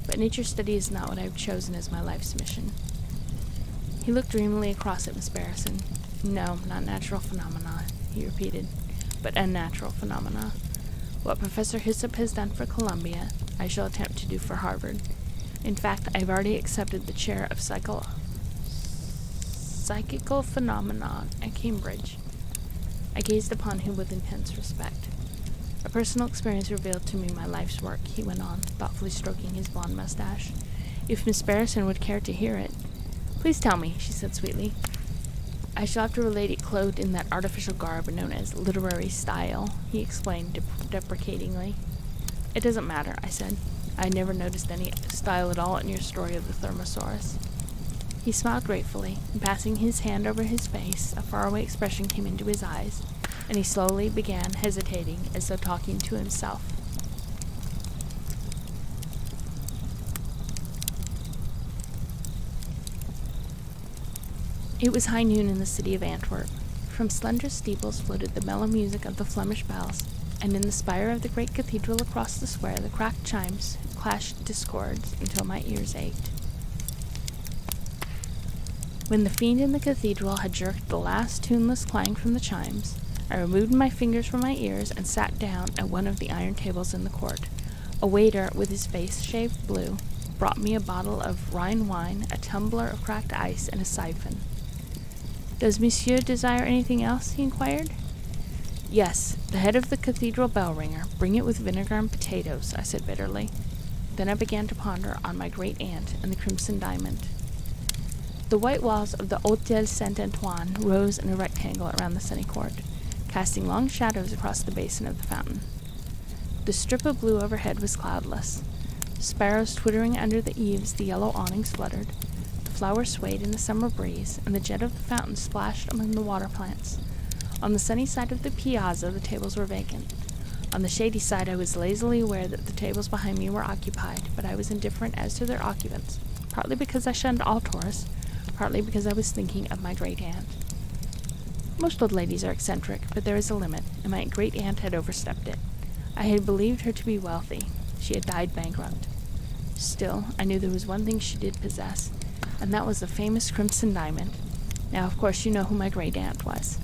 but nature study is not what I have chosen as my life's mission." He looked dreamily across at Miss Barrison. "No, not natural phenomena," he repeated, "but unnatural phenomena. What Professor Hyssop has done for Columbia, I shall attempt to do for Harvard. In fact, I have already accepted the chair of psychical phenomena at Cambridge." I gazed upon him with intense respect. "A personal experience revealed to me my life's work," he went on, thoughtfully stroking his blonde mustache. "If Miss Barrison would care to hear it." "Please tell me," she said sweetly. "I shall have to relate it clothed in that artificial garb known as literary style," he explained deprecatingly. "It doesn't matter," I said. "I never noticed any style at all in your story of the Thermosaurus." He smiled gratefully, and passing his hand over his face, a faraway expression came into his eyes, and he slowly began hesitating as though talking to himself. It was high noon in the city of Antwerp. From slender steeples floated the mellow music of the Flemish bells, and in the spire of the great cathedral across the square the cracked chimes clashed discords until my ears ached. When the fiend in the cathedral had jerked the last tuneless clang from the chimes, I removed my fingers from my ears and sat down at one of the iron tables in the court. A waiter, with his face shaved blue, brought me a bottle of Rhine wine, a tumbler of cracked ice, and a siphon. "Does monsieur desire anything else?" he inquired. "Yes, the head of the cathedral bell-ringer. Bring it with vinegar and potatoes," I said bitterly. Then I began to ponder on my great-aunt and the crimson diamond. The white walls of the Hôtel Saint-Antoine rose in a rectangle around the sunny court, casting long shadows across the basin of the fountain. The strip of blue overhead was cloudless. Sparrows twittering under the eaves, the yellow awnings fluttered. The flowers swayed in the summer breeze, and the jet of the fountain splashed among the water plants. On the sunny side of the piazza, the tables were vacant. On the shady side, I was lazily aware that the tables behind me were occupied, but I was indifferent as to their occupants, partly because I shunned all tourists, partly because I was thinking of my great-aunt. Most old ladies are eccentric, but there is a limit, and my great-aunt had overstepped it. I had believed her to be wealthy. She had died bankrupt. Still, I knew there was one thing she did possess, and that was the famous crimson diamond. Now, of course, you know who my great-aunt was.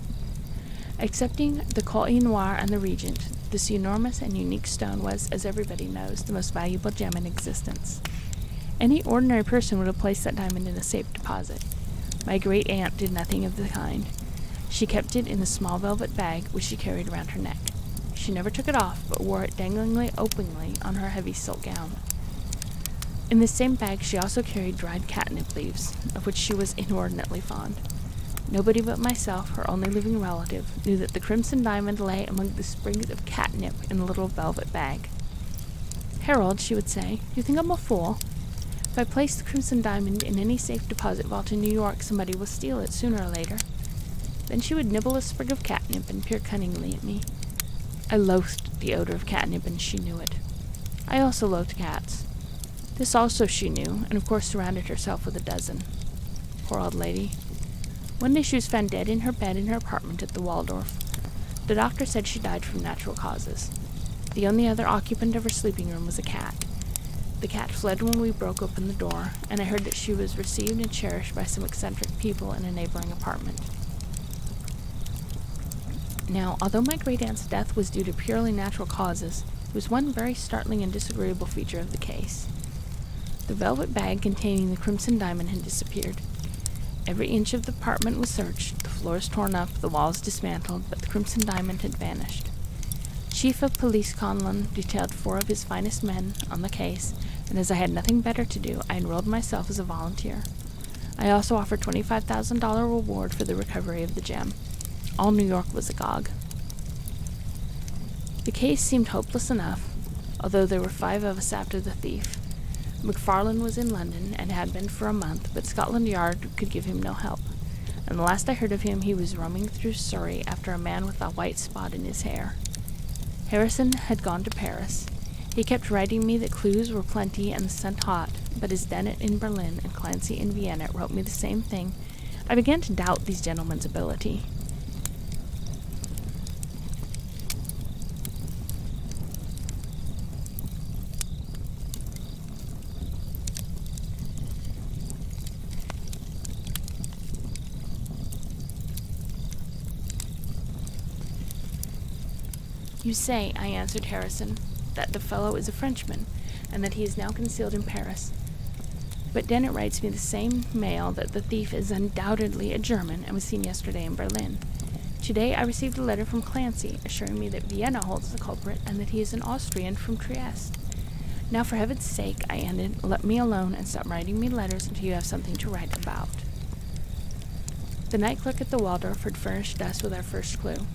Excepting the Koh-i-Noir and the Regent, this enormous and unique stone was, as everybody knows, the most valuable gem in existence. Any ordinary person would have placed that diamond in a safe deposit. My great-aunt did nothing of the kind. She kept it in a small velvet bag which she carried around her neck. She never took it off, but wore it danglingly openly on her heavy silk gown. In this same bag she also carried dried catnip leaves, of which she was inordinately fond. Nobody but myself, her only living relative, knew that the crimson diamond lay among the sprigs of catnip in the little velvet bag. "Harold," she would say, "do you think I'm a fool? If I place the crimson diamond in any safe deposit vault in New York, somebody will steal it sooner or later." Then she would nibble a sprig of catnip and peer cunningly at me. I loathed the odor of catnip, and she knew it. I also loathed cats. This also she knew, and of course surrounded herself with a dozen. Poor old lady. One day she was found dead in her bed in her apartment at the Waldorf. The doctor said she died from natural causes. The only other occupant of her sleeping room was a cat. The cat fled when we broke open the door, and I heard that she was received and cherished by some eccentric people in a neighboring apartment. Now, although my great-aunt's death was due to purely natural causes, there was one very startling and disagreeable feature of the case. The velvet bag containing the crimson diamond had disappeared. Every inch of the apartment was searched, the floors torn up, the walls dismantled, but the crimson diamond had vanished. Chief of Police Conlon detailed 4 of his finest men on the case, and as I had nothing better to do, I enrolled myself as a volunteer. I also offered $25,000 reward for the recovery of the gem. All New York was agog. The case seemed hopeless enough, although there were 5 of us after the thief. McFarlane was in London, and had been for a month, but Scotland Yard could give him no help, and the last I heard of him he was roaming through Surrey after a man with a white spot in his hair. Harrison had gone to Paris. He kept writing me that clues were plenty and the scent hot, but as Dennett in Berlin and Clancy in Vienna wrote me the same thing, I began to doubt these gentlemen's ability. "You say," I answered Harrison, "that the fellow is a Frenchman, and that he is now concealed in Paris. But Dennett writes me the same mail that the thief is undoubtedly a German and was seen yesterday in Berlin. Today I received a letter from Clancy, assuring me that Vienna holds the culprit and that he is an Austrian from Trieste. Now, for heaven's sake," I ended, "let me alone and stop writing me letters until you have something to write about." The night clerk at the Waldorf had furnished us with our first clue.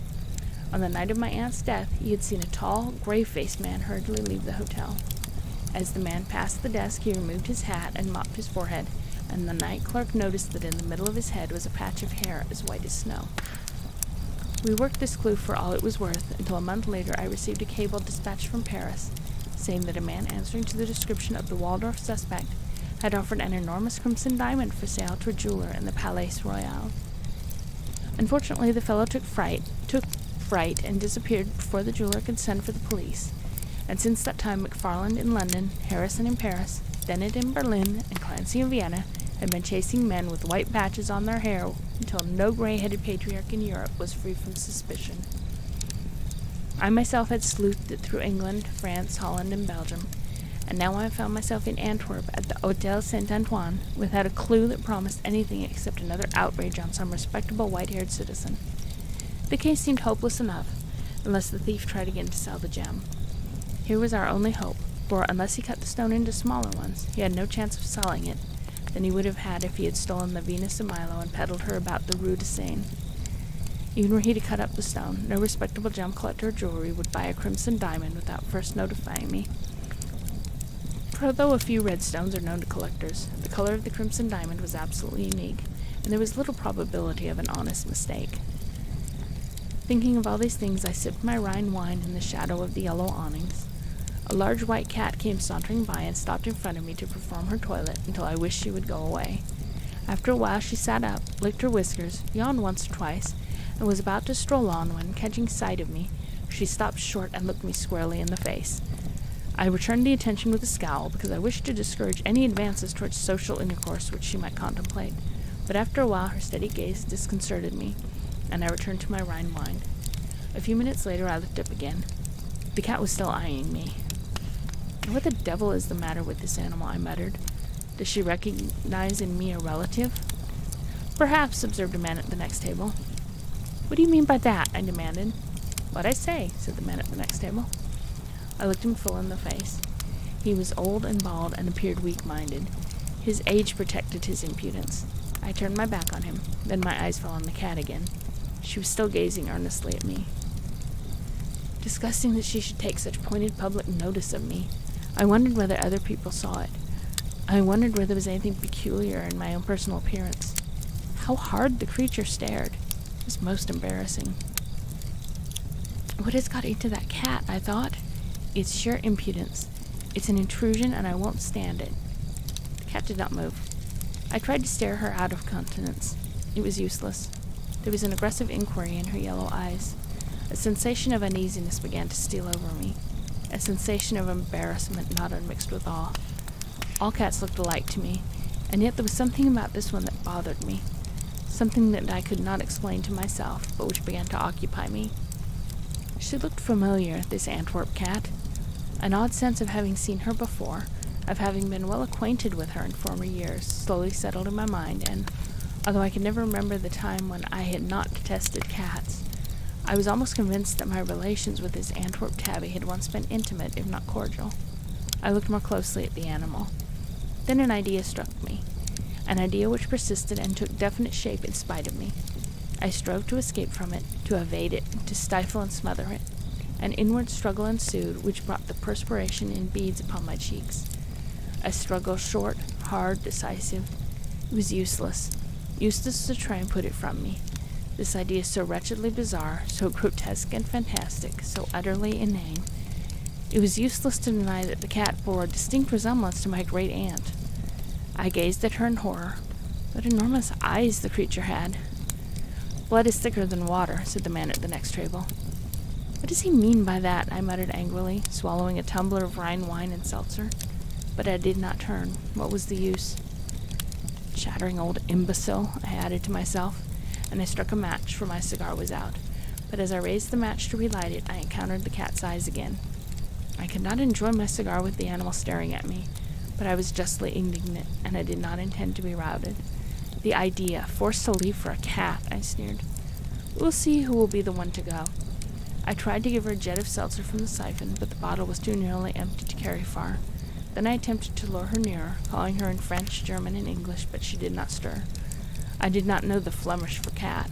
On the night of my aunt's death, he had seen a tall, grave-faced man hurriedly leave the hotel. As the man passed the desk, he removed his hat and mopped his forehead, and the night clerk noticed that in the middle of his head was a patch of hair as white as snow. We worked this clue for all it was worth, until a month later I received a cable dispatched from Paris, saying that a man answering to the description of the Waldorf suspect had offered an enormous crimson diamond for sale to a jeweler in the Palais Royal. Unfortunately, the fellow took fright and disappeared before the jeweler could send for the police, and since that time McFarlane in London, Harrison in Paris, Dennett in Berlin, and Clancy in Vienna had been chasing men with white patches on their hair until no gray-headed patriarch in Europe was free from suspicion. I myself had sleuthed it through England, France, Holland, and Belgium, and now I found myself in Antwerp at the Hôtel Saint-Antoine without a clue that promised anything except another outrage on some respectable white-haired citizen. The case seemed hopeless enough, unless the thief tried again to sell the gem. Here was our only hope, for unless he cut the stone into smaller ones, he had no chance of selling it than he would have had if he had stolen the Venus of Milo and peddled her about the Rue de Seine. Even were he to cut up the stone, no respectable gem collector or jewelry would buy a crimson diamond without first notifying me. For although a few red stones are known to collectors, the color of the crimson diamond was absolutely unique, and there was little probability of an honest mistake. Thinking of all these things, I sipped my Rhine wine in the shadow of the yellow awnings. A large white cat came sauntering by and stopped in front of me to perform her toilet until I wished she would go away. After a while she sat up, licked her whiskers, yawned once or twice, and was about to stroll on when, catching sight of me, she stopped short and looked me squarely in the face. I returned the attention with a scowl, because I wished to discourage any advances towards social intercourse which she might contemplate, but after a while her steady gaze disconcerted me, and I returned to my Rhine wine. A few minutes later I looked up again. The cat was still eyeing me. "What the devil is the matter with this animal?" I muttered. "Does she recognize in me a relative?" "Perhaps," observed a man at the next table. "What do you mean by that?" I demanded. "What I say," said the man at the next table. I looked him full in the face. He was old and bald and appeared weak-minded. His age protected his impudence. I turned my back on him. Then my eyes fell on the cat again. She was still gazing earnestly at me. Disgusting that she should take such pointed public notice of me. I wondered whether other people saw it. I wondered whether there was anything peculiar in my own personal appearance. How hard the creature stared. It was most embarrassing. What has got into that cat? I thought. It's sheer impudence. It's an intrusion, and I won't stand it. The cat did not move. I tried to stare her out of countenance. It was useless. There was an aggressive inquiry in her yellow eyes. A sensation of uneasiness began to steal over me. A sensation of embarrassment not unmixed with awe. All cats looked alike to me, and yet there was something about this one that bothered me. Something that I could not explain to myself, but which began to occupy me. She looked familiar, this Antwerp cat. An odd sense of having seen her before, of having been well acquainted with her in former years, slowly settled in my mind, and, although I could never remember the time when I had not detested cats, I was almost convinced that my relations with this Antwerp tabby had once been intimate, if not cordial. I looked more closely at the animal. Then an idea struck me, an idea which persisted and took definite shape in spite of me. I strove to escape from it, to evade it, to stifle and smother it. An inward struggle ensued, which brought the perspiration in beads upon my cheeks. A struggle short, hard, decisive. It was useless to try and put it from me. This idea so wretchedly bizarre, so grotesque and fantastic, so utterly inane. It was useless to deny that the cat bore a distinct resemblance to my great aunt. I gazed at her in horror. What enormous eyes the creature had. "Blood is thicker than water," said the man at the next table. "What does he mean by that?" I muttered angrily, swallowing a tumbler of Rhine wine and seltzer. But I did not turn. What was the use? "Chattering old imbecile," I added to myself, and I struck a match, for my cigar was out. But as I raised the match to relight it, I encountered the cat's eyes again. I could not enjoy my cigar with the animal staring at me, but I was justly indignant, and I did not intend to be routed. The idea, forced to leave for a cat, I sneered. "We'll see who will be the one to go." I tried to give her a jet of seltzer from the siphon, but the bottle was too nearly empty to carry far. Then I attempted to lure her nearer, calling her in French, German, and English, but she did not stir. I did not know the Flemish for cat.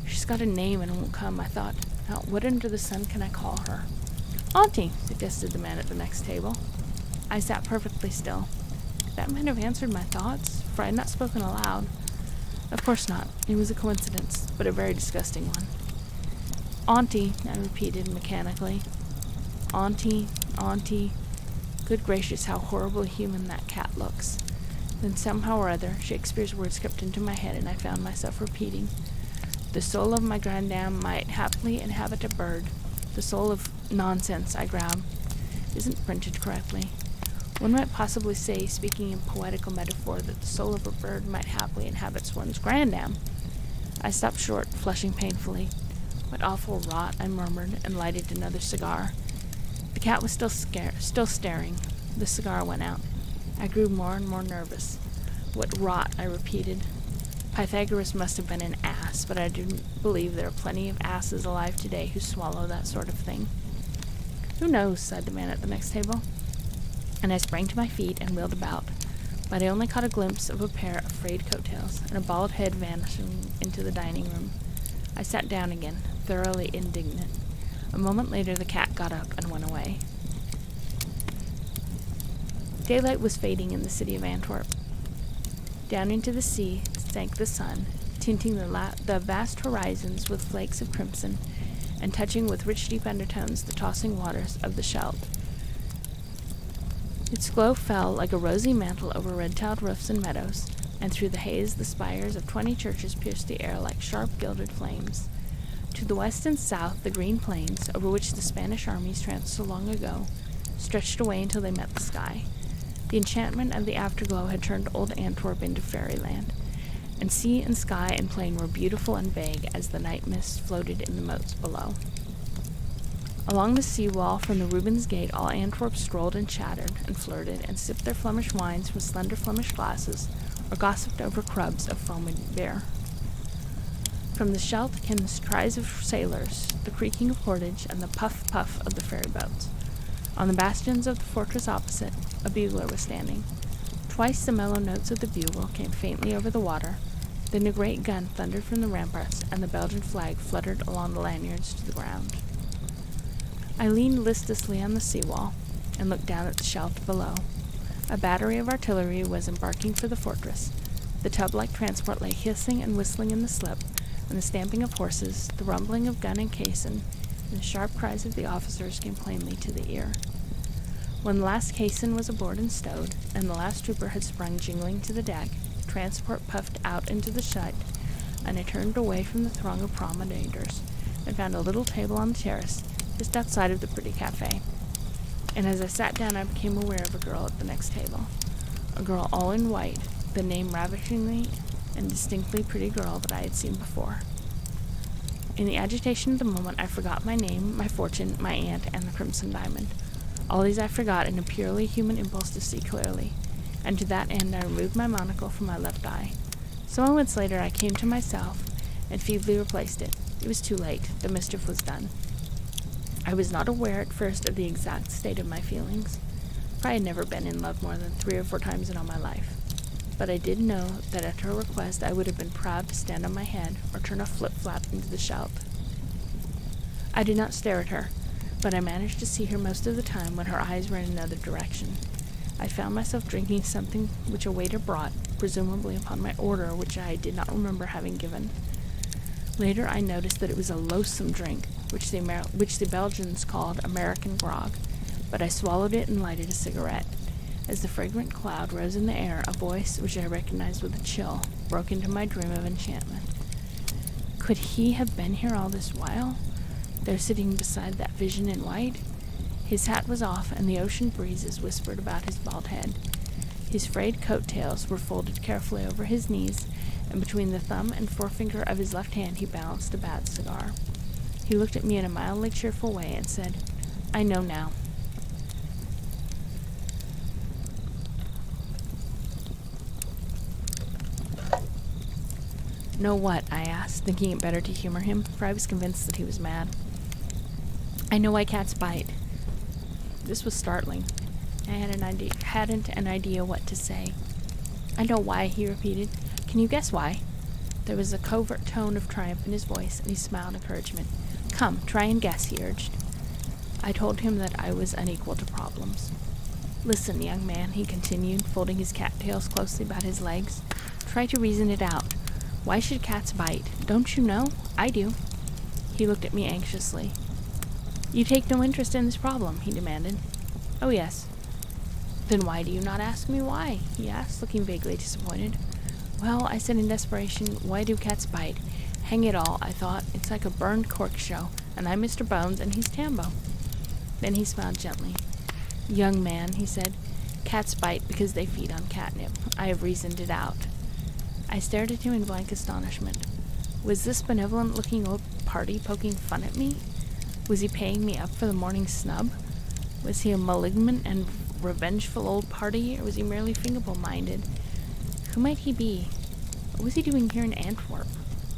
She's got a name and won't come, I thought. Now, what under the sun can I call her? "Auntie," suggested the man at the next table. I sat perfectly still. That might have answered my thoughts, for I had not spoken aloud. Of course not. It was a coincidence, but a very disgusting one. "Auntie," I repeated mechanically. "Auntie, auntie." Good gracious, how horribly human that cat looks. Then somehow or other, Shakespeare's words crept into my head, and I found myself repeating, "The soul of my grandam might happily inhabit a bird." The soul of nonsense, I growled. Isn't printed correctly. One might possibly say, speaking in poetical metaphor, that the soul of a bird might haply inhabit one's grandam. I stopped short, flushing painfully. What awful rot, I murmured, and lighted another cigar. The cat was still staring. The cigar went out. I grew more and more nervous. What rot, I repeated. Pythagoras must have been an ass, but I didn't believe there are plenty of asses alive today who swallow that sort of thing. Who knows, sighed the man at the next table. And I sprang to my feet and wheeled about, but I only caught a glimpse of a pair of frayed coattails and a bald head vanishing into the dining room. I sat down again, thoroughly indignant. A moment later the cat got up and went away. Daylight was fading in the city of Antwerp. Down into the sea sank the sun, tinting the vast horizons with flakes of crimson, and touching with rich deep undertones the tossing waters of the Scheldt. Its glow fell like a rosy mantle over red-tiled roofs and meadows, and through the haze the spires of 20 churches pierced the air like sharp gilded flames. To the west and south the green plains, over which the Spanish armies tramped so long ago, stretched away until they met the sky. The enchantment of the afterglow had turned old Antwerp into fairyland, and sea and sky and plain were beautiful and vague as the night mist floated in the moats below. Along the sea-wall from the Rubens Gate all Antwerp strolled and chattered and flirted and sipped their Flemish wines from slender Flemish glasses or gossiped over crubs of foaming beer. From the Scheldt came the cries of sailors, the creaking of cordage, and the puff-puff of the ferry boats. On the bastions of the fortress opposite, a bugler was standing. Twice the mellow notes of the bugle came faintly over the water, then a great gun thundered from the ramparts, and the Belgian flag fluttered along the lanyards to the ground. I leaned listlessly on the seawall and looked down at the Scheldt below. A battery of artillery was embarking for the fortress. The tub-like transport lay hissing and whistling in the slip, and the stamping of horses, the rumbling of gun and caisson, and the sharp cries of the officers came plainly to the ear. When the last caisson was aboard and stowed, and the last trooper had sprung jingling to the deck, the transport puffed out into the Scheldt, and I turned away from the throng of promenaders and found a little table on the terrace, just outside of the pretty cafe. And as I sat down, I became aware of a girl at the next table. A girl all in white, the name ravishingly and distinctly pretty girl that I had seen before. In the agitation of the moment, I forgot my name, my fortune, my aunt, and the crimson diamond. All these I forgot in a purely human impulse to see clearly, and to that end I removed my monocle from my left eye. Some moments later I came to myself and feebly replaced it. It was too late. The mischief was done. I was not aware at first of the exact state of my feelings, for I had never been in love more than 3 or 4 times in all my life. But I did know that at her request I would have been proud to stand on my head or turn a flip-flap into the Scheldt. I did not stare at her, but I managed to see her most of the time when her eyes were in another direction. I found myself drinking something which a waiter brought, presumably upon my order, which I did not remember having given. Later I noticed that it was a loathsome drink, which the Belgians called American grog, but I swallowed it and lighted a cigarette. As the fragrant cloud rose in the air, a voice, which I recognized with a chill, broke into my dream of enchantment. Could he have been here all this while, there sitting beside that vision in white? His hat was off, and the ocean breezes whispered about his bald head. His frayed coat-tails were folded carefully over his knees, and between the thumb and forefinger of his left hand he balanced a bad cigar. He looked at me in a mildly cheerful way and said, "I know now." "Know what?" I asked, thinking it better to humor him, for I was convinced that he was mad. "I know why cats bite." This was startling. I hadn't an idea what to say. "I know why," he repeated. "Can you guess why?" There was a covert tone of triumph in his voice, and he smiled encouragement. "Come, try and guess," he urged. I told him that I was unequal to problems. "Listen, young man," he continued, folding his cattails closely about his legs. "Try to reason it out. Why should cats bite? Don't you know? I do." He looked at me anxiously. "You take no interest in this problem?" he demanded. "Oh, yes." "Then why do you not ask me why?" he asked, looking vaguely disappointed. "Well," I said in desperation, "why do cats bite? Hang it all," I thought, "it's like a burned cork show, and I'm Mr. Bones and he's Tambo." Then he smiled gently. "Young man," he said, Cats bite because they feed on catnip. I have reasoned it out. I stared at him in blank astonishment. Was this benevolent-looking old party poking fun at me? Was he paying me up for the morning snub? Was he a malignant and revengeful old party, or was he merely feeble-minded? Who might he be? What was he doing here in Antwerp?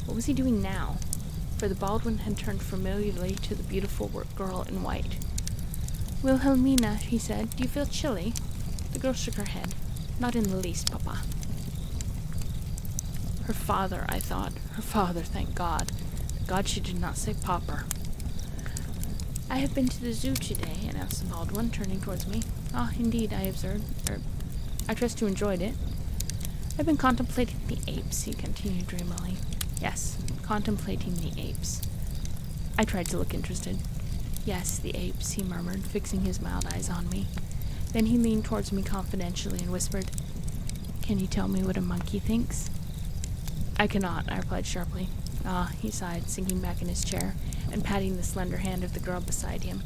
What was he doing now? For the Baldwin had turned familiarly to the beautiful girl in white. "Wilhelmina," he said, "do you feel chilly?" The girl shook her head. "Not in the least, Papa." Her father, I thought. Her father, thank God. God she did not say pauper. "I have been to the zoo today," announced the Baldwin, turning towards me. "Ah, indeed," I observed. I trust you enjoyed it." "I've been contemplating the apes," he continued dreamily. "Yes, contemplating the apes." I tried to look interested. "Yes, the apes," he murmured, fixing his mild eyes on me. Then he leaned towards me confidentially and whispered, "Can you tell me what a monkey thinks?" "I cannot," I replied sharply. "Ah," he sighed, sinking back in his chair and patting the slender hand of the girl beside him.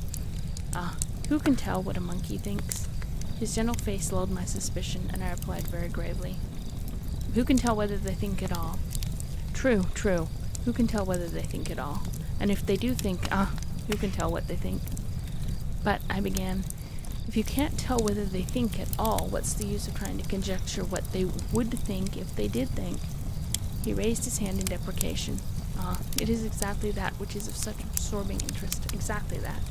"Ah, who can tell what a monkey thinks?" His gentle face lulled my suspicion, and I replied very gravely, "Who can tell whether they think at all?" True. Who can tell whether they think at all? And if they do think, who can tell what they think?" "But," I began, "if you can't tell whether they think at all, what's the use of trying to conjecture what they would think if they did think?" He raised his hand in deprecation. It is exactly that which is of such absorbing interest. Exactly that.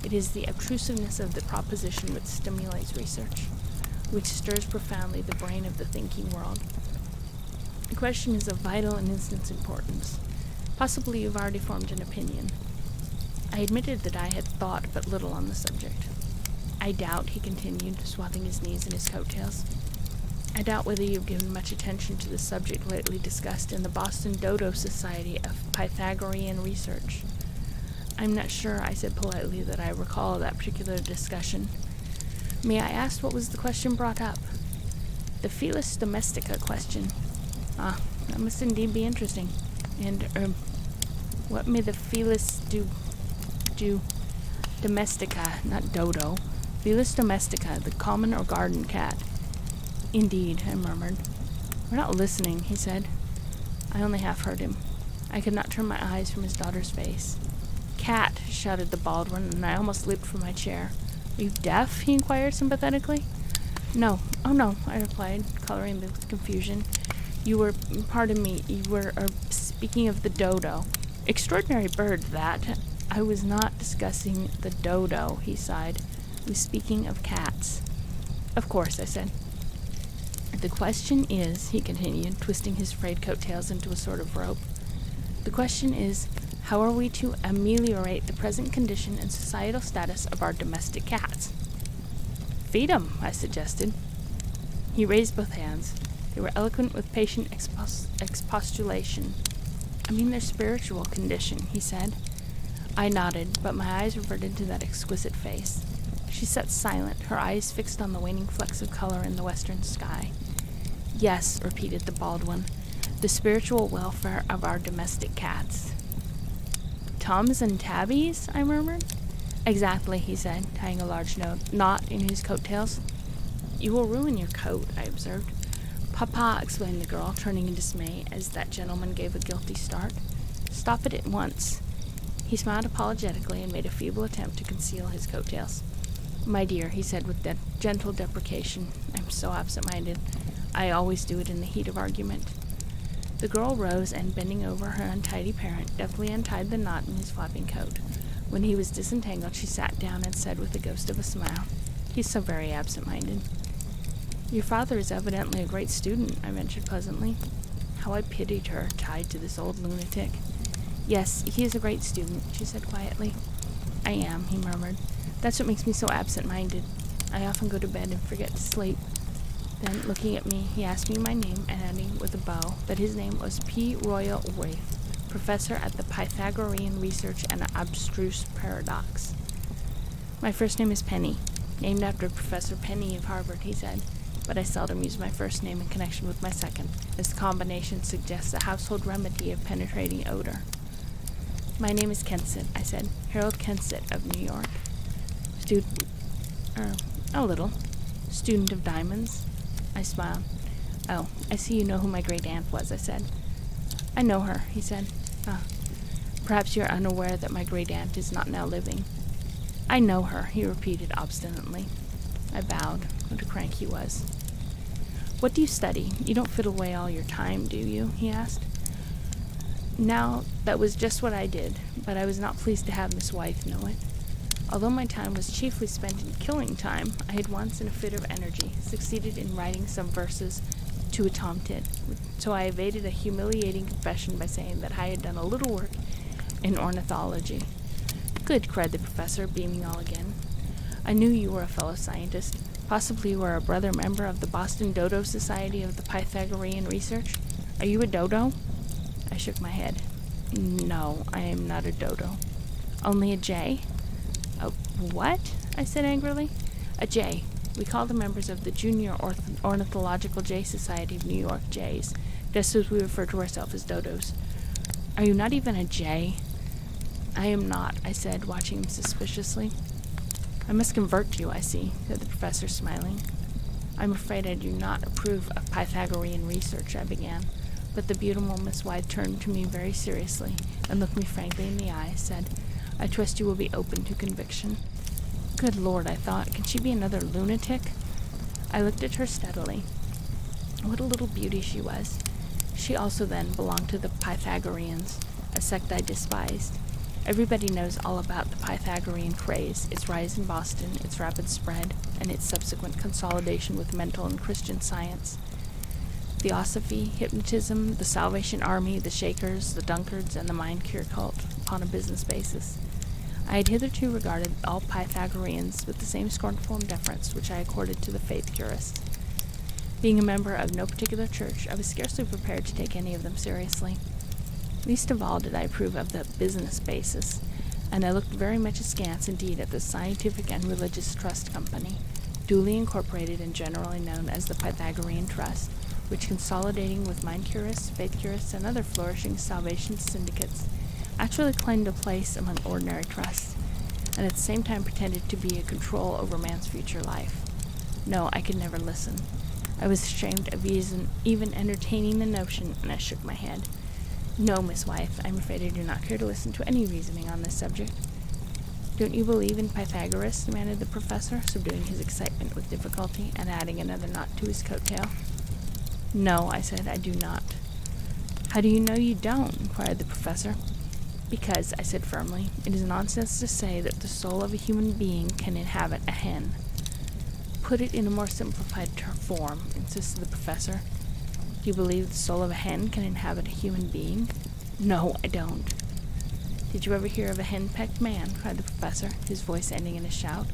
It is the obtrusiveness of the proposition which stimulates research, which stirs profoundly the brain of the thinking world. The question is of vital and instant importance. Possibly you've already formed an opinion. I admitted that I had thought but little on the subject. "I doubt," he continued, swathing his knees in his coattails, "I doubt whether you've given much attention to the subject lately discussed in the Boston Dodo Society of Pythagorean Research." "I'm not sure," I said politely, "that I recall that particular discussion. May I ask what was the question brought up?" "The Felis Domestica question." "Ah, that must indeed be interesting. And, what may the Felis Domestica, not dodo, Felis Domestica, the common or garden cat?" "Indeed," I murmured. "We're not listening," he said. I only half heard him. I could not turn my eyes from his daughter's face. "Cat!" shouted the Baldwin, and I almost leaped from my chair. "Are you deaf?" he inquired sympathetically. "No. Oh, no," I replied, coloring with confusion. You were speaking of the dodo. Extraordinary bird, that. I was not discussing the dodo," he sighed. "I was speaking of cats." "Of course," I said. "The question is," he continued, twisting his frayed coattails into a sort of rope, "the question is, how are we to ameliorate the present condition and societal status of our domestic cats?" "Feed 'em," I suggested. He raised both hands. They were eloquent with patient expostulation. "I mean their spiritual condition," he said. I nodded, but my eyes reverted to that exquisite face. She sat silent, her eyes fixed on the waning flecks of color in the western sky. "Yes," repeated the Baldwin, "the spiritual welfare of our domestic cats." "Tums and tabbies?" I murmured. "Exactly," he said, tying a large knot in his coattails. "You will ruin your coat," I observed. "Papa," explained the girl, turning in dismay as that gentleman gave a guilty start. "Stop it at once." He smiled apologetically and made a feeble attempt to conceal his coattails. "My dear," he said with gentle deprecation, "I'm so absent-minded. I always do it in the heat of argument." The girl rose and, bending over her untidy parent, deftly untied the knot in his flapping coat. When he was disentangled, she sat down and said with the ghost of a smile, "He's so very absent-minded." "Your father is evidently a great student," I ventured pleasantly. How I pitied her, tied to this old lunatic. "Yes, he is a great student," she said quietly. "I am," he murmured. "That's what makes me so absent-minded. I often go to bed and forget to sleep." Then, looking at me, he asked me my name, and adding with a bow that his name was P. Royal Wraith, professor at the Pythagorean Research and Abstruse Paradox. "My first name is Penny, named after Professor Penny of Harvard," he said, "but I seldom use my first name in connection with my second, as the combination suggests a household remedy of penetrating odor." "My name is Kensett," I said, "Harold Kensett of New York." A little. Student of diamonds? I smiled. Oh, I see you know who my great-aunt was, I said. I know her, he said. Ah, perhaps you are unaware that my great-aunt is not now living. I know her, he repeated obstinately. I bowed. What a crank he was. What do you study? You don't fiddle away all your time, do you? He asked. Now, that was just what I did, but I was not pleased to have Miss Wythe know it. Although my time was chiefly spent in killing time, I had once, in a fit of energy, succeeded in writing some verses to a tomtit, so I evaded a humiliating confession by saying that I had done a little work in ornithology. Good, cried the professor, beaming all again. I knew you were a fellow scientist. Possibly you are a brother member of the Boston Dodo Society of the Pythagorean Research. Are you a dodo? I shook my head. No, I am not a dodo. Only a jay? A what? I said angrily. A jay. We call the members of the Junior Ornithological Jay Society of New York jays, just as we refer to ourselves as dodos. Are you not even a jay? I am not, I said, watching him suspiciously. I must convert you, I see, said the professor, smiling. I'm afraid I do not approve of Pythagorean research, I began, but the beautiful Miss Wythe turned to me very seriously and looked me frankly in the eye, said, I trust you will be open to conviction. Good Lord, I thought, can she be another lunatic? I looked at her steadily. What a little beauty she was. She also, then, belonged to the Pythagoreans, a sect I despised. Everybody knows all about the Pythagorean craze, its rise in Boston, its rapid spread, and its subsequent consolidation with mental and Christian science. Theosophy, hypnotism, the Salvation Army, the Shakers, the Dunkards, and the mind cure cult, upon a business basis. I had hitherto regarded all Pythagoreans with the same scornful indifference which I accorded to the faith curists. Being a member of no particular church, I was scarcely prepared to take any of them seriously. Least of all did I approve of the business basis, and I looked very much askance indeed at the Scientific and Religious Trust Company, duly incorporated and generally known as the Pythagorean Trust, which, consolidating with mind curists, faith curists, and other flourishing salvation syndicates, actually claimed a place among ordinary trusts, and at the same time pretended to be a control over man's future life. No, I could never listen. I was ashamed of even entertaining the notion, and I shook my head. No, Miss Wythe, I'm afraid I do not care to listen to any reasoning on this subject. Don't you believe in Pythagoras? Demanded the professor, subduing his excitement with difficulty and adding another knot to his coat tail. No, I said, I do not. How do you know you don't? Inquired the professor. Because, I said firmly, it is nonsense to say that the soul of a human being can inhabit a hen. Put it in a more simplified form, insisted the professor. Do you believe the soul of a hen can inhabit a human being? No, I don't. Did you ever hear of a hen-pecked man? Cried the professor, his voice ending in a shout.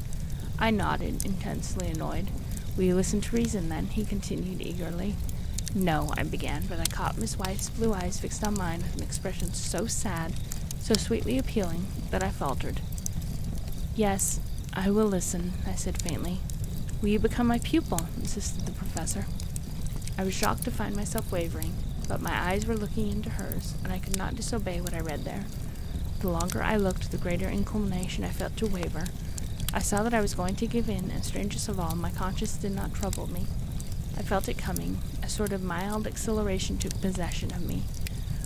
I nodded, intensely annoyed. Will you listen to reason, then? He continued eagerly. No, I began, but I caught Miss Wythe's blue eyes fixed on mine with an expression so sad, so sweetly appealing, that I faltered. Yes, I will listen, I said faintly. Will you become my pupil? Insisted the professor. I was shocked to find myself wavering, but my eyes were looking into hers, and I could not disobey what I read there. The longer I looked, the greater inclination I felt to waver. I saw that I was going to give in, and strangest of all, my conscience did not trouble me. I felt it coming. A sort of mild exhilaration took possession of me.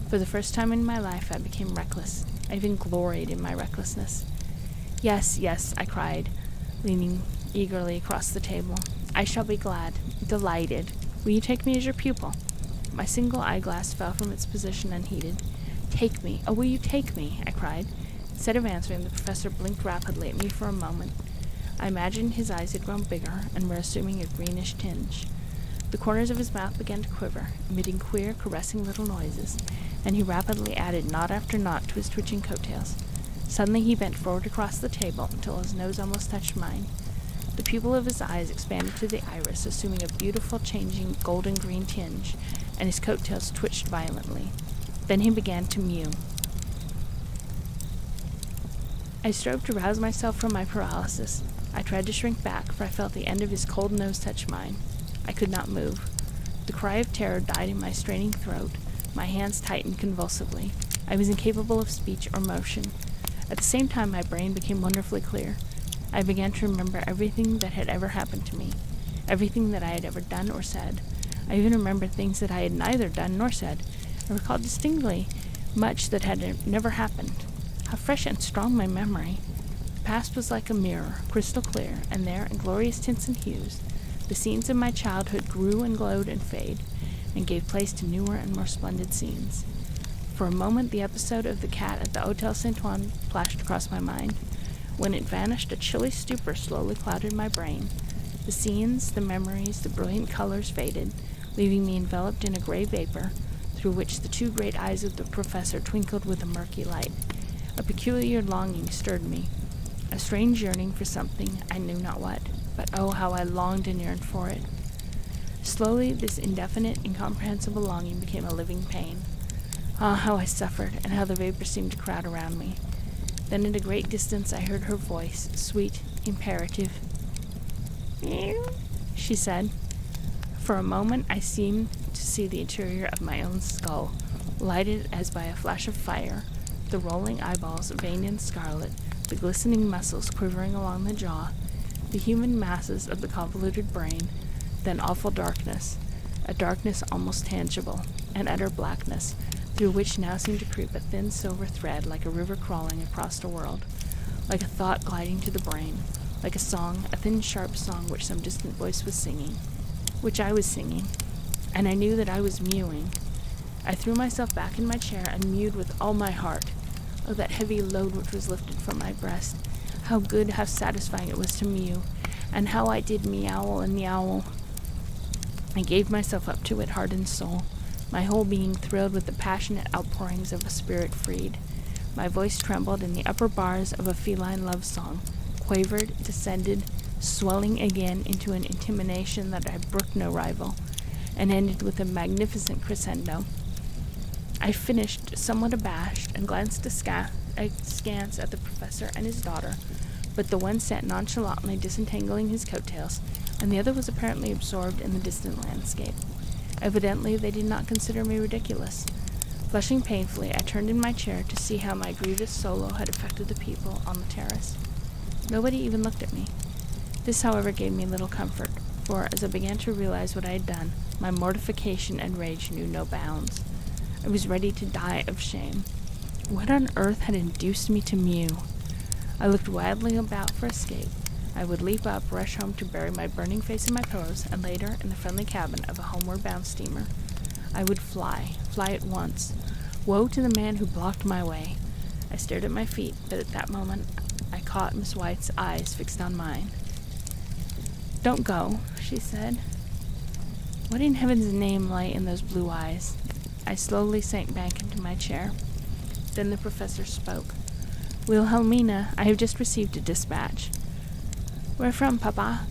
For the first time in my life I became reckless. I even gloried in my recklessness. Yes, yes, I cried, leaning eagerly across the table. I shall be glad, delighted. Will you take me as your pupil? My single eyeglass fell from its position unheeded. Take me! Oh, will you take me? I cried. Instead of answering, the professor blinked rapidly at me for a moment. I imagined his eyes had grown bigger and were assuming a greenish tinge. The corners of his mouth began to quiver, emitting queer, caressing little noises, and he rapidly added knot after knot to his twitching coattails. Suddenly he bent forward across the table until his nose almost touched mine. The pupil of his eyes expanded to the iris, assuming a beautiful, changing, golden-green tinge, and his coattails twitched violently. Then he began to mew. I strove to rouse myself from my paralysis. I tried to shrink back, for I felt the end of his cold nose touch mine. I could not move. The cry of terror died in my straining throat. My hands tightened convulsively. I was incapable of speech or motion. At the same time, my brain became wonderfully clear. I began to remember everything that had ever happened to me. everything that I had ever done or said. I even remembered things that I had neither done nor said. I recalled distinctly much that had never happened. How fresh and strong my memory! The past was like a mirror, crystal clear, and there, in glorious tints and hues, the scenes of my childhood grew and glowed and faded, and gave place to newer and more splendid scenes. For a moment, the episode of the cat at the Hotel Saint-Ouen flashed across my mind. When it vanished, a chilly stupor slowly clouded my brain. The scenes, the memories, the brilliant colors faded, leaving me enveloped in a gray vapor, through which the two great eyes of the professor twinkled with a murky light. A peculiar longing stirred me, a strange yearning for something, I knew not what, but oh, how I longed and yearned for it. Slowly, this indefinite, incomprehensible longing became a living pain. Ah, how I suffered, and how the vapor seemed to crowd around me. Then at a great distance I heard her voice, sweet, imperative. "Meow," she said. For a moment I seemed to see the interior of my own skull, lighted as by a flash of fire, the rolling eyeballs veined in scarlet, the glistening muscles quivering along the jaw, the human masses of the convoluted brain, then awful darkness, a darkness almost tangible, an utter blackness, through which now seemed to creep a thin silver thread like a river crawling across a world, like a thought gliding to the brain, like a song, a thin sharp song which some distant voice was singing, which I was singing, and I knew that I was mewing. I threw myself back in my chair and mewed with all my heart. Oh, that heavy load which was lifted from my breast. How good, how satisfying it was to mew, and how I did meowl and meowl. I gave myself up to it heart and soul. My whole being thrilled with the passionate outpourings of a spirit freed. My voice trembled in the upper bars of a feline love song, quavered, descended, swelling again into an intimation that I brooked no rival, and ended with a magnificent crescendo. I finished, somewhat abashed, and glanced askance at the professor and his daughter, but the one sat nonchalantly disentangling his coattails, and the other was apparently absorbed in the distant landscape. Evidently they did not consider me ridiculous. Flushing painfully, I turned in my chair to see how my grievous solo had affected the people on the terrace. Nobody even looked at me. This, however, gave me little comfort, for as I began to realize what I had done, my mortification and rage knew no bounds. I was ready to die of shame. What on earth had induced me to mew? I looked wildly about for escape. I would leap up, rush home to bury my burning face in my pillows, and later, in the friendly cabin of a homeward-bound steamer, I would fly at once. Woe to the man who blocked my way. I stared at my feet, but at that moment I caught Miss White's eyes fixed on mine. "Don't go," she said. What in heaven's name lay in those blue eyes? I slowly sank back into my chair. Then the professor spoke. "Wilhelmina, I have just received a dispatch." "Where from, Papa?"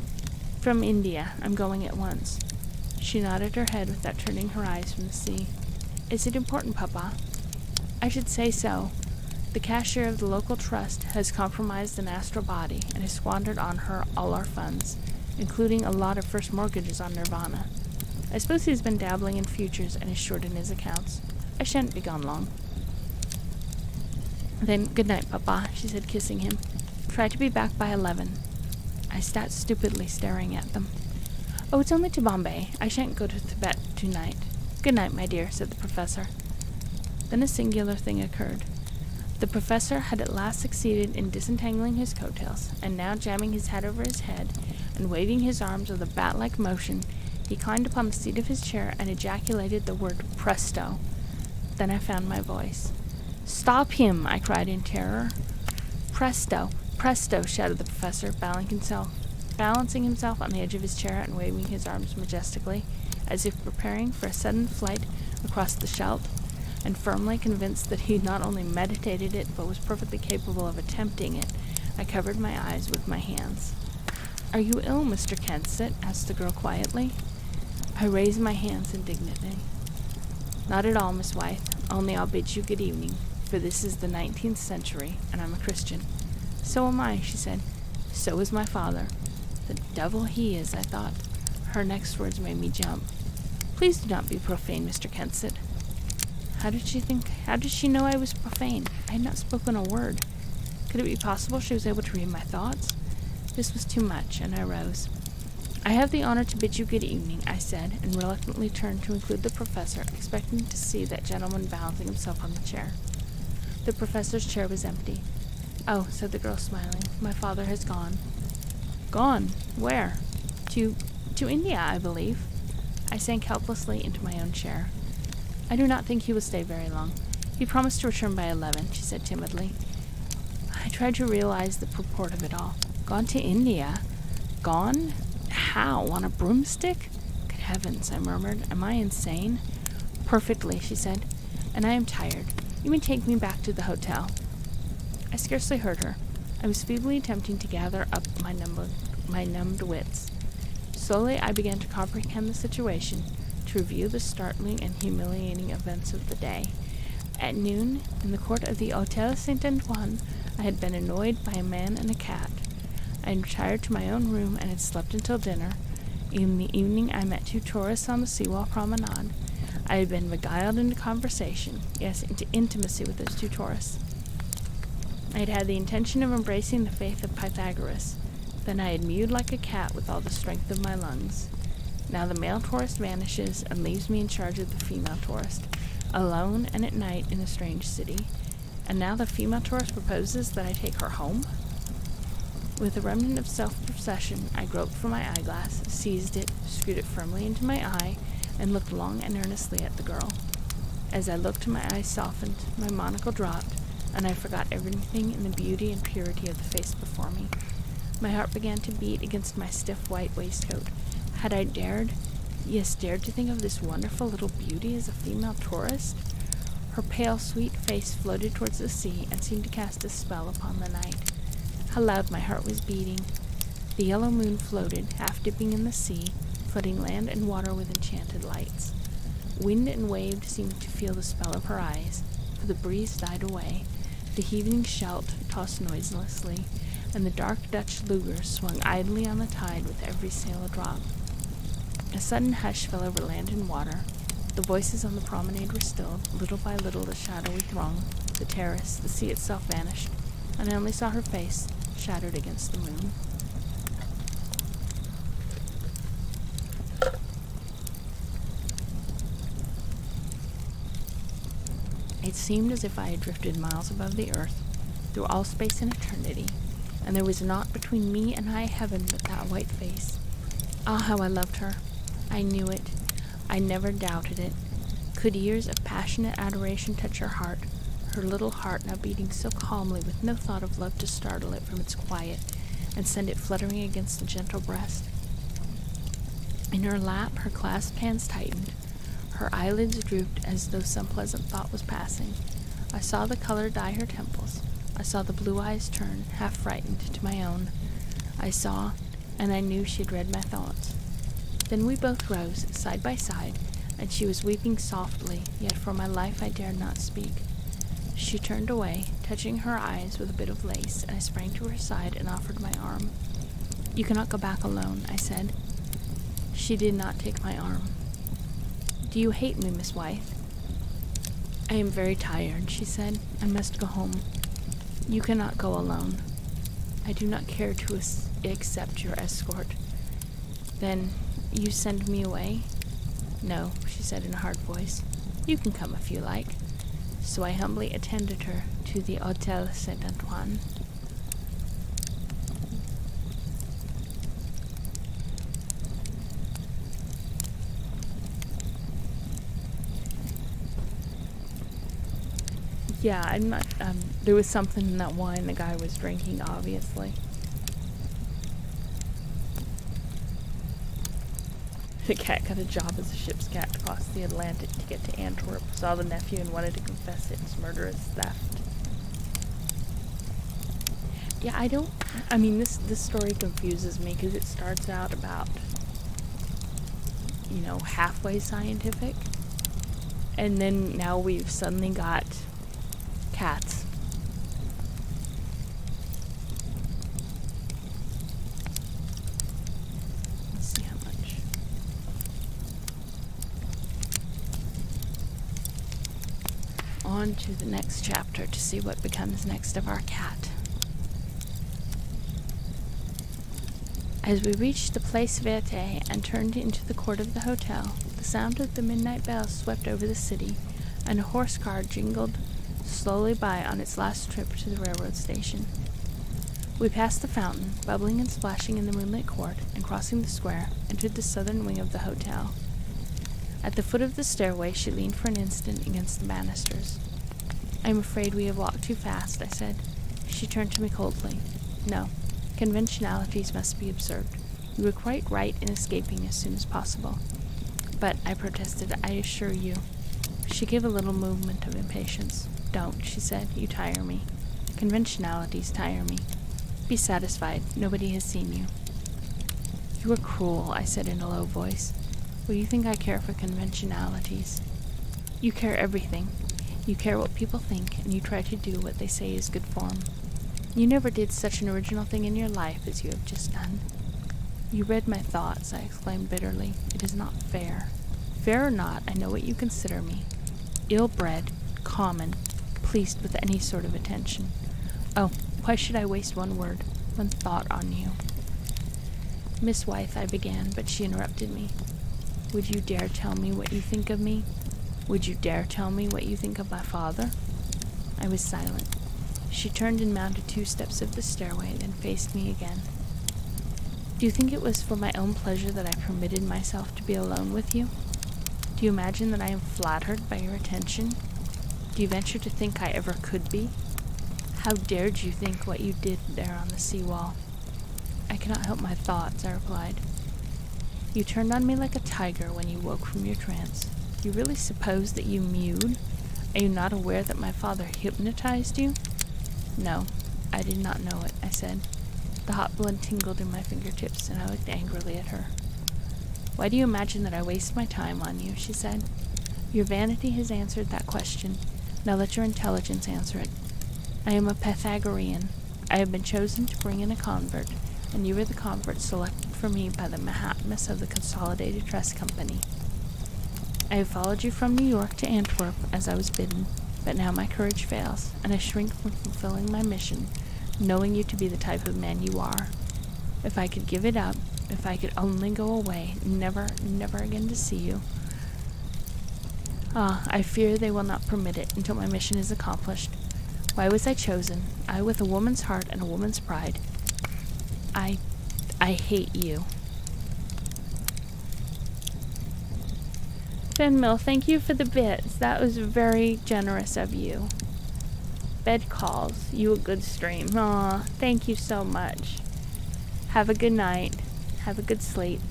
"From India. I'm going at once." She nodded her head without turning her eyes from the sea. "Is it important, Papa?" "I should say so. The cashier of the local trust has compromised an astral body and has squandered on her all our funds, including a lot of first mortgages on Nirvana. I suppose he's been dabbling in futures and is short in his accounts. I shan't be gone long." "Then good night, Papa," she said, kissing him. "Try to be back by 11. I sat stupidly staring at them. "Oh, it's only to Bombay. I shan't go to Tibet tonight." "Good night, my dear," said the professor. Then a singular thing occurred. The professor had at last succeeded in disentangling his coattails, and now jamming his hat over his head and waving his arms with a bat-like motion, he climbed upon the seat of his chair and ejaculated the word "presto." Then I found my voice. "Stop him!" I cried in terror. "Presto! Presto!" shouted the professor, balancing himself on the edge of his chair and waving his arms majestically, as if preparing for a sudden flight across the Scheldt, and firmly convinced that he not only meditated it, but was perfectly capable of attempting it. I covered my eyes with my hands. "Are you ill, Mr. Kensett?" asked the girl quietly. I raised my hands indignantly. "Not at all, Miss White, only I'll bid you good evening, for this is the 19th century, and I'm a Christian." "So am I," she said. "So is my father." "The devil he is," I thought. Her next words made me jump. "Please do not be profane, Mr. Kensett." How did she know I was profane? I had not spoken a word. Could it be possible she was able to read my thoughts? This was too much, and I rose. I have the honor to bid you good evening, I said, and reluctantly turned to include the professor, expecting to see that gentleman balancing himself on the chair. The professor's chair was empty. Oh, said the girl, smiling, my father has gone. Gone? Where? To India, I believe. I sank helplessly into my own chair. I do not think he will stay very long. He promised to return by 11, she said timidly. I tried to realize the purport of it all. Gone to India? Gone? How? On a broomstick? Good heavens, I murmured. Am I insane? Perfectly, she said. And I am tired. You may take me back to the hotel. I scarcely heard her. I was feebly attempting to gather up my numbed wits. Slowly I began to comprehend the situation, to review the startling and humiliating events of the day. At noon, in the court of the Hôtel Saint-Antoine, I had been annoyed by a man and a cat. I had retired to my own room and had slept until dinner. In the evening I met two tourists on the seawall promenade. I had been beguiled into conversation, yes, into intimacy with those two tourists. I had had the intention of embracing the faith of Pythagoras. Then I had mewed like a cat with all the strength of my lungs. Now the male tourist vanishes and leaves me in charge of the female tourist, alone and at night in a strange city. And now the female tourist proposes that I take her home? With a remnant of self-possession, I groped for my eyeglass, seized it, screwed it firmly into my eye, and looked long and earnestly at the girl. As I looked, my eyes softened, my monocle dropped, and I forgot everything in the beauty and purity of the face before me. My heart began to beat against my stiff white waistcoat. Had I dared to think of this wonderful little beauty as a female tourist? Her pale, sweet face floated towards the sea and seemed to cast a spell upon the night. How loud my heart was beating. The yellow moon floated, half dipping in the sea, flooding land and water with enchanted lights. Wind and wave seemed to feel the spell of her eyes, for the breeze died away, the heaving Scheldt tossed noiselessly, and the dark Dutch lugers swung idly on the tide with every sail adrop. A sudden hush fell over land and water. The voices on the promenade were stilled. Little by little the shadowy throng, the terrace, the sea itself vanished, and I only saw her face, shadowed against the moon. It seemed as if I had drifted miles above the earth, through all space and eternity, and there was naught between me and high heaven but that white face. Ah, how I loved her! I knew it. I never doubted it. Could years of passionate adoration touch her heart, her little heart now beating so calmly with no thought of love to startle it from its quiet and send it fluttering against the gentle breast? In her lap, her clasped hands tightened. Her eyelids drooped as though some pleasant thought was passing. I saw the color dye her temples. I saw the blue eyes turn, half frightened, to my own. I saw, and I knew she had read my thoughts. Then we both rose, side by side, and she was weeping softly, yet for my life I dared not speak. She turned away, touching her eyes with a bit of lace, and I sprang to her side and offered my arm. You cannot go back alone, I said. She did not take my arm. Do you hate me, Miss Wythe? I am very tired, she said. I must go home. You cannot go alone. I do not care to accept your escort. Then you send me away? No, she said in a hard voice. You can come if you like. So I humbly attended her to the Hôtel Saint-Antoine. Yeah, I'm not, there was something in that wine the guy was drinking, obviously. The cat got a job as a ship's cat to cross the Atlantic to get to Antwerp, saw the nephew and wanted to confess its murderous theft. Yeah, this story confuses me because it starts out about, halfway scientific, and then now we've suddenly got cats. Let's see how much. On to the next chapter to see what becomes next of our cat. As we reached the Place Verte and turned into the court of the hotel, the sound of the midnight bells swept over the city, and a horse car jingled slowly by on its last trip to the railroad station. We passed the fountain, bubbling and splashing in the moonlit court, and crossing the square, entered the southern wing of the hotel. At the foot of the stairway, she leaned for an instant against the banisters. "I am afraid we have walked too fast," I said. She turned to me coldly. "No. Conventionalities must be observed. You were quite right in escaping as soon as possible." "But," I protested, "I assure you—" She gave a little movement of impatience. "Don't," she said. "You tire me. Conventionalities tire me. Be satisfied. Nobody has seen you." "You are cruel," I said in a low voice. "Well, you think I care for conventionalities. You care everything. You care what people think, and you try to do what they say is good form. You never did such an original thing in your life as you have just done." "You read my thoughts," I exclaimed bitterly. "It is not fair." "Fair or not, I know what you consider me. Ill-bred, common, pleased with any sort of attention. Oh, why should I waste one word, one thought on you?" "Miss Wythe," I began, but she interrupted me. "Would you dare tell me what you think of me? Would you dare tell me what you think of my father?" I was silent. She turned and mounted 2 steps of the stairway, then faced me again. "Do you think it was for my own pleasure that I permitted myself to be alone with you? Do you imagine that I am flattered by your attention? Do you venture to think I ever could be? How dared you think what you did there on the seawall?" "I cannot help my thoughts," I replied. "You turned on me like a tiger when you woke from your trance. You really suppose that you mewed? Are you not aware that my father hypnotized you?" "No, I did not know it," I said. The hot blood tingled in my fingertips, and I looked angrily at her. "Why do you imagine that I waste my time on you?" she said. "Your vanity has answered that question. Now let your intelligence answer it. I am a Pythagorean. I have been chosen to bring in a convert, and you are the convert selected for me by the Mahatmas of the Consolidated Trust Company. I have followed you from New York to Antwerp, as I was bidden, but now my courage fails, and I shrink from fulfilling my mission, knowing you to be the type of man you are. If I could give it up, if I could only go away, never, never again to see you. I fear they will not permit it until my mission is accomplished. Why was I chosen? I with a woman's heart and a woman's pride. I hate you." Fenmill, thank you for the bits. That was very generous of you. Bed calls. You a good stream. Aw, thank you so much. Have a good night. Have a good sleep.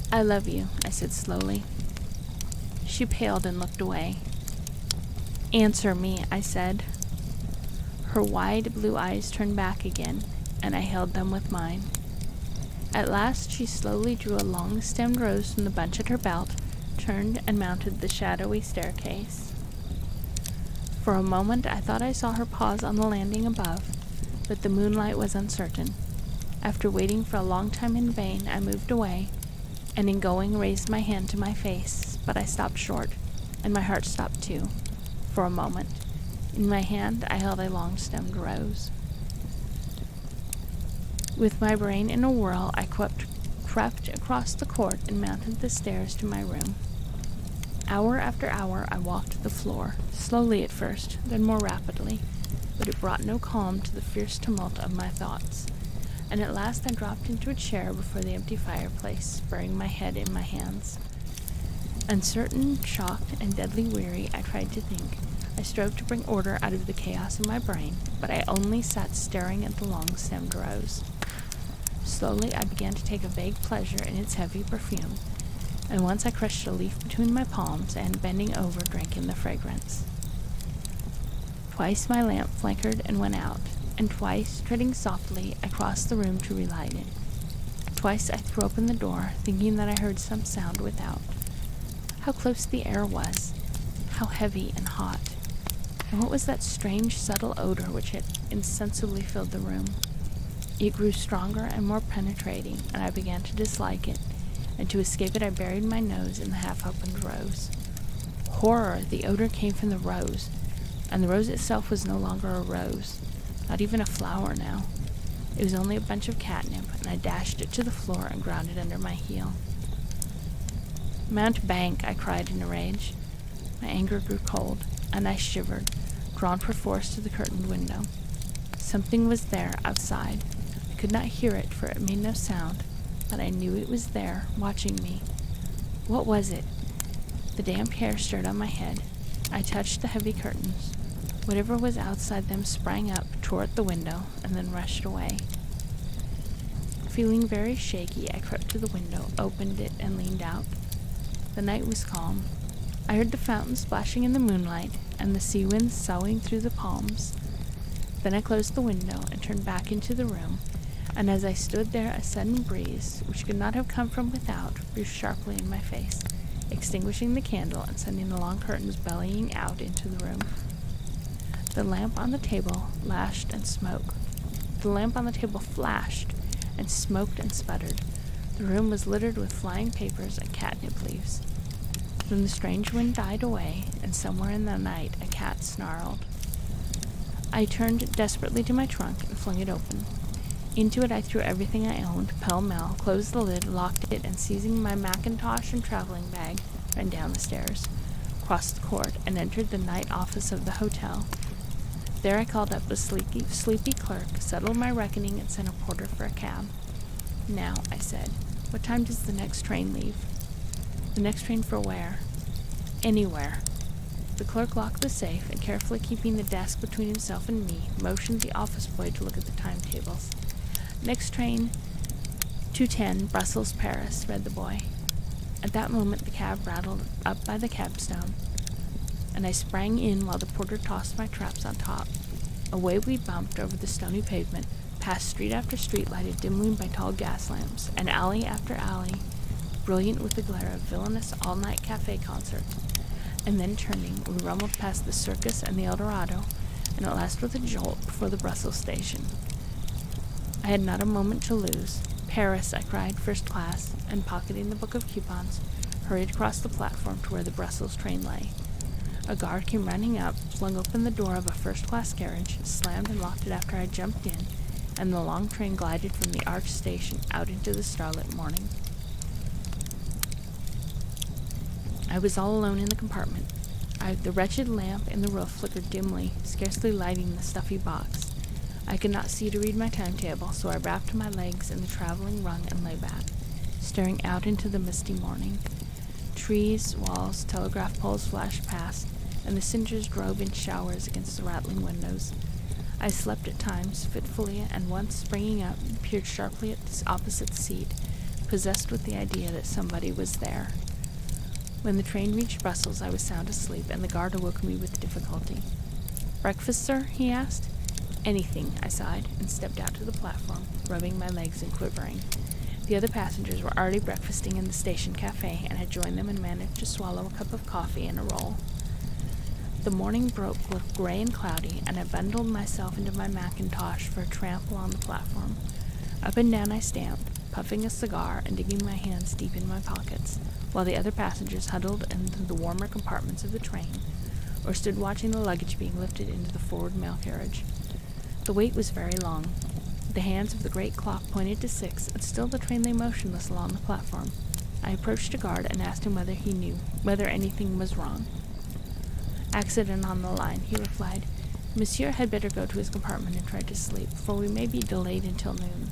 "I love you," I said slowly. She paled and looked away. "Answer me," I said. Her wide blue eyes turned back again, and I held them with mine. At last she slowly drew a long-stemmed rose from the bunch at her belt, turned and mounted the shadowy staircase. For a moment I thought I saw her pause on the landing above, but the moonlight was uncertain. After waiting for a long time in vain, I moved away, and in going raised my hand to my face, but I stopped short, and my heart stopped too, for a moment. In my hand I held a long-stemmed rose. With my brain in a whirl, I crept across the court and mounted the stairs to my room. Hour after hour I walked the floor, slowly at first, then more rapidly, but it brought no calm to the fierce tumult of my thoughts, and at last I dropped into a chair before the empty fireplace, burying my head in my hands. Uncertain, shocked, and deadly weary, I tried to think. I strove to bring order out of the chaos in my brain, but I only sat staring at the long-stemmed rose. Slowly I began to take a vague pleasure in its heavy perfume, and once I crushed a leaf between my palms and, bending over, drank in the fragrance. Twice my lamp flickered and went out, and twice, treading softly, I crossed the room to relight it. Twice I threw open the door, thinking that I heard some sound without. How close the air was! How heavy and hot! And what was that strange, subtle odor which had insensibly filled the room? It grew stronger and more penetrating, and I began to dislike it, and to escape it I buried my nose in the half-opened rose. Horror! The odor came from the rose, and the rose itself was no longer a rose, not even a flower now. It was only a bunch of catnip, and I dashed it to the floor and ground it under my heel. "Mountebank!" I cried in a rage. My anger grew cold, and I shivered, drawn perforce to the curtained window. Something was there, outside. I could not hear it, for it made no sound, but I knew it was there, watching me. What was it? The damp hair stirred on my head. I touched the heavy curtains. Whatever was outside them sprang up, tore at the window, and then rushed away. Feeling very shaky, I crept to the window, opened it, and leaned out. The night was calm. I heard the fountain splashing in the moonlight, and the sea winds soughing through the palms. Then I closed the window and turned back into the room, and as I stood there a sudden breeze, which could not have come from without, blew sharply in my face, extinguishing the candle and sending the long curtains bellying out into the room. The lamp on the table lashed and smoked. The lamp on the table flashed and smoked and sputtered. The room was littered with flying papers and catnip leaves. Then the strange wind died away, and somewhere in the night a cat snarled. I turned desperately to my trunk and flung it open. Into it I threw everything I owned, pell-mell, closed the lid, locked it, and seizing my mackintosh and traveling bag, ran down the stairs, crossed the court, and entered the night office of the hotel. There I called up the sleepy clerk, settled my reckoning, and sent a porter for a cab. "Now," I said, "what time does the next train leave?" "The next train for where?" "Anywhere." The clerk locked the safe, and carefully keeping the desk between himself and me, motioned the office boy to look at the timetables. "Next train, 2:10, Brussels, Paris," read the boy. At that moment the cab rattled up by the cabstone, and I sprang in while the porter tossed my traps on top. Away we bumped over the stony pavement, past street after street lighted dimly by tall gas lamps, and alley after alley, brilliant with the glare of villainous all-night cafe concerts. And then turning, we rumbled past the Circus and the El Dorado, and at last with a jolt before the Brussels station. I had not a moment to lose. "Paris," I cried, "first class," and pocketing the book of coupons, hurried across the platform to where the Brussels train lay. A guard came running up, flung open the door of a first-class carriage, slammed and locked it after I jumped in, and the long train glided from the arch station out into the starlit morning. I was all alone in the compartment. The wretched lamp in the roof flickered dimly, scarcely lighting the stuffy box. I could not see to read my timetable, so I wrapped my legs in the traveling rug and lay back, staring out into the misty morning. Trees, walls, telegraph poles flashed past, and the cinders drove in showers against the rattling windows. I slept at times, fitfully, and once, springing up, peered sharply at the opposite seat, possessed with the idea that somebody was there. When the train reached Brussels, I was sound asleep, and the guard awoke me with difficulty. "Breakfast, sir?" he asked. "Anything," I sighed, and stepped out to the platform, rubbing my legs and quivering. The other passengers were already breakfasting in the station cafe, and had joined them and managed to swallow a cup of coffee and a roll. The morning broke gray and cloudy, and I bundled myself into my mackintosh for a tramp along the platform. Up and down I stamped, puffing a cigar and digging my hands deep in my pockets, while the other passengers huddled into the warmer compartments of the train, or stood watching the luggage being lifted into the forward mail carriage. The wait was very long. The hands of the great clock pointed to 6, and still the train lay motionless along the platform. I approached a guard and asked him whether he knew whether anything was wrong. "Accident on the line," he replied. "Monsieur had better go to his compartment and try to sleep, for we may be delayed until noon."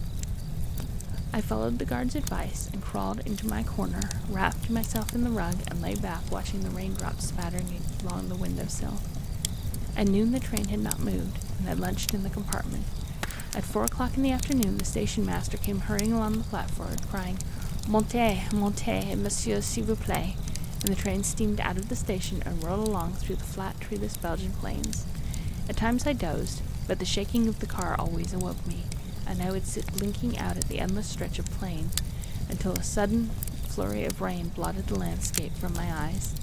I followed the guard's advice and crawled into my corner, wrapped myself in the rug, and lay back watching the raindrops spattering along the windowsill. At noon the train had not moved, and I lunched in the compartment. At 4 o'clock in the afternoon the station master came hurrying along the platform, crying, "Montez, montez, monsieur, s'il vous plaît," and the train steamed out of the station and rolled along through the flat, treeless Belgian plains. At times I dozed, but the shaking of the car always awoke me, and I would sit blinking out at the endless stretch of plain, until a sudden flurry of rain blotted the landscape from my eyes.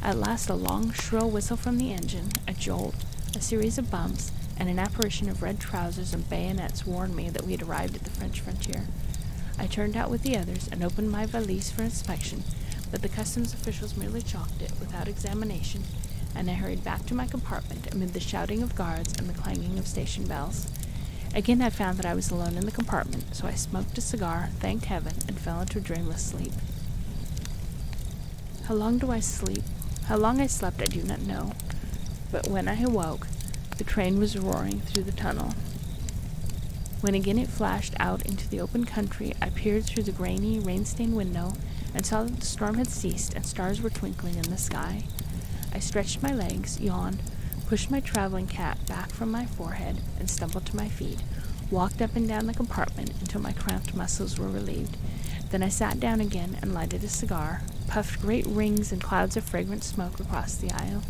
At last a long, shrill whistle from the engine, a jolt, a series of bumps, and an apparition of red trousers and bayonets warned me that we had arrived at the French frontier. I turned out with the others and opened my valise for inspection, but the customs officials merely chalked it without examination, and I hurried back to my compartment amid the shouting of guards and the clanging of station bells. Again I found that I was alone in the compartment, so I smoked a cigar, thanked heaven, and fell into a dreamless sleep. How long I slept I do not know, but when I awoke, the train was roaring through the tunnel. When again it flashed out into the open country, I peered through the grainy, rain-stained window and saw that the storm had ceased and stars were twinkling in the sky. I stretched my legs, yawned, pushed my traveling cap back from my forehead, and stumbled to my feet, walked up and down the compartment until my cramped muscles were relieved. Then I sat down again and lighted a cigar, puffed great rings and clouds of fragrant smoke across the aisle.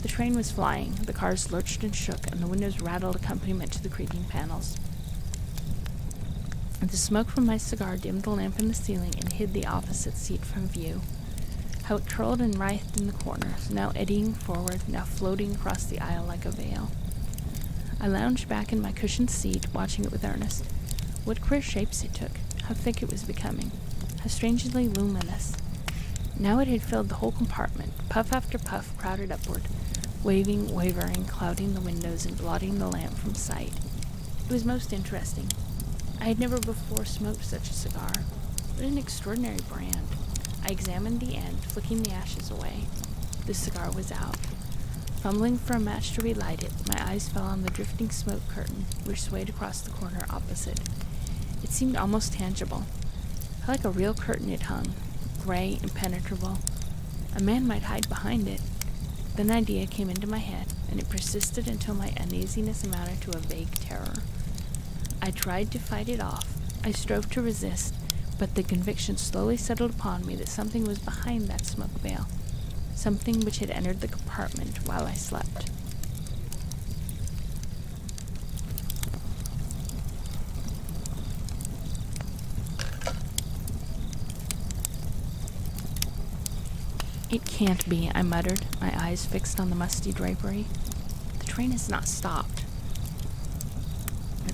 The train was flying, the cars lurched and shook, and the windows rattled accompaniment to the creaking panels. The smoke from my cigar dimmed the lamp in the ceiling and hid the opposite seat from view. How it curled and writhed in the corners, now eddying forward, now floating across the aisle like a veil. I lounged back in my cushioned seat, watching it with earnest. What queer shapes it took, how thick it was becoming, how strangely luminous. Now it had filled the whole compartment, puff after puff crowded upward, waving, wavering, clouding the windows and blotting the lamp from sight. It was most interesting. I had never before smoked such a cigar. What an extraordinary brand. I examined the end, flicking the ashes away. The cigar was out. Fumbling for a match to relight it, my eyes fell on the drifting smoke curtain, which swayed across the corner opposite. It seemed almost tangible. How like a real curtain it hung, gray, impenetrable. A man might hide behind it. Then an idea came into my head, and it persisted until my uneasiness amounted to a vague terror. I tried to fight it off. I strove to resist, but the conviction slowly settled upon me that something was behind that smoke veil, something which had entered the compartment while I slept. It can't be, I muttered, my eyes fixed on the musty drapery. The train has not stopped.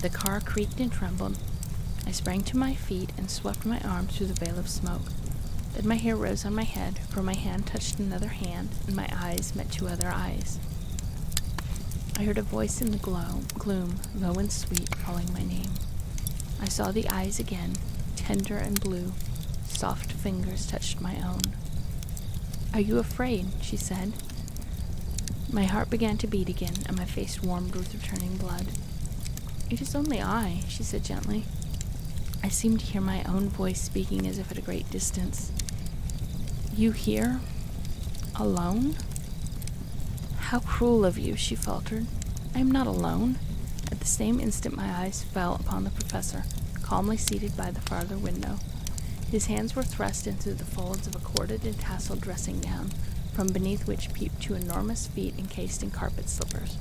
The car creaked and trembled. I sprang to my feet and swept my arm through the veil of smoke. Then my hair rose on my head, for my hand touched another hand, and my eyes met two other eyes. I heard a voice in the gloom, low and sweet, calling my name. I saw the eyes again, tender and blue. Soft fingers touched my own. "Are you afraid?" she said. My heart began to beat again, and my face warmed with returning blood. "It is only I," she said gently. I seemed to hear my own voice speaking as if at a great distance. "You here? Alone?" "How cruel of you," she faltered. "I am not alone." At the same instant my eyes fell upon the professor, calmly seated by the farther window. His hands were thrust into the folds of a corded and tasseled dressing gown, from beneath which peeped two enormous feet encased in carpet slippers.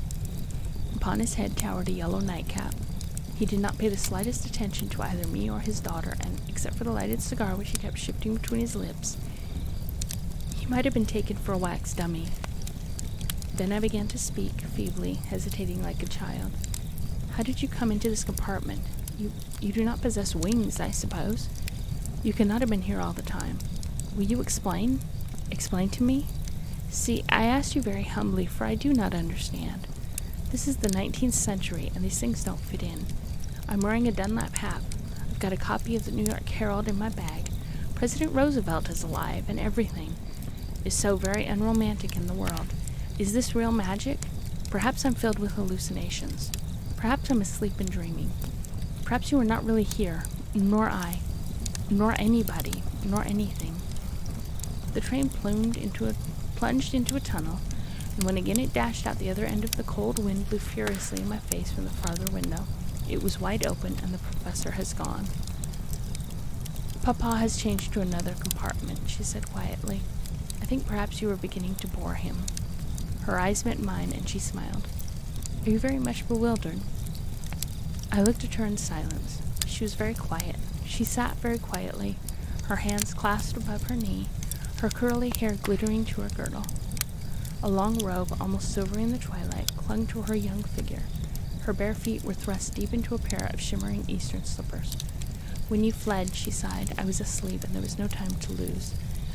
Upon his head towered a yellow nightcap. He did not pay the slightest attention to either me or his daughter, and, except for the lighted cigar which he kept shifting between his lips, he might have been taken for a wax dummy. Then I began to speak, feebly, hesitating like a child. "How did you come into this compartment? You do not possess wings, I suppose? You cannot have been here all the time. Will you explain? Explain to me? See, I ask you very humbly, for I do not understand. This is the 19th century, and these things don't fit in. I'm wearing a Dunlap hat. I've got a copy of the New York Herald in my bag. President Roosevelt is alive, and everything is so very unromantic in the world. Is this real magic? Perhaps I'm filled with hallucinations. Perhaps I'm asleep and dreaming. Perhaps you are not really here, nor I, nor anybody, nor anything." The train plunged into a tunnel, and when again it dashed out the other end of the cold wind blew furiously in my face from the farther window. It was wide open, and the professor has gone. "Papa has changed to another compartment," she said quietly. "I think perhaps you are beginning to bore him." Her eyes met mine, and she smiled. "Are you very much bewildered?" I looked at her in silence. She was very quiet. She sat very quietly, her hands clasped above her knee, her curly hair glittering to her girdle. A long robe, almost silvery in the twilight, clung to her young figure. Her bare feet were thrust deep into a pair of shimmering eastern slippers. When you fled, she sighed, I was asleep and there was no time to lose.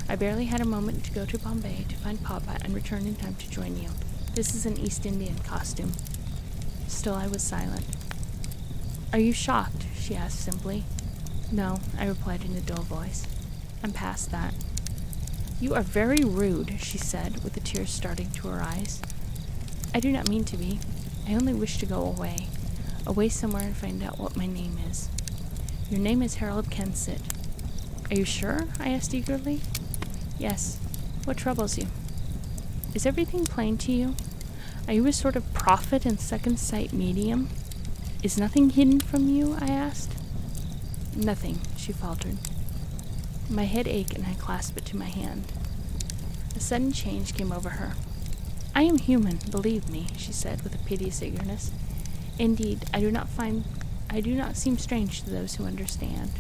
I barely had a moment to go to Bombay to find Papa and return in time to join you. This is an East Indian costume. Still, I was silent. Are you shocked? She asked simply. No, I replied in a dull voice. I'm past that. You are very rude, she said, with the tears starting to her eyes. I do not mean to be. I only wish to go away. Away somewhere and find out what my name is. Your name is Harold Kensett. Are you sure? I asked eagerly. Yes. What troubles you? Is everything plain to you? Are you a sort of prophet and second sight medium? Is nothing hidden from you? I asked. Nothing, she faltered. My head ached and I clasped it to my hand. A sudden change came over her. I am human, believe me, she said with a piteous eagerness. Indeed, I do not seem strange to those who understand.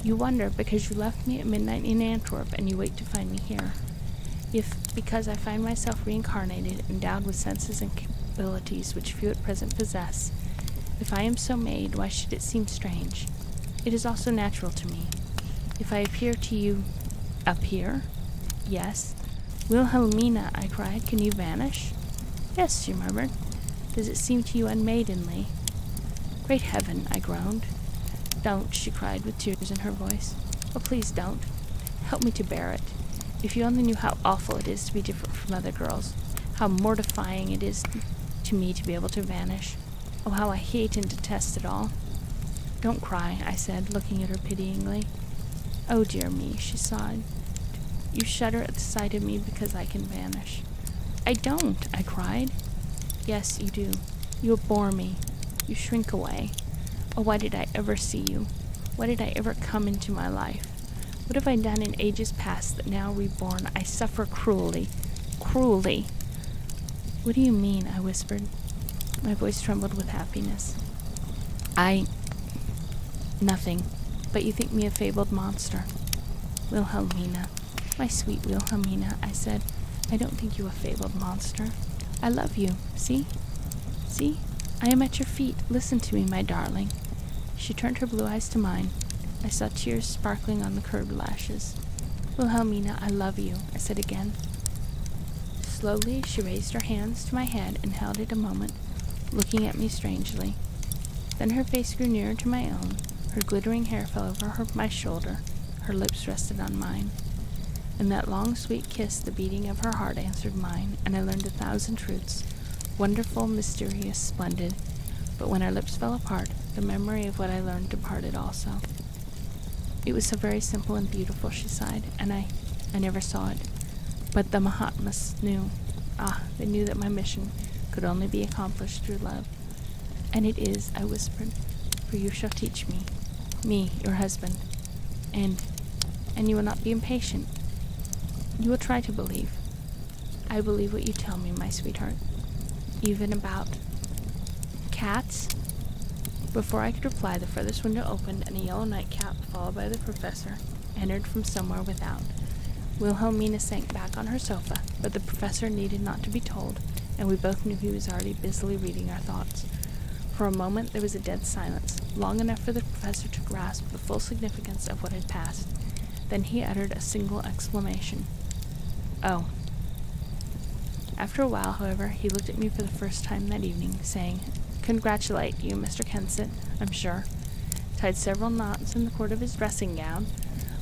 You wonder because you left me at midnight in Antwerp and you wait to find me here. If, because I find myself reincarnated, endowed with senses and abilities which few at present possess, if I am so made, why should it seem strange? It is also natural to me. If I appear to you up here? Yes. Wilhelmina, I cried, can you vanish? Yes, she murmured. Does it seem to you unmaidenly? Great heaven, I groaned. Don't, she cried with tears in her voice. Oh, please don't. Help me to bear it. If you only knew how awful it is to be different from other girls, how mortifying it is to me to be able to vanish. Oh, how I hate and detest it all. Don't cry, I said, looking at her pityingly. Oh, dear me, she sighed. You shudder at the sight of me because I can vanish. I don't, I cried. Yes, you do. You abhor me. You shrink away. Oh, why did I ever see you? Why did I ever come into my life? What have I done in ages past that now reborn I suffer cruelly? Cruelly! What do you mean? I whispered. My voice trembled with happiness. Nothing. But you think me a fabled monster. Wilhelmina. My sweet Wilhelmina, I said. I don't think you a fabled monster. I love you. See? See? I am at your feet. Listen to me, my darling. She turned her blue eyes to mine. I saw tears sparkling on the curved lashes. Wilhelmina, I love you, I said again. Slowly, she raised her hands to my head and held it a moment, looking at me strangely. Then her face grew nearer to my own. Her glittering hair fell over my shoulder. Her lips rested on mine. In that long, sweet kiss, the beating of her heart answered mine, and I learned 1,000 truths, wonderful, mysterious, splendid. But when our lips fell apart, the memory of what I learned departed also. It was so very simple and beautiful, she sighed, and I never saw it. But the Mahatmas knew. They knew that my mission could only be accomplished through love. And it is, I whispered, for you shall teach me, your husband, and you will not be impatient. You will try to believe. I believe what you tell me, my sweetheart. Even about cats? Before I could reply, the furthest window opened, and a yellow nightcap, followed by the professor, entered from somewhere without. Wilhelmina sank back on her sofa, but the professor needed not to be told, and we both knew he was already busily reading our thoughts. For a moment there was a dead silence, long enough for the professor to grasp the full significance of what had passed. Then he uttered a single exclamation. Oh. After a while, however, he looked at me for the first time that evening, saying, Congratulate you, Mr. Kensett, I'm sure, tied several knots in the cord of his dressing gown,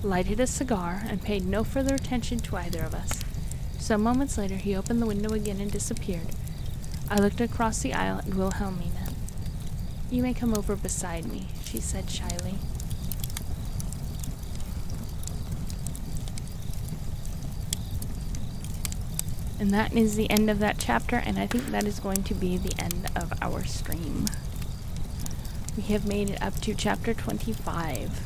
lighted a cigar, and paid no further attention to either of us. Some moments later he opened the window again and disappeared. I looked across the aisle at Wilhelmina. You may come over beside me, she said shyly. And that is the end of that chapter, and I think that is going to be the end of our stream. We have made it up to chapter 25.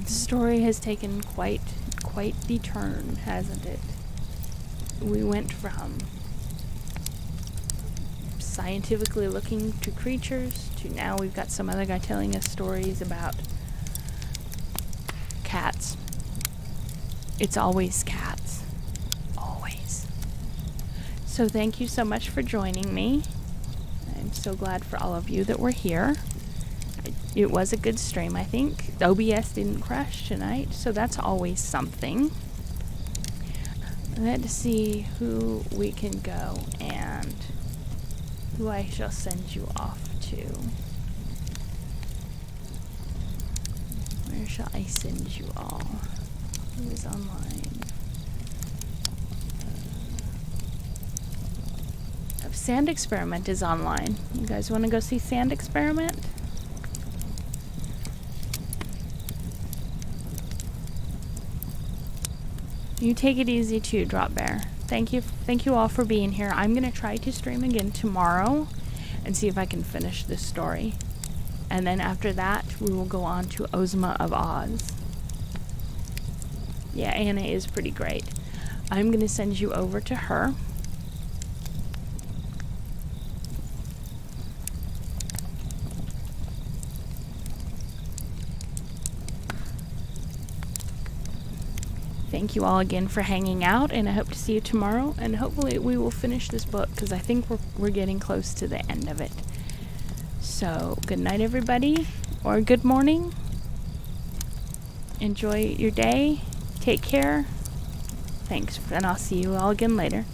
The story has taken quite the turn, hasn't it? We went from scientifically looking to creatures to now we've got some other guy telling us stories about cats. It's always cats. Always. So thank you so much for joining me. I'm so glad for all of you that were here. It was a good stream, I think. OBS didn't crash tonight, so that's always something. Let's see who we can go and who I shall send you off to. Where shall I send you all? Who is online? Sand Experiment is online. You guys want to go see Sand Experiment? You take it easy too, Drop Bear. Thank you all for being here. I'm gonna try to stream again tomorrow and see if I can finish this story. And then after that, we will go on to Ozma of Oz. Yeah, Anna is pretty great. I'm gonna send you over to her. Thank you all again for hanging out, and I hope to see you tomorrow, and hopefully we will finish this book, because I think we're getting close to the end of it. So, good night everybody, or good morning. Enjoy your day. Take care. Thanks, and I'll see you all again later.